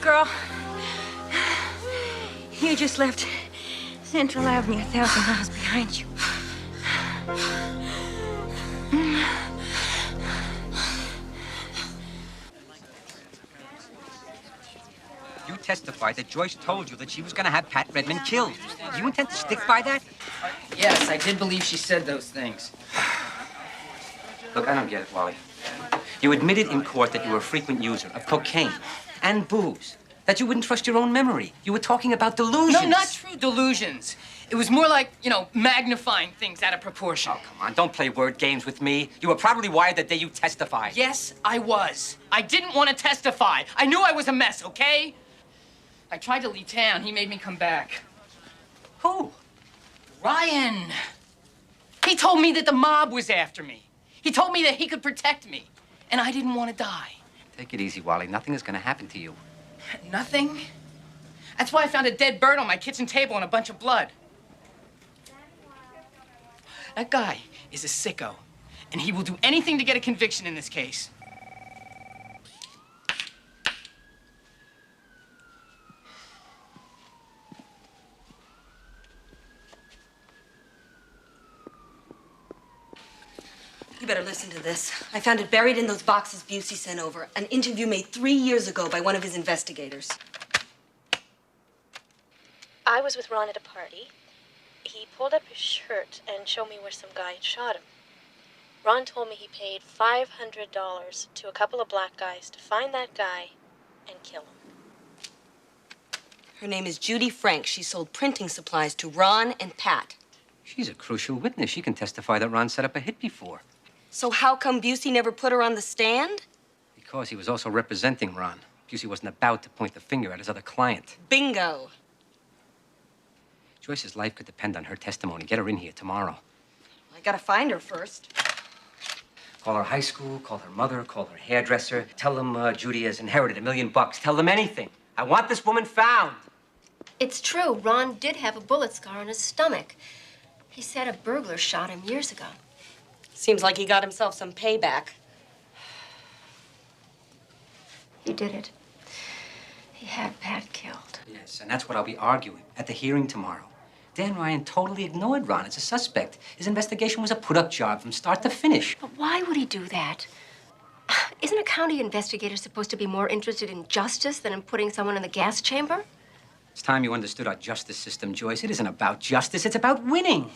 Girl, you just left Central Avenue 1,000 miles behind you. testified that Joyce told you that she was going to have Pat Redmond killed. Do you intend to stick by that? Yes, I did believe she said those things. Look, I don't get it, Wally. You admitted in court that you were a frequent user of cocaine and booze, that you wouldn't trust your own memory. You were talking about delusions. No, not true delusions. It was more like, magnifying things out of proportion. Oh, come on, don't play word games with me. You were probably wired the day you testified. Yes, I was. I didn't want to testify. I knew I was a mess, okay? I tried to leave town. He made me come back. Who? Ryan. He told me that the mob was after me. He told me that he could protect me, and I didn't want to die. Take it easy, Wally. Nothing is going to happen to you. Nothing? That's why I found a dead bird on my kitchen table and a bunch of blood. That guy is a sicko, and he will do anything to get a conviction in this case. You better listen to this. I found it buried in those boxes Busey sent over. An interview made 3 years ago by one of his investigators. I was with Ron at a party. He pulled up his shirt and showed me where some guy had shot him. Ron told me he paid $500 to a couple of black guys to find that guy and kill him. Her name is Judy Frank. She sold printing supplies to Ron and Pat. She's a crucial witness. She can testify that Ron set up a hit before. So how come Busey never put her on the stand? Because he was also representing Ron. Busey wasn't about to point the finger at his other client. Bingo. Joyce's life could depend on her testimony. Get her in here tomorrow. I gotta find her first. Call her high school, call her mother, call her hairdresser. Tell them Judy has inherited $1 million. Tell them anything. I want this woman found. It's true. Ron did have a bullet scar on his stomach. He said a burglar shot him years ago. Seems like he got himself some payback. He did it. He had Pat killed. Yes, and that's what I'll be arguing at the hearing tomorrow. Dan Ryan totally ignored Ron as a suspect. His investigation was a put-up job from start to finish. But why would he do that? Isn't a county investigator supposed to be more interested in justice than in putting someone in the gas chamber? It's time you understood our justice system, Joyce. It isn't about justice, it's about winning.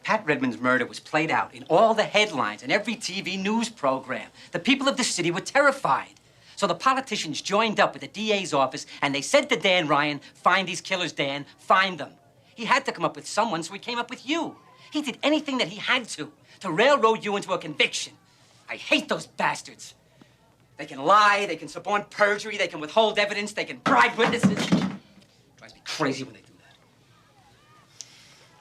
Pat Redmond's murder was played out in all the headlines and every TV news program. The people of the city were terrified. So the politicians joined up with the DA's office and they said to Dan Ryan, find these killers, Dan, find them. He had to come up with someone, so he came up with you. He did anything that he had to railroad you into a conviction. I hate those bastards. They can lie, they can suborn perjury, they can withhold evidence, they can bribe witnesses. It drives me crazy when they do that.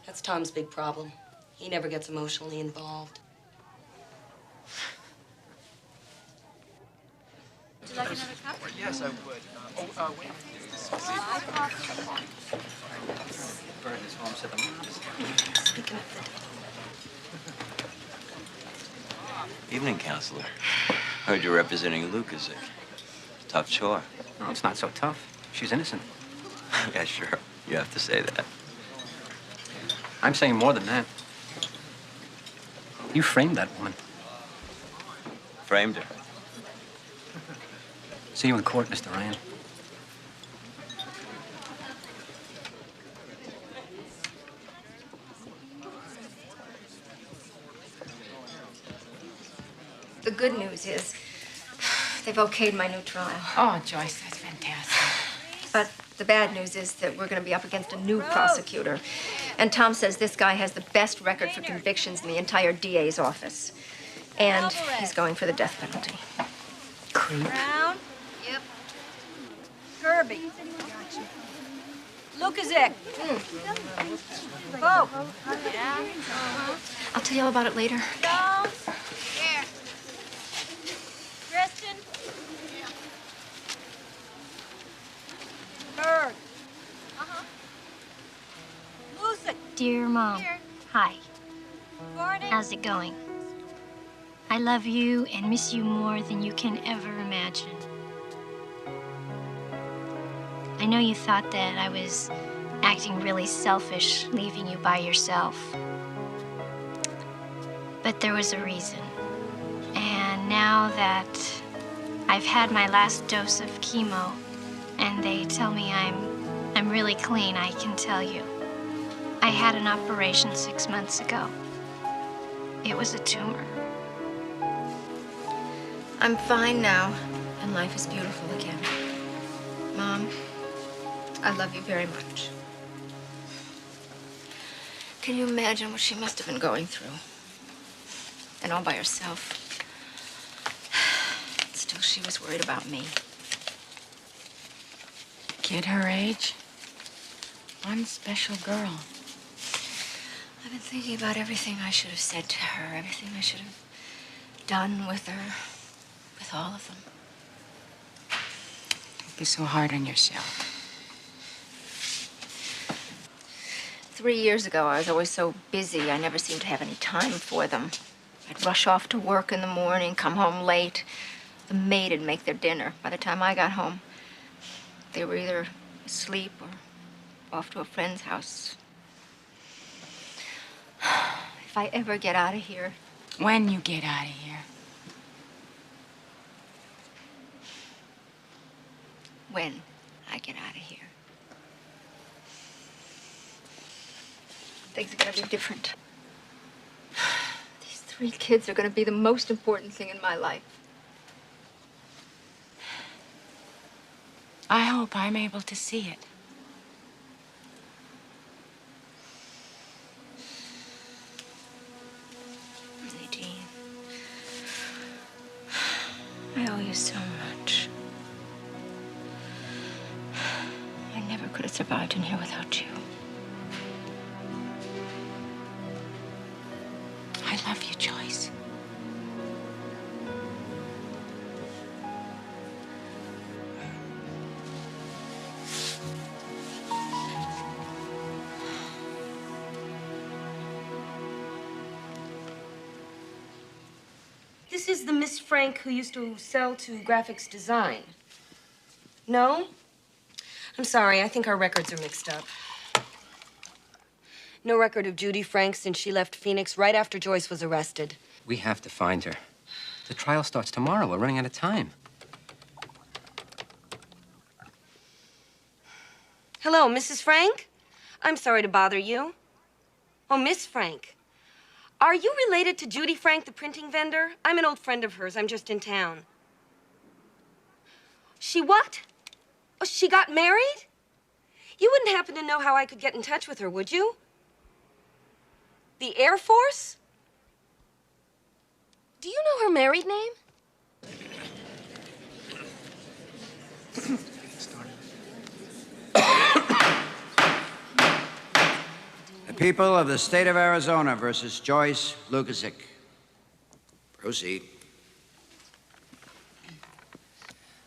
That's Tom's big problem. He never gets emotionally involved. Would you like another cup? Yes, I would. Wait. Bergen is home, said the mom. Speaking of the... Evening, Counselor. Heard you're representing Lucasik. Tough chore. No, it's not so tough. She's innocent. Yeah, sure. You have to say that. I'm saying more than that. You framed that woman. Framed her. See you in court, Mr. Ryan. The good news is they've okayed my new trial. Oh, Joyce, that's fantastic. But the bad news is that we're going to be up against a new prosecutor. And Tom says this guy has the best record for convictions in the entire DA's office. And he's going for the death penalty. Creep. Brown. Yep. Kirby. Lucasik. Bo. Yeah. I'll tell you all about it later. Jones. Here. Kiersten. Berg. Lucid. Dear Mom, hi. Gordon. How's it going? I love you and miss you more than you can ever imagine. I know you thought that I was acting really selfish, leaving you by yourself. But there was a reason. And now that I've had my last dose of chemo, and they tell me I'm really clean, I can tell you. I had an operation 6 months ago. It was a tumor. I'm fine now, and life is beautiful again. Mom, I love you very much. Can you imagine what she must have been going through? And all by herself. Still, she was worried about me. Kid her age, one special girl. I've been thinking about everything I should have said to her, everything I should have done with her, with all of them. Don't be so hard on yourself. 3 years ago, I was always so busy, I never seemed to have any time for them. I'd rush off to work in the morning, come home late. The maid would make their dinner. By the time I got home, they were either asleep or off to a friend's house. If I ever get out of here... When you get out of here. When I get out of here. Things are gonna be different. These 3 kids are gonna be the most important thing in my life. I hope I'm able to see it. Nadine, I owe you so much. I never could have survived in here without you. I love you, Joyce. This is the Miss Frank who used to sell to graphics design. No? I'm sorry, I think our records are mixed up. No record of Judy Frank since she left Phoenix right after Joyce was arrested. We have to find her. The trial starts tomorrow. We're running out of time. Hello, Mrs. Frank? I'm sorry to bother you. Oh, Miss Frank. Are you related to Judy Frank, the printing vendor? I'm an old friend of hers. I'm just in town. She what? Oh, she got married? You wouldn't happen to know how I could get in touch with her, would you? The Air Force? Do you know her married name? The people of the state of Arizona versus Joyce Lucasik. Proceed.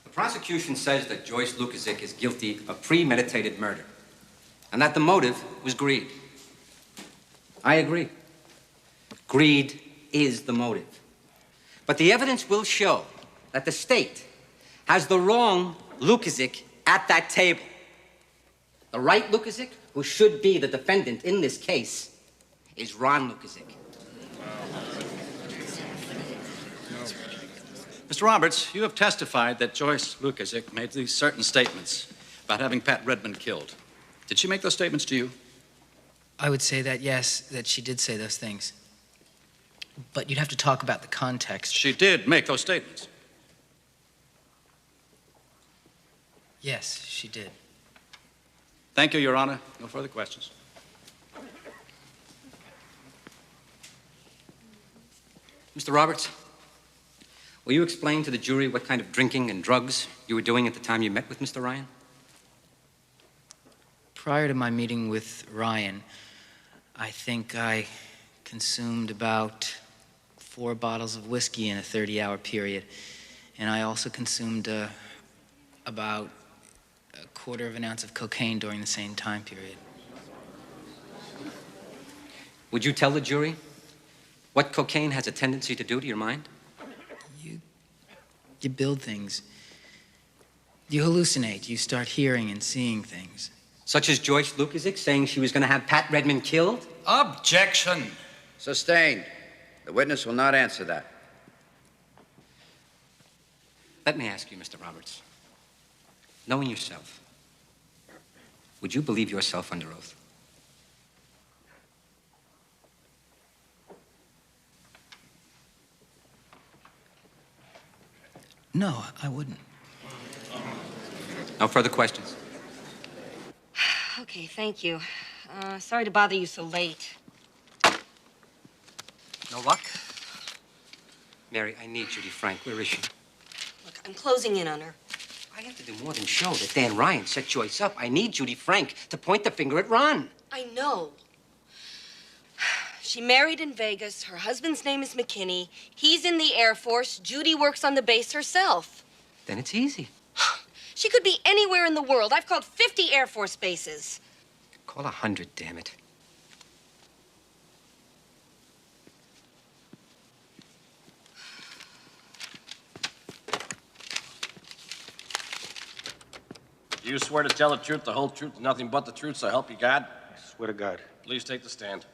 The prosecution says that Joyce Lucasik is guilty of premeditated murder, and that the motive was greed. I agree. Greed is the motive. But the evidence will show that the state has the wrong Lucasik at that table. The right Lucasik, who should be the defendant in this case, is Ron Lucasik. Mr. Roberts, you have testified that Joyce Lucasik made these certain statements about having Pat Redmond killed. Did she make those statements to you? I would say that, yes, that she did say those things. But you'd have to talk about the context. She did make those statements. Yes, she did. Thank you, Your Honor. No further questions. Mr. Roberts, will you explain to the jury what kind of drinking and drugs you were doing at the time you met with Mr. Ryan? Prior to my meeting with Ryan, I think I consumed about 4 bottles of whiskey in a 30-hour period. And I also consumed about 1/4 of an ounce of cocaine during the same time period. Would you tell the jury what cocaine has a tendency to do to your mind? You build things. You hallucinate. You start hearing and seeing things. Such as Joyce Lucasik saying she was going to have Pat Redmond killed? Objection. Sustained. The witness will not answer that. Let me ask you, Mr. Roberts. Knowing yourself, would you believe yourself under oath? No, I wouldn't. No further questions? Okay, thank you. Sorry to bother you so late. No luck? Mary, I need Judy Frank. Where is she? Look, I'm closing in on her. I have to do more than show that Dan Ryan set Joyce up. I need Judy Frank to point the finger at Ron. I know. She married in Vegas. Her husband's name is McKinney. He's in the Air Force. Judy works on the base herself. Then it's easy. She could be anywhere in the world. I've called 50 Air Force bases. Call 100, damn it. Do you swear to tell the truth, the whole truth, and nothing but the truth, so help you God? I swear to God. Please take the stand.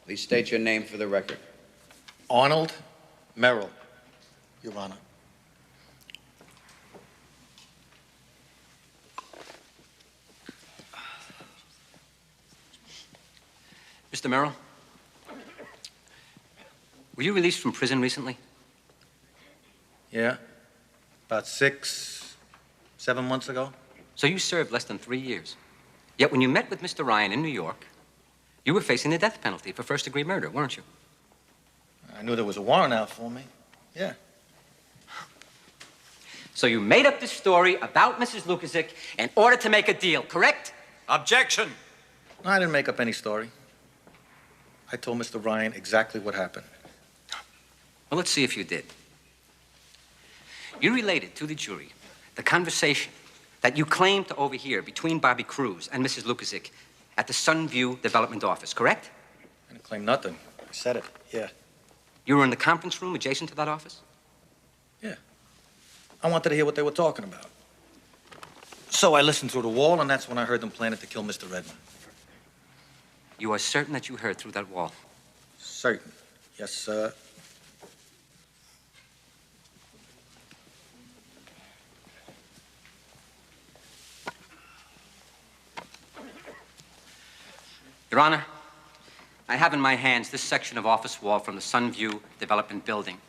Please state your name for the record. Arnold Merrill, Your Honor. Mr. Merrill, were you released from prison recently? Yeah, about 6, 7 months ago. So you served less than 3 years. Yet when you met with Mr. Ryan in New York, you were facing the death penalty for first-degree murder, weren't you? I knew there was a warrant out for me. Yeah. So you made up this story about Mrs. Lucasik in order to make a deal, correct? Objection! No, I didn't make up any story. I told Mr. Ryan exactly what happened. Well, let's see if you did. You related to the jury the conversation that you claimed to overhear between Bobby Cruz and Mrs. Lucasik at the Sunview Development Office, correct? I didn't claim nothing. I said it, yeah. You were in the conference room adjacent to that office? Yeah. I wanted to hear what they were talking about. So I listened through the wall, and that's when I heard them planning to kill Mr. Redmond. You are certain that you heard through that wall? Certain. Yes, sir. Your Honor, I have in my hands this section of office wall from the Sunview Development Building.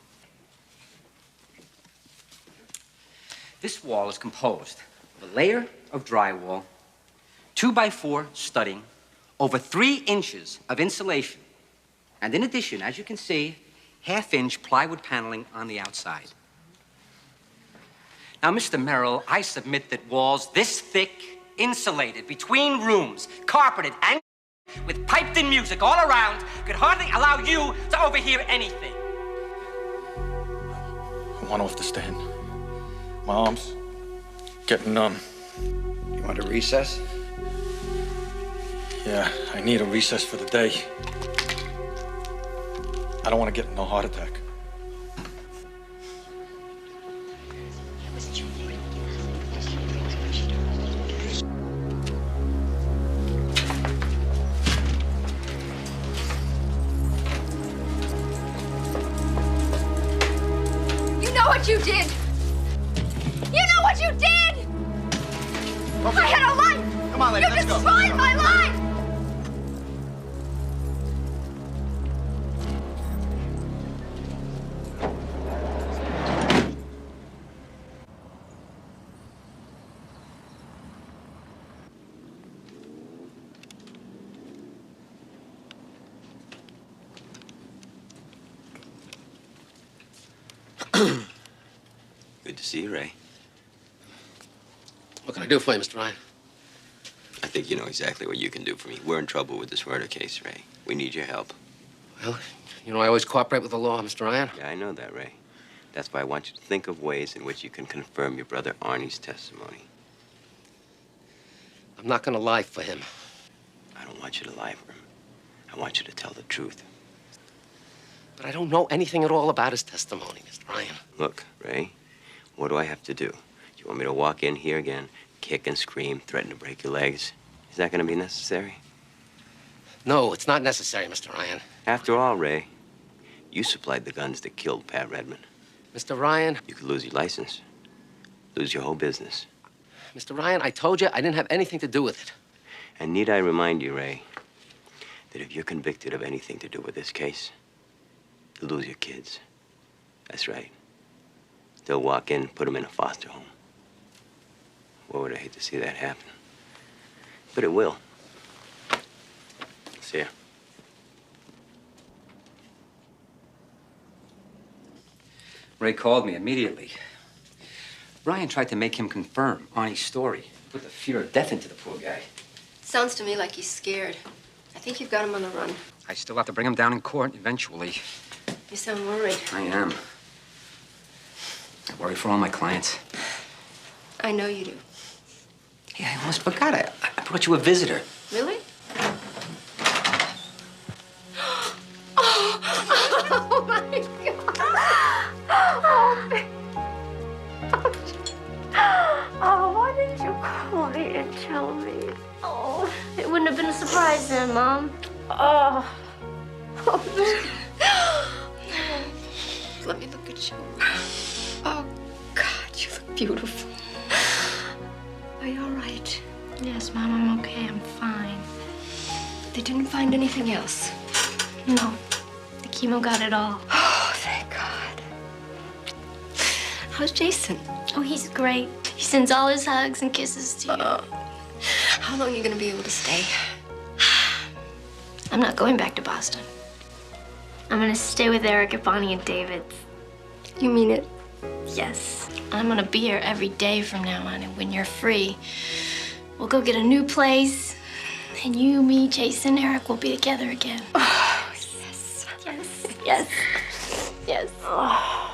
This wall is composed of a layer of drywall, 2x4 studding, over 3 inches of insulation, and in addition, as you can see, 1/2-inch plywood paneling on the outside. Now, Mr. Merrill, I submit that walls this thick, insulated, between rooms, carpeted, and with piped-in music all around, could hardly allow you to overhear anything. I want off the stand. My arms getting numb. You want a recess? Yeah, I need a recess for the day. I don't want to get no heart attack. You know what you did! You know what you did! Okay. I had a life! Come on, lady, you let's go. destroyed my life! Good to see you, Ray. What can I do for you, Mr. Ryan? I think you know exactly what you can do for me. We're in trouble with this murder case, Ray. We need your help. Well, you know I always cooperate with the law, Mr. Ryan. Yeah, I know that, Ray. That's why I want you to think of ways in which you can confirm your brother Arnie's testimony. I'm not going to lie for him. I don't want you to lie for him. I want you to tell the truth. But I don't know anything at all about his testimony, Mr. Ryan. Look, Ray, what do I have to do? You Want me to walk in here again, kick and scream, threaten to break your legs? Is that going to be necessary? No, it's not necessary, Mr. Ryan. After all, Ray, you supplied the guns that killed Pat Redmond. Mr. Ryan. You could lose your license, lose your whole business. Mr. Ryan, I told you I didn't have anything to do with it. And need I remind you, Ray, that if you're convicted of anything to do with this case, you'll lose your kids. That's right. They'll walk in, put them in a foster home. Boy, would I hate to see that happen. But it will. See ya. Ray called me immediately. Ryan tried to make him confirm Arnie's story. Put the fear of death into the poor guy. Sounds to me like he's scared. I think you've got him on the run. I still have to bring him down in court eventually. You sound worried. I am. I worry for all my clients. I know you do. Hey, I almost forgot. I brought you a visitor. Really? Oh my God. Oh, why didn't you call me and tell me? Oh, it wouldn't have been a surprise then, Mom. Oh. Let me look at you. Oh, God, you look beautiful. Are you all right? Yes, Mom, I'm okay. I'm fine. They didn't find anything else? No. The chemo got it all. Oh, thank God. How's Jason? Oh, he's great. He sends all his hugs and kisses to you. How long are you going to be able to stay? I'm not going back to Boston. I'm going to stay with Eric at Bonnie and David's. You mean it? Yes. I'm going to be here every day from now on, and when you're free, we'll go get a new place, and you, me, Jason, Eric will be together again. Oh, yes. Yes. Yes. Yes. Oh.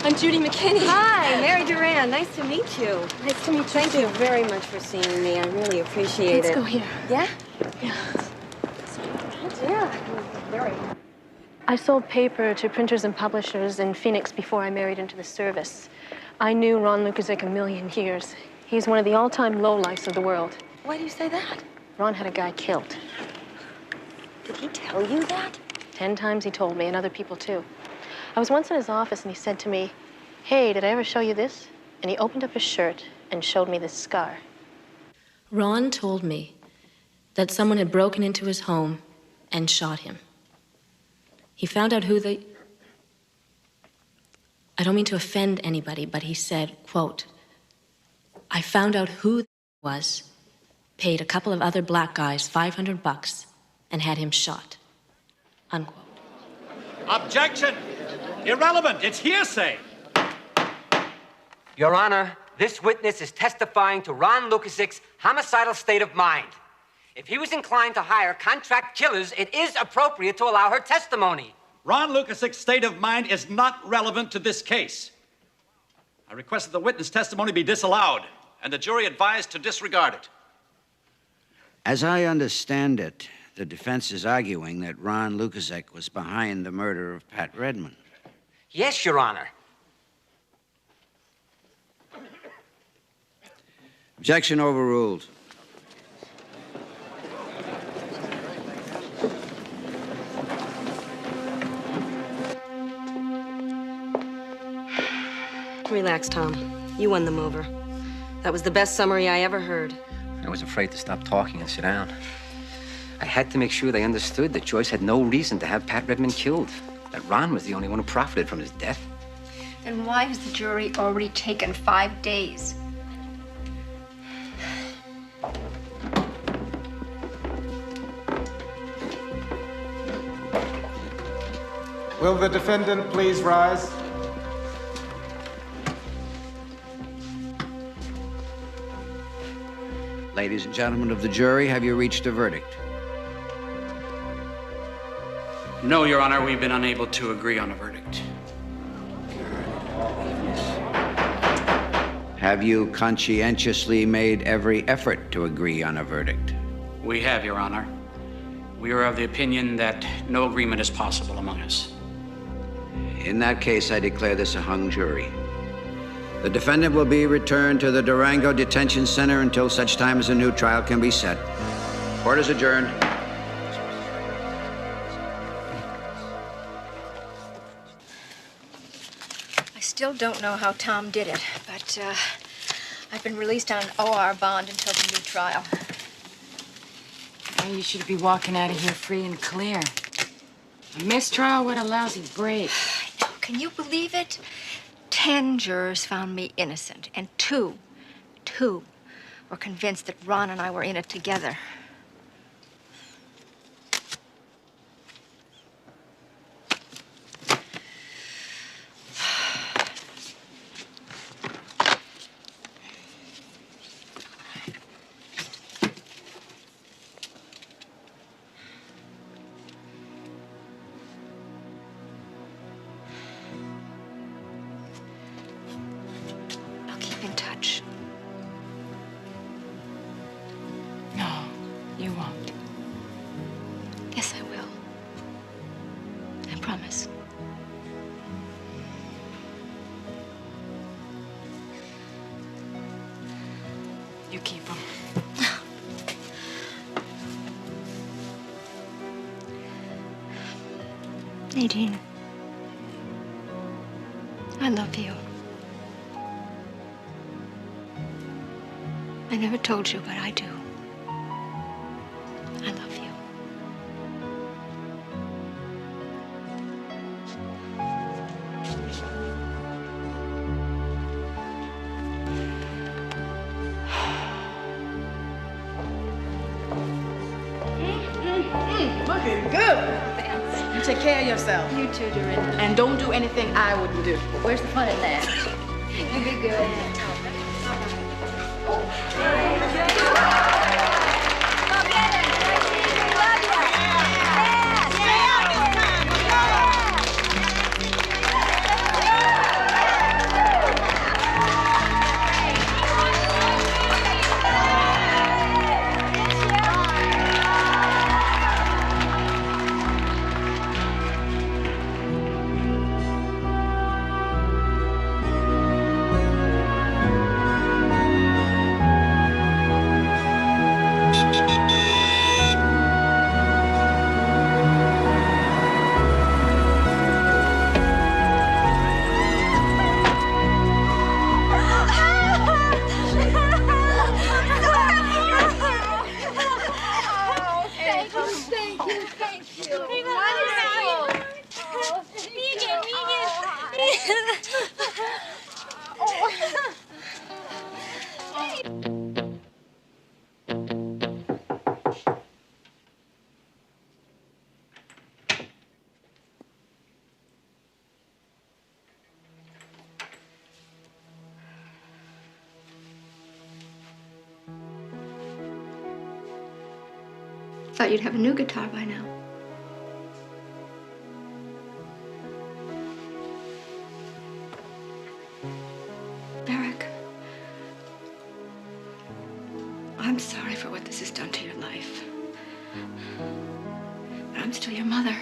I'm Judy McKinney. Hi, Mary Duran. Nice to meet you. Nice to meet you, Thank you very much for seeing me. I really appreciate it. Let's go here. Yeah? Yeah. Yeah, very. I sold paper to printers and publishers in Phoenix before I married into the service. I knew Ron Lucasik a million years. He's one of the all-time lowlifes of the world. Why do you say that? Ron had a guy killed. Did he tell you that? 10 times he told me, and other people too. I was once in his office, and he said to me, "Hey, did I ever show you this?" And he opened up his shirt and showed me this scar. Ron told me that someone had broken into his home and shot him. He found out who the... I don't mean to offend anybody, but he said, quote, "I found out who was, paid a couple of other black guys $500, and had him shot." Unquote. Objection! Irrelevant. It's hearsay. Your Honor, this witness is testifying to Ron Lucasik's homicidal state of mind. If he was inclined to hire contract killers, it is appropriate to allow her testimony. Ron Lucasik's state of mind is not relevant to this case. I request that the witness testimony be disallowed and the jury advised to disregard it. As I understand it, the defense is arguing that Ron Lucasik was behind the murder of Pat Redmond. Yes, Your Honor. Objection overruled. Relax, Tom. You won them over. That was the best summary I ever heard. I was afraid to stop talking and sit down. I had to make sure they understood that Joyce had no reason to have Pat Redmond killed, that Ron was the only one who profited from his death. Then why has the jury already taken 5 days? Will the defendant please rise? Ladies and gentlemen of the jury, have you reached a verdict? No, Your Honor, we've been unable to agree on a verdict. Have you conscientiously made every effort to agree on a verdict? We have, Your Honor. We are of the opinion that no agreement is possible among us. In that case, I declare this a hung jury. The defendant will be returned to the Durango Detention Center until such time as a new trial can be set. Court is adjourned. I still don't know how Tom did it, but I've been released on an OR bond until the new trial. Well, you should be walking out of here free and clear. A mistrial? What a lousy break. I know. Can you believe it? 10 jurors found me innocent, and two were convinced that Ron and I were in it together. You won't. Yes, I will. I promise. You keep them. Nadine, I love you. I never told you, but I do. I love you. Looking good. Thanks. You take care of yourself. You too, Dorinda. And don't do anything I wouldn't do. Where's the fun in that? You'll be good. Thought you'd have a new guitar by now. Eric, I'm sorry for what this has done to your life. But I'm still your mother.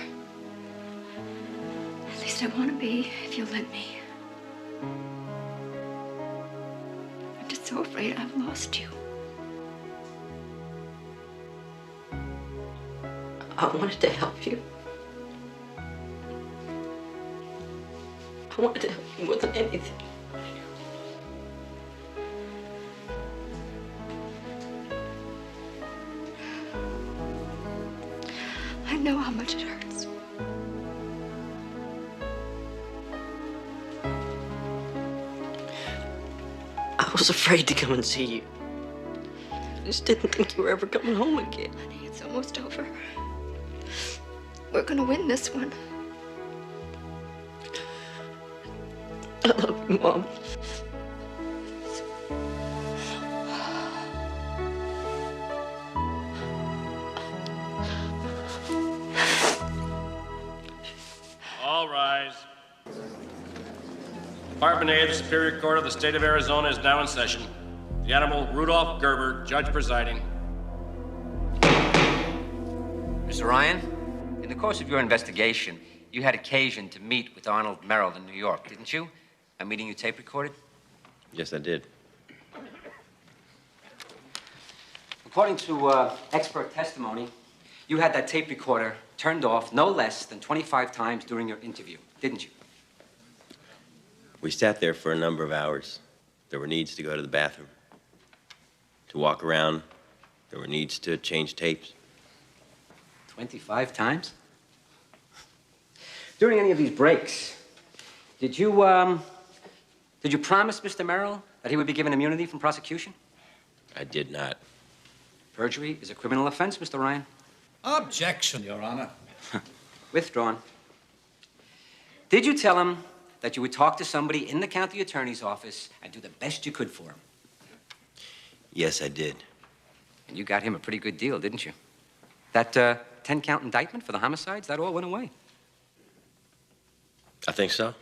At least I want to be, if you'll let me. I'm just so afraid I've lost you. I wanted to help you. I wanted to help you more than anything. I know how much it hurts. I was afraid to come and see you. I just didn't think you were ever coming home again. Honey, it's almost over. We're gonna win this one. I love you, Mom. All rise. Department A of the Superior Court of the State of Arizona is now in session. The Honorable Rudolph Gerber, judge presiding. Mr. Ryan, in the course of your investigation, you had occasion to meet with Arnold Merrill in New York, didn't you? A meeting you tape recorded? Yes, I did. According to expert testimony, you had that tape recorder turned off no less than 25 times during your interview, didn't you? We sat there for a number of hours. There were needs to go to the bathroom, to walk around. There were needs to change tapes. 25 times? During any of these breaks, did you promise Mr. Merrill that he would be given immunity from prosecution? I did not. Perjury is a criminal offense, Mr. Ryan. Objection, Your Honor. Withdrawn. Did you tell him that you would talk to somebody in the county attorney's office and do the best you could for him? Yes, I did. And you got him a pretty good deal, didn't you? That 10-count indictment for the homicides, that all went away. I think so.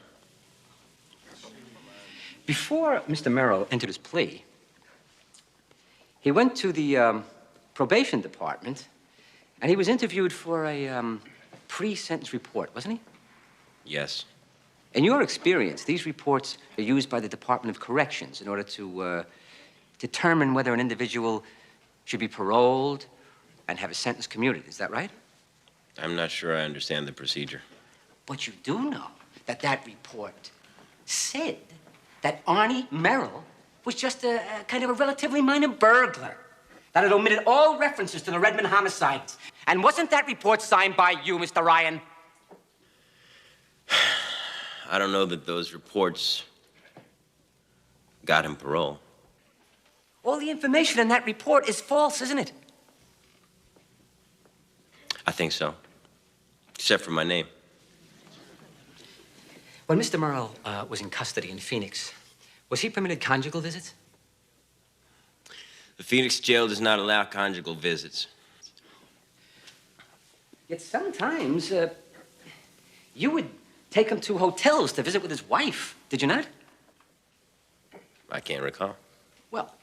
Before Mr. Merrill entered his plea, he went to the probation department and he was interviewed for a pre-sentence report, wasn't he? Yes. In your experience, these reports are used by the Department of Corrections in order to determine whether an individual should be paroled and have a sentence commuted. Is that right? I'm not sure I understand the procedure. But you do know that that report said that Arnie Merrill was just a kind of a relatively minor burglar, that it omitted all references to the Redmond homicides. And wasn't that report signed by you, Mr. Ryan? I don't know that those reports got him parole. All the information in that report is false, isn't it? I think so. Except for my name. When Mr. Merrill was in custody in Phoenix, was he permitted conjugal visits? The Phoenix jail does not allow conjugal visits. Yet sometimes you would take him to hotels to visit with his wife, did you not? I can't recall. Well,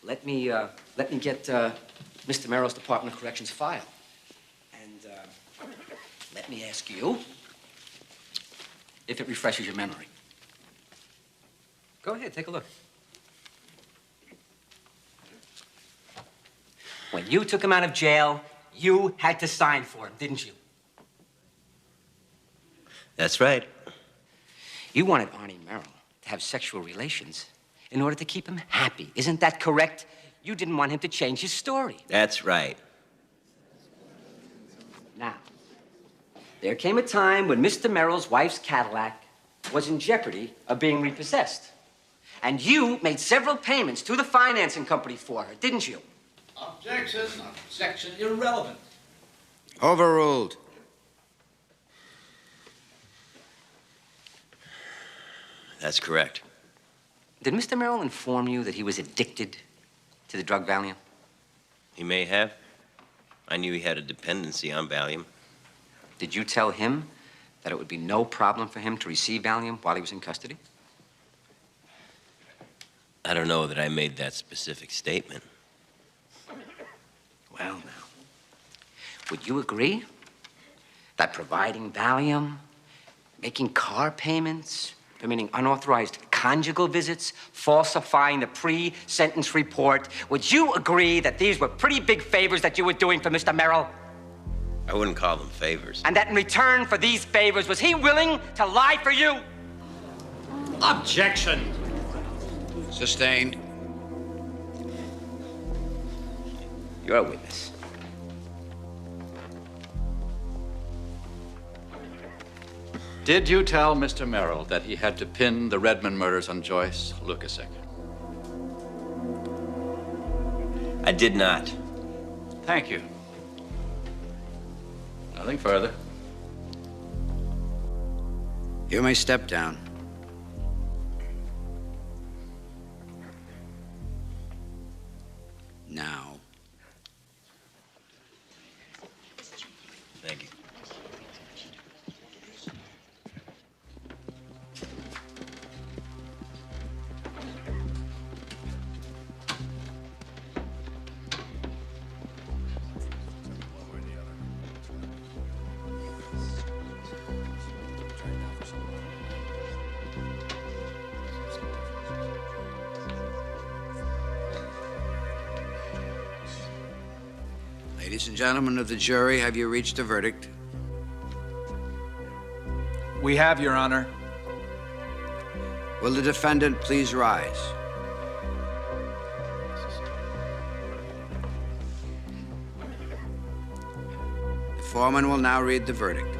let me get Mr. Merrill's Department of Corrections file. And let me ask you if it refreshes your memory. Go ahead, take a look. When you took him out of jail, you had to sign for him, didn't you? That's right. You wanted Arnie Merrill to have sexual relations in order to keep him happy. Isn't that correct? You didn't want him to change his story. That's right. Now, there came a time when Mr. Merrill's wife's Cadillac was in jeopardy of being repossessed. And you made several payments to the financing company for her, didn't you? Objection. Objection. Irrelevant. Overruled. That's correct. Did Mr. Merrill inform you that he was addicted to the drug Valium? He may have. I knew he had a dependency on Valium. Did you tell him that it would be no problem for him to receive Valium while he was in custody? I don't know that I made that specific statement. Well, now, would you agree that providing Valium, making car payments, permitting unauthorized conjugal visits, falsifying the pre-sentence report, would you agree that these were pretty big favors that you were doing for Mr. Merrill? I wouldn't call them favors. And that in return for these favors, was he willing to lie for you? Objection. Sustained. You're a witness. Did you tell Mr. Merrill that he had to pin the Redmond murders on Joyce Lucasik? I did not. Thank you. Nothing further. You may step down. Now. Thank you. Ladies and gentlemen of the jury, have you reached a verdict? We have, Your Honor. Will the defendant please rise? The foreman will now read the verdict.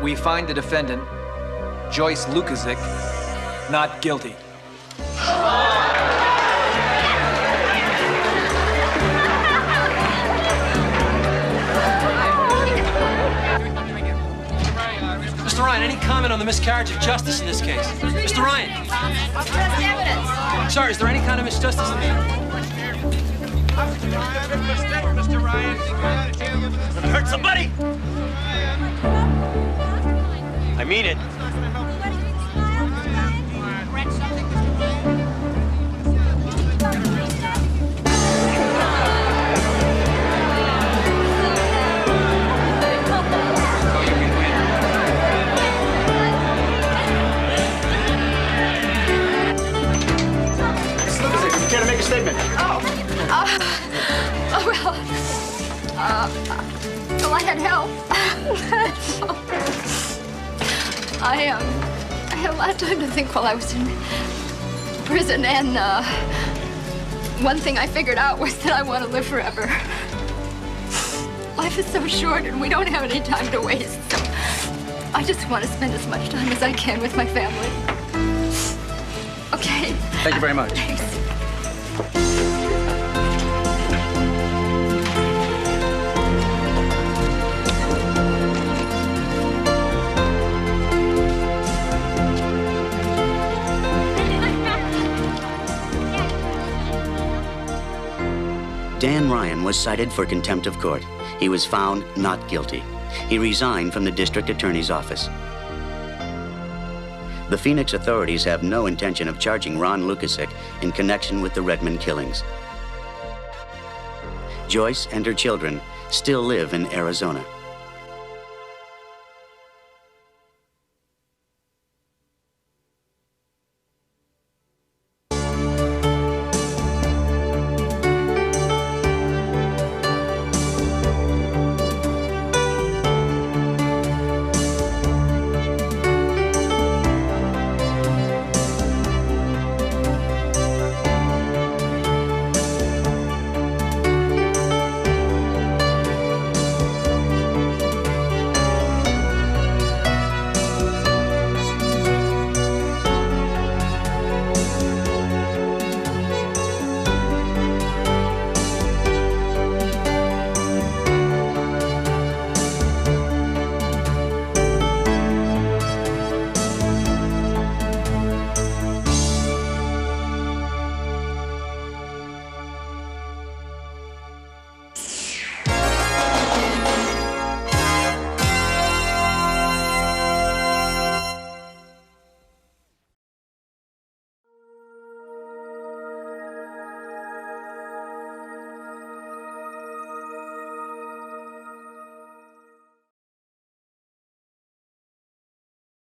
We find the defendant, Joyce Lucasik, not guilty. Mr. Ryan, any comment on the miscarriage of justice in this case? Mr. Ryan. Sorry, is there any kind of misjustice in there? Mr. Ryan. Gonna hurt somebody? I mean it. Care to make a statement? Well, I had help. I had a lot of time to think while I was in prison, and one thing I figured out was that I want to live forever. Life is so short, and we don't have any time to waste, so I just want to spend as much time as I can with my family. Okay. Thank you very much. Thanks. Dan Ryan was cited for contempt of court. He was found not guilty. He resigned from the district attorney's office. The Phoenix authorities have no intention of charging Ron Lucasik in connection with the Redmond killings. Joyce and her children still live in Arizona.